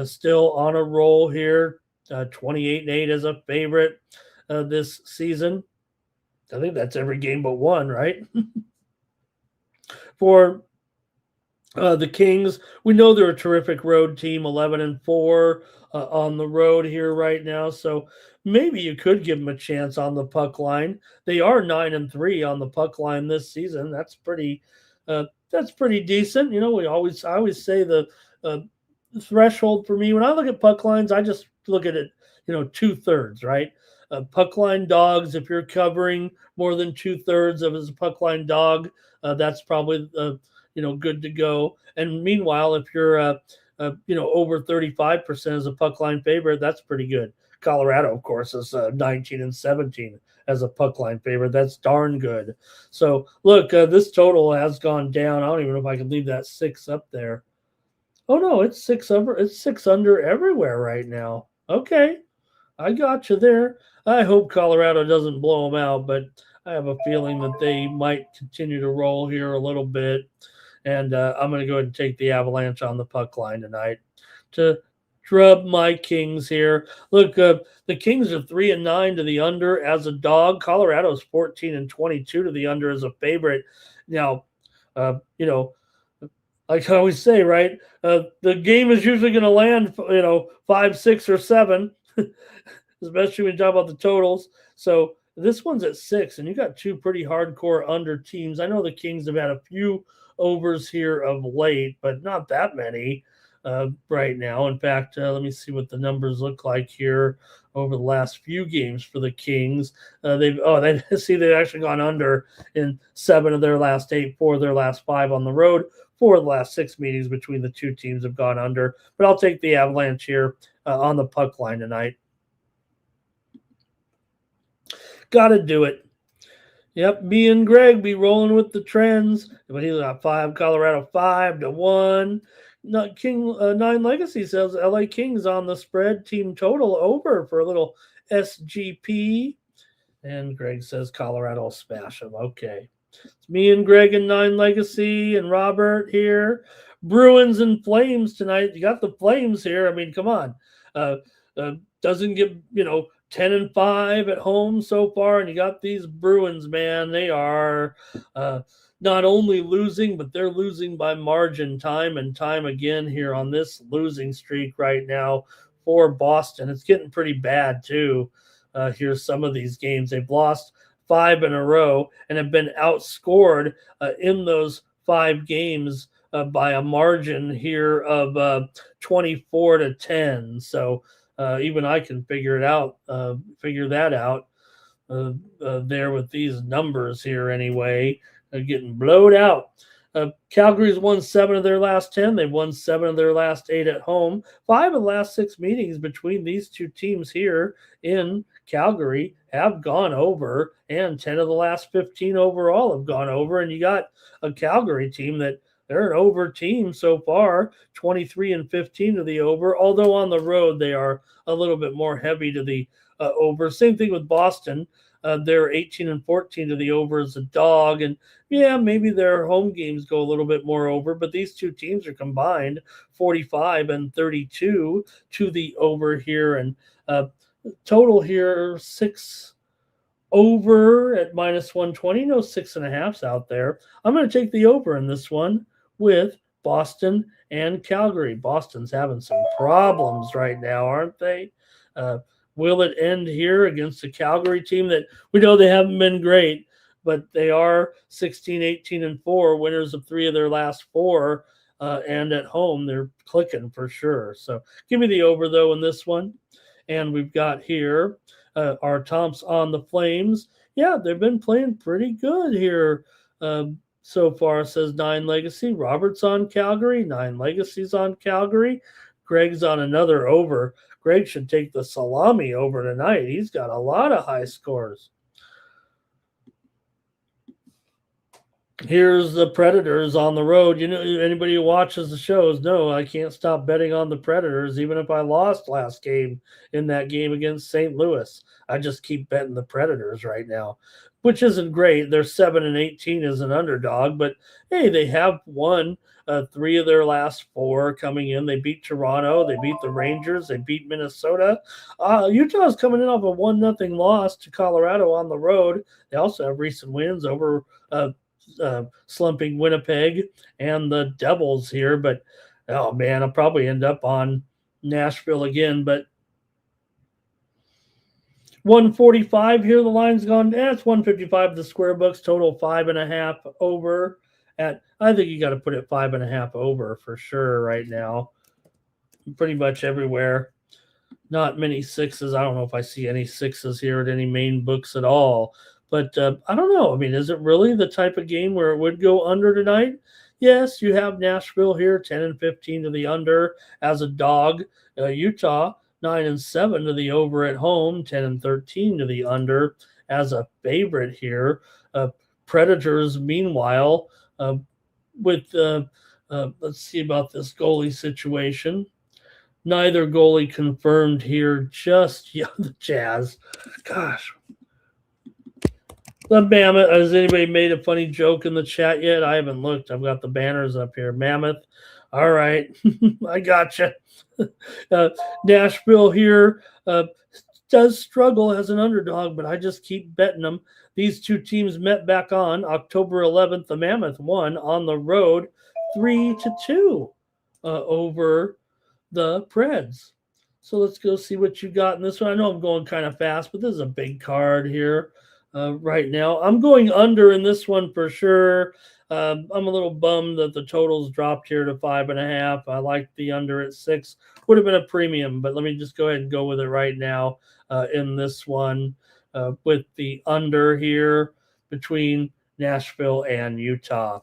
still on a roll here. 28-8 as a favorite this season. I think that's every game but one, right? For the Kings, we know they're a terrific road team, 11-4 on the road here right now. So maybe you could give them a chance on the puck line. They are 9-3 on the puck line this season. That's pretty decent. I always say the threshold for me when I look at puck lines, I just look at it, 2/3, right? Puck line dogs, if you're covering more than 2/3 of his puck line dog, that's probably good to go. And meanwhile, if you're over 35% as a puck line favorite, that's pretty good. Colorado, of course, is 19-17 as a puck line favorite. That's darn good. So look, this total has gone down. I don't even know if I can leave that 6 up there. Oh no, it's 6 over. It's 6 under everywhere right now. Okay, I got you there. I hope Colorado doesn't blow them out, but I have a feeling that they might continue to roll here a little bit. And I'm going to go ahead and take the Avalanche on the puck line tonight to drub my Kings here. Look, the Kings are 3-9 to the under as a dog. Colorado's 14-22 to the under as a favorite. Now, like I always say, right? The game is usually going to land, 5, 6, or 7, especially when you talk about the totals. So this one's at 6, and you got 2 pretty hardcore under teams. I know the Kings have had a few overs here of late, but not that many right now. In fact, let me see what the numbers look like here over the last few games for the Kings. They've actually gone under in 7 of their last 8, 4 of their last 5 on the road. 4 of the last 6 meetings between the 2 teams have gone under. But I'll take the Avalanche here on the puck line tonight. Got to do it. Yep, me and Greg be rolling with the trends. But he's got 5, Colorado 5-1. Nine Legacy says LA Kings on the spread, team total over for a little SGP. And Greg says Colorado will smash them. Okay. It's me and Greg and Nine Legacy and Robert here. Bruins and Flames tonight. You got the Flames here. I mean, come on. Doesn't get, 10-5 at home so far, and you got these Bruins, man. They are not only losing, but they're losing by margin time and time again here on this losing streak right now for Boston. It's getting pretty bad too. Here's some of these games. They've lost 5 in a row and have been outscored in those 5 games by a margin here of 24-10. So even I can figure that out there with these numbers here anyway. Getting blowed out. Calgary's won 7 of their last 10. They've won 7 of their last 8 at home. 5 of the last 6 meetings between these two teams here in Calgary have gone over, and 10 of the last 15 overall have gone over. And you got a Calgary team that they're an over team so far, 23-15 to the over, although on the road they are a little bit more heavy to the over. Same thing with Boston. They're 18-14 to the over as a dog. And yeah, maybe their home games go a little bit more over, but these two teams are combined 45-32 to the over here. And total here, 6 over at -120. No 6.5s out there. I'm going to take the over in this one with Boston and Calgary. Boston's having some problems right now, aren't they? Will it end here against a Calgary team that we know they haven't been great, but they are 16-18-4, winners of 3 of their last 4, and at home they're clicking for sure. So give me the over though in this one. And we've got here our Tomps on the Flames. Yeah, they've been playing pretty good here so far, says 9 Legacy. Robert's on Calgary, 9 Legacy's on Calgary. Greg's on another over. Greg should take the salami over tonight. He's got a lot of high scores. Here's the Predators on the road. You know, anybody who watches the shows, no, I can't stop betting on the Predators, even if I lost last game in that game against St. Louis. I just keep betting the Predators right now, which isn't great. They're 7-18 as an underdog, but hey, they have won 3 of their last 4 coming in. They beat Toronto. They beat the Rangers. They beat Minnesota. Utah's coming in off a 1-0 loss to Colorado on the road. They also have recent wins over slumping Winnipeg and the Devils here. But, oh, man, I'll probably end up on Nashville again. But 145 here. The line's gone. It's 155 the square books. Total 5.5 over. I think you got to put it 5.5 over for sure right now. Pretty much everywhere. Not many 6s. I don't know if I see any 6s here at any main books at all. But I don't know. I mean, is it really the type of game where it would go under tonight? Yes, you have Nashville here, 10-15 to the under as a dog. Utah, 9-7 to the over at home, 10-13 to the under as a favorite here. Predators, meanwhile, with let's see about this goalie situation. Neither goalie confirmed here. Just the Jazz. Gosh. The Mammoth. Has anybody made a funny joke in the chat yet? I haven't looked. I've got the banners up here. Mammoth. All right. I gotcha. Nashville here does struggle as an underdog, but I just keep betting them. These two teams met back on October 11th. The Mammoth won on the road 3-2 over the Preds. So let's go see what you got in this one. I know I'm going kind of fast, but this is a big card here right now. I'm going under in this one for sure. I'm a little bummed that the totals dropped here to 5.5. I like the under at 6. Would have been a premium, but let me just go ahead and go with it right now in this one with the under here between Nashville and Utah.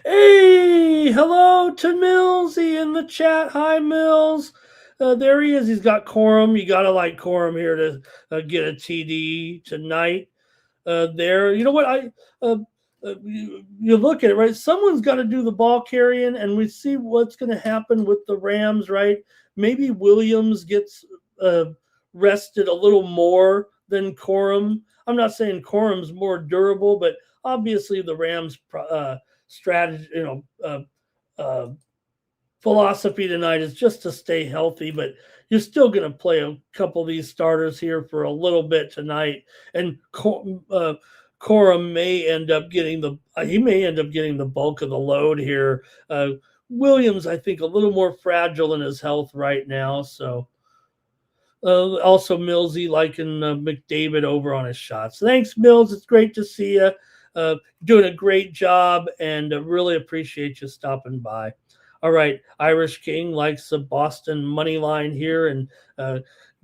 Hey, hello to Millsy in the chat. Hi, Mills. There he is. He's got Corum. You got to like Corum here to get a TD tonight. There, you know what? You look at it, right? Someone's got to do the ball carrying, and we see what's going to happen with the Rams, right? Maybe Williams gets rested a little more than Corum. I'm not saying Corum's more durable, but obviously the Rams strategy, philosophy tonight is just to stay healthy, but you're still going to play a couple of these starters here for a little bit tonight. And Cora may end up getting the bulk of the load here. Williams, I think, a little more fragile in his health right now. So also Millsy liking McDavid over on his shots. Thanks, Mills. It's great to see you. Doing a great job, and really appreciate you stopping by. All right, Irish King likes the Boston money line here, and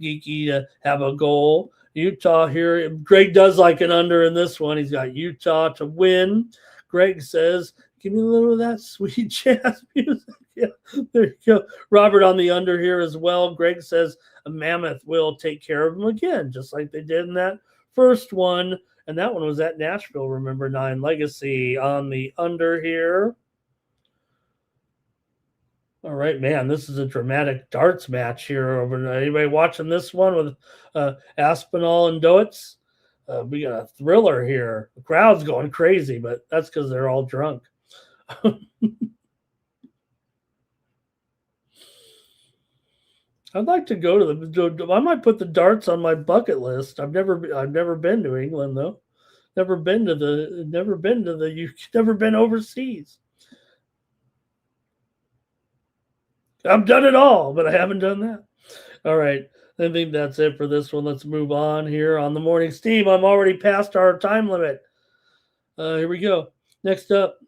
Geeky to have a goal. Utah here. Greg does like an under in this one. He's got Utah to win. Greg says, give me a little of that sweet jazz music. Yeah, there you go. Robert on the under here as well. Greg says a Mammoth will take care of him again, just like they did in that first one. And that one was at Nashville, remember, 9 Legacy on the under here. All right, man, this is a dramatic darts match here. Anybody watching this one with Aspinall and Doitz? We got a thriller here. The crowd's going crazy, but that's because they're all drunk. I'd like to go to I might put the darts on my bucket list. I've never been to England though. Never been overseas. I've done it all, but I haven't done that. All right. I think that's it for this one. Let's move on here on the morning steam. I'm already past our time limit. Here we go. Next up,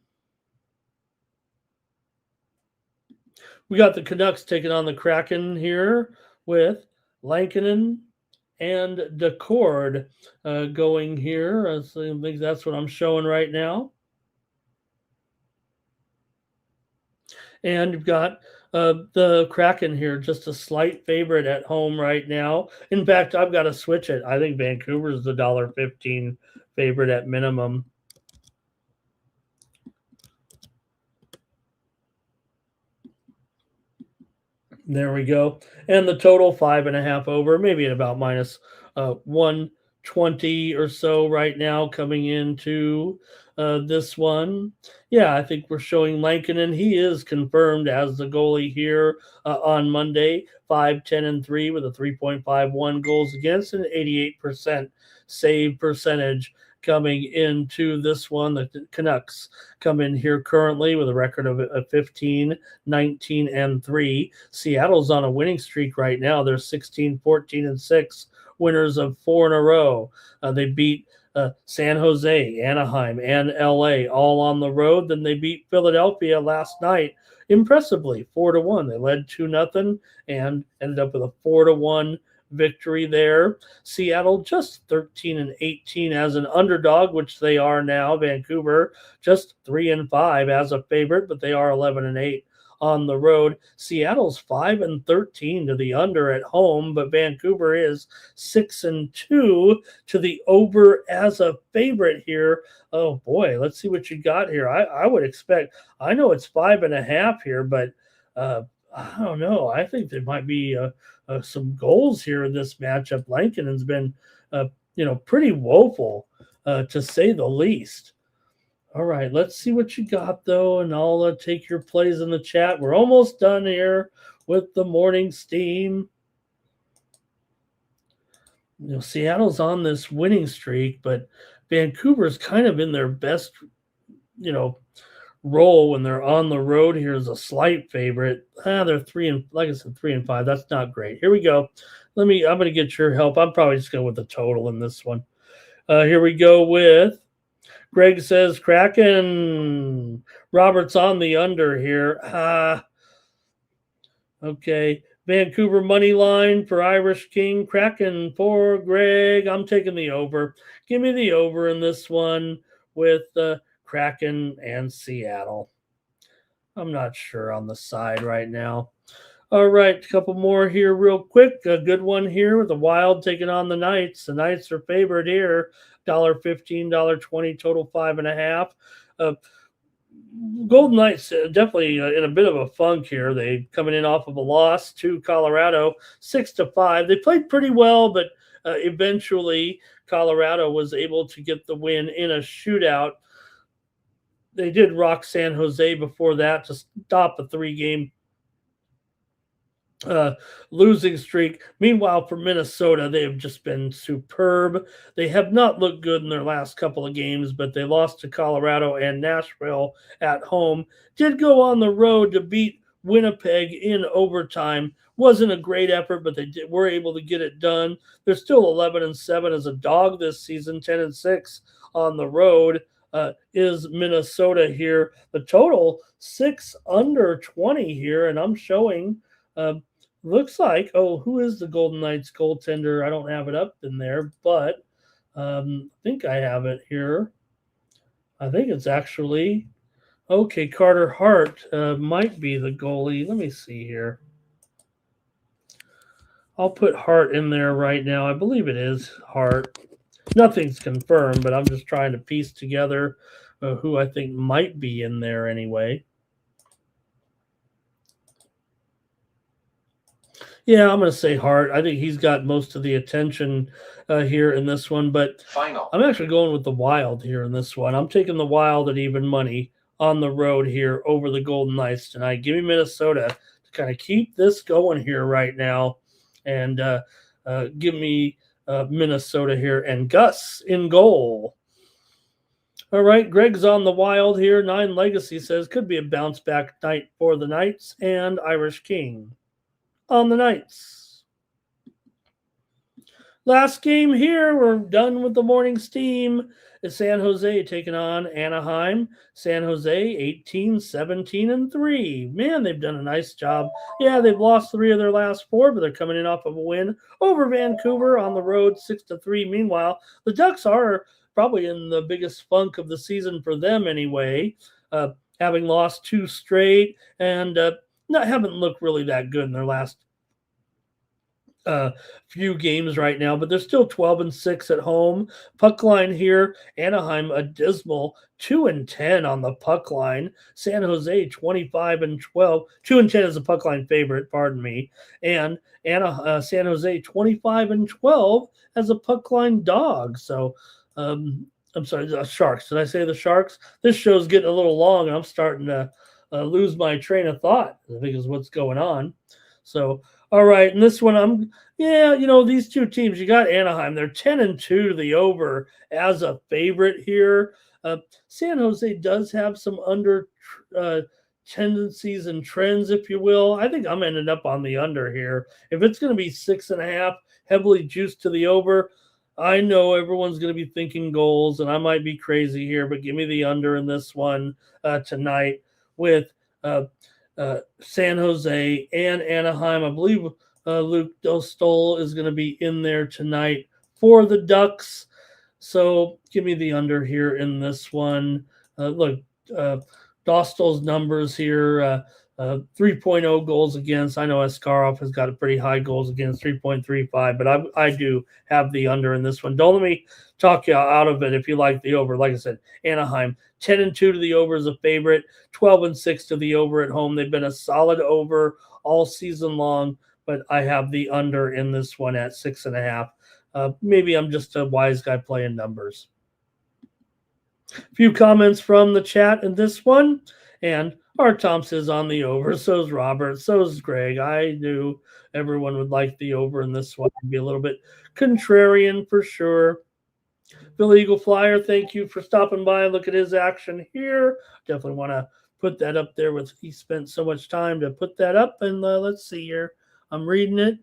we got the Canucks taking on the Kraken here with Lankinen and Decord going here. I think that's what I'm showing right now. And you've got the Kraken here, just a slight favorite at home right now. In fact, I've got to switch it. I think Vancouver's the $1.15 favorite at minimum. There we go. And the total 5.5 over, maybe at about minus 120 or so right now coming into this one. Yeah, I think we're showing Lankinen. He is confirmed as the goalie here on Monday, 5-10-3 with a 3.51 goals against and an 88% save percentage coming into this one. The Canucks come in here currently with a record of 15-19-3. Seattle's on a winning streak right now. They're 16-14-6, winners of 4 in a row. They beat San Jose, Anaheim, and LA all on the road. Then they beat Philadelphia last night impressively, 4-1. They led 2-0 and ended up with a 4-1 victory there. Seattle just 13-18 as an underdog, which they are now. Vancouver just 3-5 as a favorite, but they are 11-8 on the road. Seattle's 5-13 to the under at home, but Vancouver is 6-2 to the over as a favorite here. Oh boy, let's see what you got here. I would expect, I know it's 5.5 here, but I don't know. I think there might be some goals here in this matchup. Lankinen's been, pretty woeful to say the least. All right, let's see what you got, though, and I'll take your plays in the chat. We're almost done here with the morning steam. Seattle's on this winning streak, but Vancouver's kind of in their best, role when they're on the road here as a slight favorite. They're 3-5. That's not great. Here we go. I'm going to get your help. I'm probably just going with the total in this one. Here we go with Greg says Kraken. Robert's on the under here. Okay. Vancouver money line for Irish King. Kraken for Greg. I'm taking the over. Give me the over in this one with Kraken and Seattle. I'm not sure on the side right now. All right, a couple more here real quick. A good one here with the Wild taking on the Knights. The Knights are favored here. $1.15, $1.20, total 5.5. Golden Knights definitely in a bit of a funk here. They coming in off of a loss to Colorado, 6-5. They played pretty well, but eventually Colorado was able to get the win in a shootout. They did rock San Jose before that to stop a 3-game losing streak. Meanwhile, for Minnesota, they have just been superb. They have not looked good in their last couple of games, but they lost to Colorado and Nashville at home. Did go on the road to beat Winnipeg in overtime. Wasn't a great effort, but were able to get it done. They're still 11-7 as a dog this season, 10-6 on the road. Is Minnesota here? The total 6 under 20 here, and I'm showing. Looks like, who is the Golden Knights goaltender? I don't have it up in there, but I think I have it here. I think it's actually, Carter Hart might be the goalie. Let me see here. I'll put Hart in there right now. I believe it is Hart. Nothing's confirmed, but I'm just trying to piece together who I think might be in there anyway. Yeah, I'm going to say Hart. I think he's got most of the attention here in this one, but I'm actually going with the Wild here in this one. I'm taking the Wild at even money on the road here over the Golden Knights tonight. Give me Minnesota to kind of keep this going here right now, and give me Minnesota here and Gus in goal. All right, Greg's on the Wild here. 9 Legacy says could be a bounce back night for the Knights, and Irish King on the Knights. Last game here, we're done with the morning steam. Is San Jose taking on Anaheim. San Jose 18-17-3. Man, they've done a nice job. Yeah, they've lost 3 of their last 4, but they're coming in off of a win over Vancouver on the road 6-3. Meanwhile, the Ducks are probably in the biggest funk of the season for them anyway, having lost 2 straight and haven't looked really that good in their last few games right now, but they're still 12-6 at home. Puck line here, Anaheim a dismal 2-10 on the puck line. San Jose 25-12. 2-10 is the puck line favorite, pardon me. And San Jose 25-12 as a puck line dog. So I'm sorry, the Sharks. Did I say the Sharks? This show's getting a little long, and I'm starting to lose my train of thought, I think is what's going on. So, all right, and this one, these two teams, you got Anaheim. They're 10-2 to the over as a favorite here. San Jose does have some under tendencies and trends, if you will. I think I'm ending up on the under here. If it's going to be 6.5, heavily juiced to the over, I know everyone's going to be thinking goals, and I might be crazy here, but give me the under in this one tonight with San Jose and Anaheim. I believe Luke Dostal is going to be in there tonight for the Ducks. So give me the under here in this one. Look, Dostal's numbers here, 3.0 goals against. I know Askarov has got a pretty high goals against, 3.35, but I do have the under in this one. Don't let me talk you out of it if you like the over. Like I said, Anaheim 10-2 to the over is a favorite, 12-6 to the over at home. They've been a solid over all season long, but I have the under in this one at 6.5. Maybe I'm just a wise guy playing numbers. A few comments from the chat in this one, and Art Thompson is on the over. So is Robert. So is Greg. I knew everyone would like the over in this one. Be a little bit contrarian for sure. Bill Eagle Flyer, thank you for stopping by and look at his action here. Definitely want to put that up there. He spent so much time to put that up. And let's see here. I'm reading it.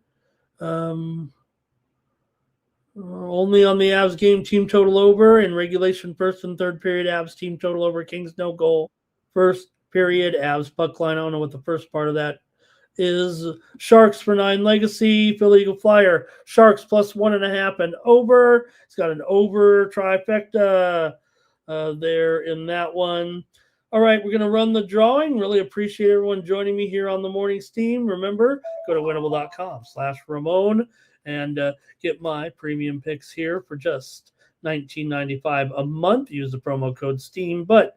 Only on the Avs game, team total over. In regulation, first and third period, Avs team total over. Kings no goal. First period, Avs puck line. I don't know what the first part of that is. Sharks for 9 Legacy. Philly Eagle Flyer. Sharks plus 1.5 and over. It's got an over trifecta there in that one. All right, we're going to run the drawing. Really appreciate everyone joining me here on the morning steam. Remember, go to winnable.com/Ramon and get my premium picks here for just $19.95 a month. Use the promo code STEAM. But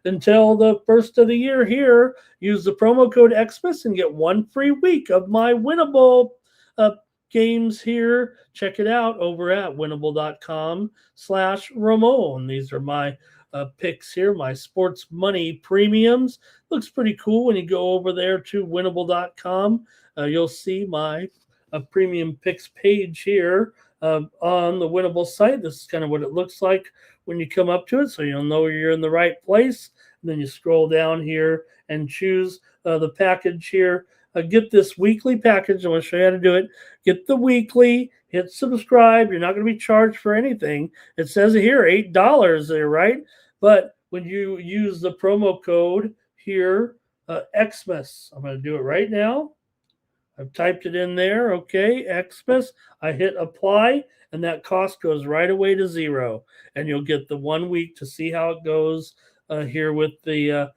until the first of the year here, use the promo code Xmas and get 1 free week of my winnable games here. Check it out over at winnable.com/Ramon. These are my picks here, my sports money premiums. Looks pretty cool when you go over there to winnable.com. You'll see my premium picks page here on the Winnable site. This is kind of what it looks like when you come up to it, so you'll know you're in the right place. And then you scroll down here and choose the package here. Get this weekly package. I'm going to show you how to do it. Get the weekly, hit subscribe. You're not going to be charged for anything. It says here $8 there, right? But when you use the promo code here, Xmas, I'm going to do it right now. I've typed it in there. Okay, Xmas. I hit apply, and that cost goes right away to zero. And you'll get the 1 week to see how it goes here with the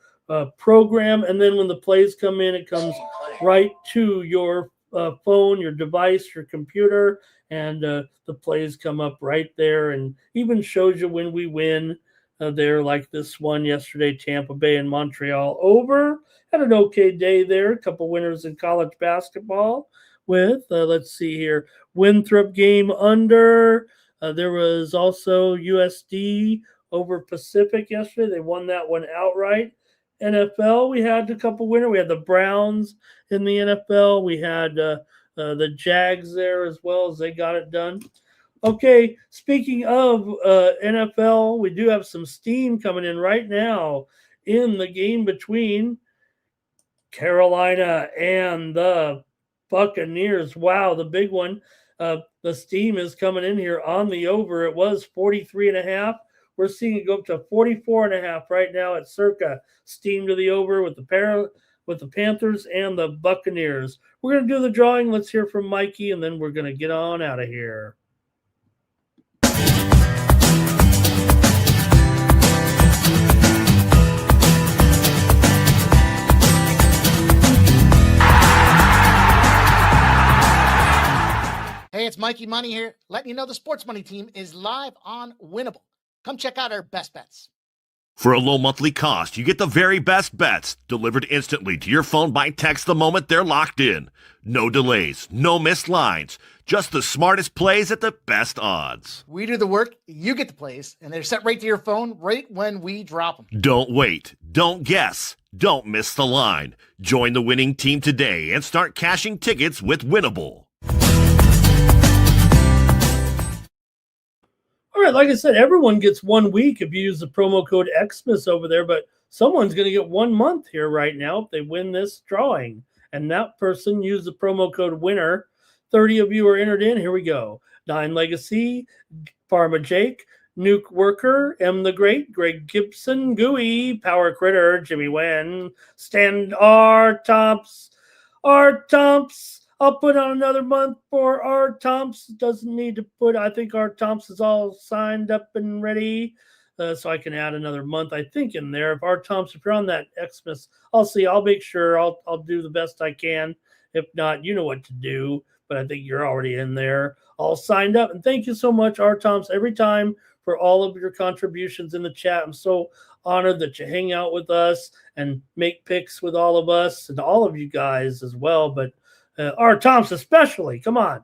program. And then when the plays come in, it comes right to your phone, your device, your computer, and the plays come up right there, and even shows you when we win there, like this one yesterday, Tampa Bay and Montreal over. Had an okay day there. A couple winners in college basketball with, let's see here, Winthrop game under. There was also USD over Pacific yesterday. They won that one outright. NFL, we had a couple winners. We had the Browns in the NFL. We had the Jags there as well, as they got it done. Okay, speaking of NFL, we do have some steam coming in right now in the game between Carolina and the Buccaneers. Wow, the big one. The steam is coming in here on the over. It was 43.5. We're seeing it go up to 44.5 right now at circa. Steam to the over with the Panthers and the Buccaneers. We're going to do the drawing. Let's hear from Mikey, and then we're going to get on out of here. Hey, it's Mikey Money here, letting you know the Sports Money team is live on Winnable. Come check out our best bets. For a low monthly cost, you get the very best bets delivered instantly to your phone by text the moment they're locked in. No delays, no missed lines, just the smartest plays at the best odds. We do the work, you get the plays, and they're sent right to your phone right when we drop them. Don't wait, don't guess, don't miss the line. Join the winning team today and start cashing tickets with Winnable. All right, like I said, everyone gets 1 week if you use the promo code Xmas over there, but someone's going to get 1 month here right now if they win this drawing. And that person used the promo code WINNER. 30 of you are entered in. Here we go. Nine Legacy, Pharma Jake, Nuke Worker, M the Great, Greg Gibson, Gooey, Power Critter, Jimmy Wen, Stand R Tomps. I'll put on another month for R. Tomps. Doesn't need to put, I think R. Tomps is all signed up and ready. So I can add another month, I think, in there. If R. Tomps, if you're on that Xmas, I'll see. I'll make sure I'll do the best I can. If not, you know what to do. But I think you're already in there, all signed up. And thank you so much, R. Tomps, every time for all of your contributions in the chat. I'm so honored that you hang out with us and make picks with all of us and all of you guys as well. But R. Tomps especially. Come on.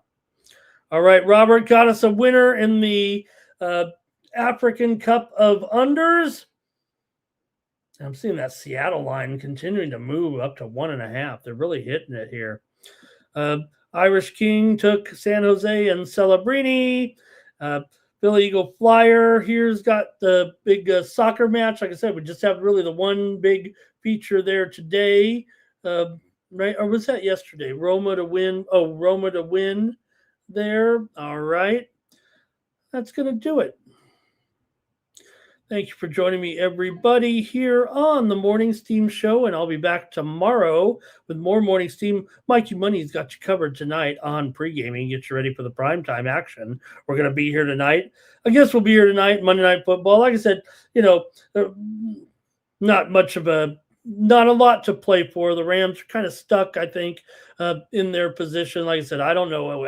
All right, Robert got us a winner in the African Cup of Unders. I'm seeing that Seattle line continuing to move up to 1.5. They're really hitting it here. Irish King took San Jose and Celebrini. Philly Eagle Flyer here's got the big soccer match. Like I said, we just have really the one big feature there today. Right, or was that yesterday? Roma to win. Oh, Roma to win there. All right. That's going to do it. Thank you for joining me, everybody, here on the Morning Steam Show, and I'll be back tomorrow with more Morning Steam. Mikey Money's got you covered tonight on pre-gaming. Get you ready for the primetime action. We're going to be here tonight. I guess we'll be here tonight, Monday Night Football. Like I said, not a lot to play for. The Rams are kind of stuck, I think, in their position. Like I said, I don't know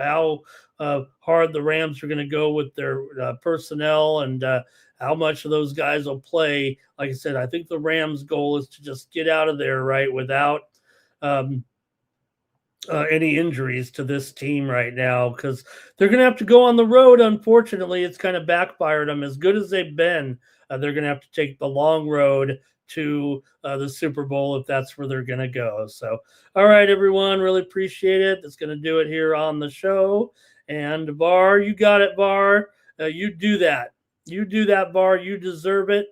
how hard the Rams are going to go with their personnel and how much of those guys will play. Like I said, I think the Rams' goal is to just get out of there, right, without any injuries to this team right now, because they're going to have to go on the road. Unfortunately, it's kind of backfired them. As good as they've been, they're going to have to take the long road to the Super Bowl if that's where they're going to go. So, all right, everyone, really appreciate it. That's going to do it here on the show. And VAR, you got it, VAR. You do that. You do that, VAR. You deserve it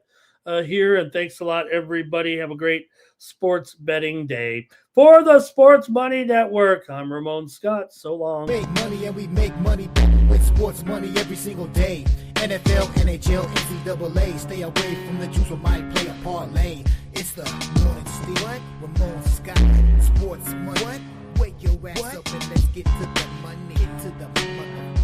here. And thanks a lot, everybody. Have a great sports betting day. For the Sports Money Network, I'm Ramon Scott. So long. Make money and we make money with sports money every single day. NFL, NHL, NCAA. Stay away from the juice or might play a parlay. It's the morning steal. What? Ramon Scott. Sports money. What? Wake your ass up and let's get to the money. Get to the motherfucker.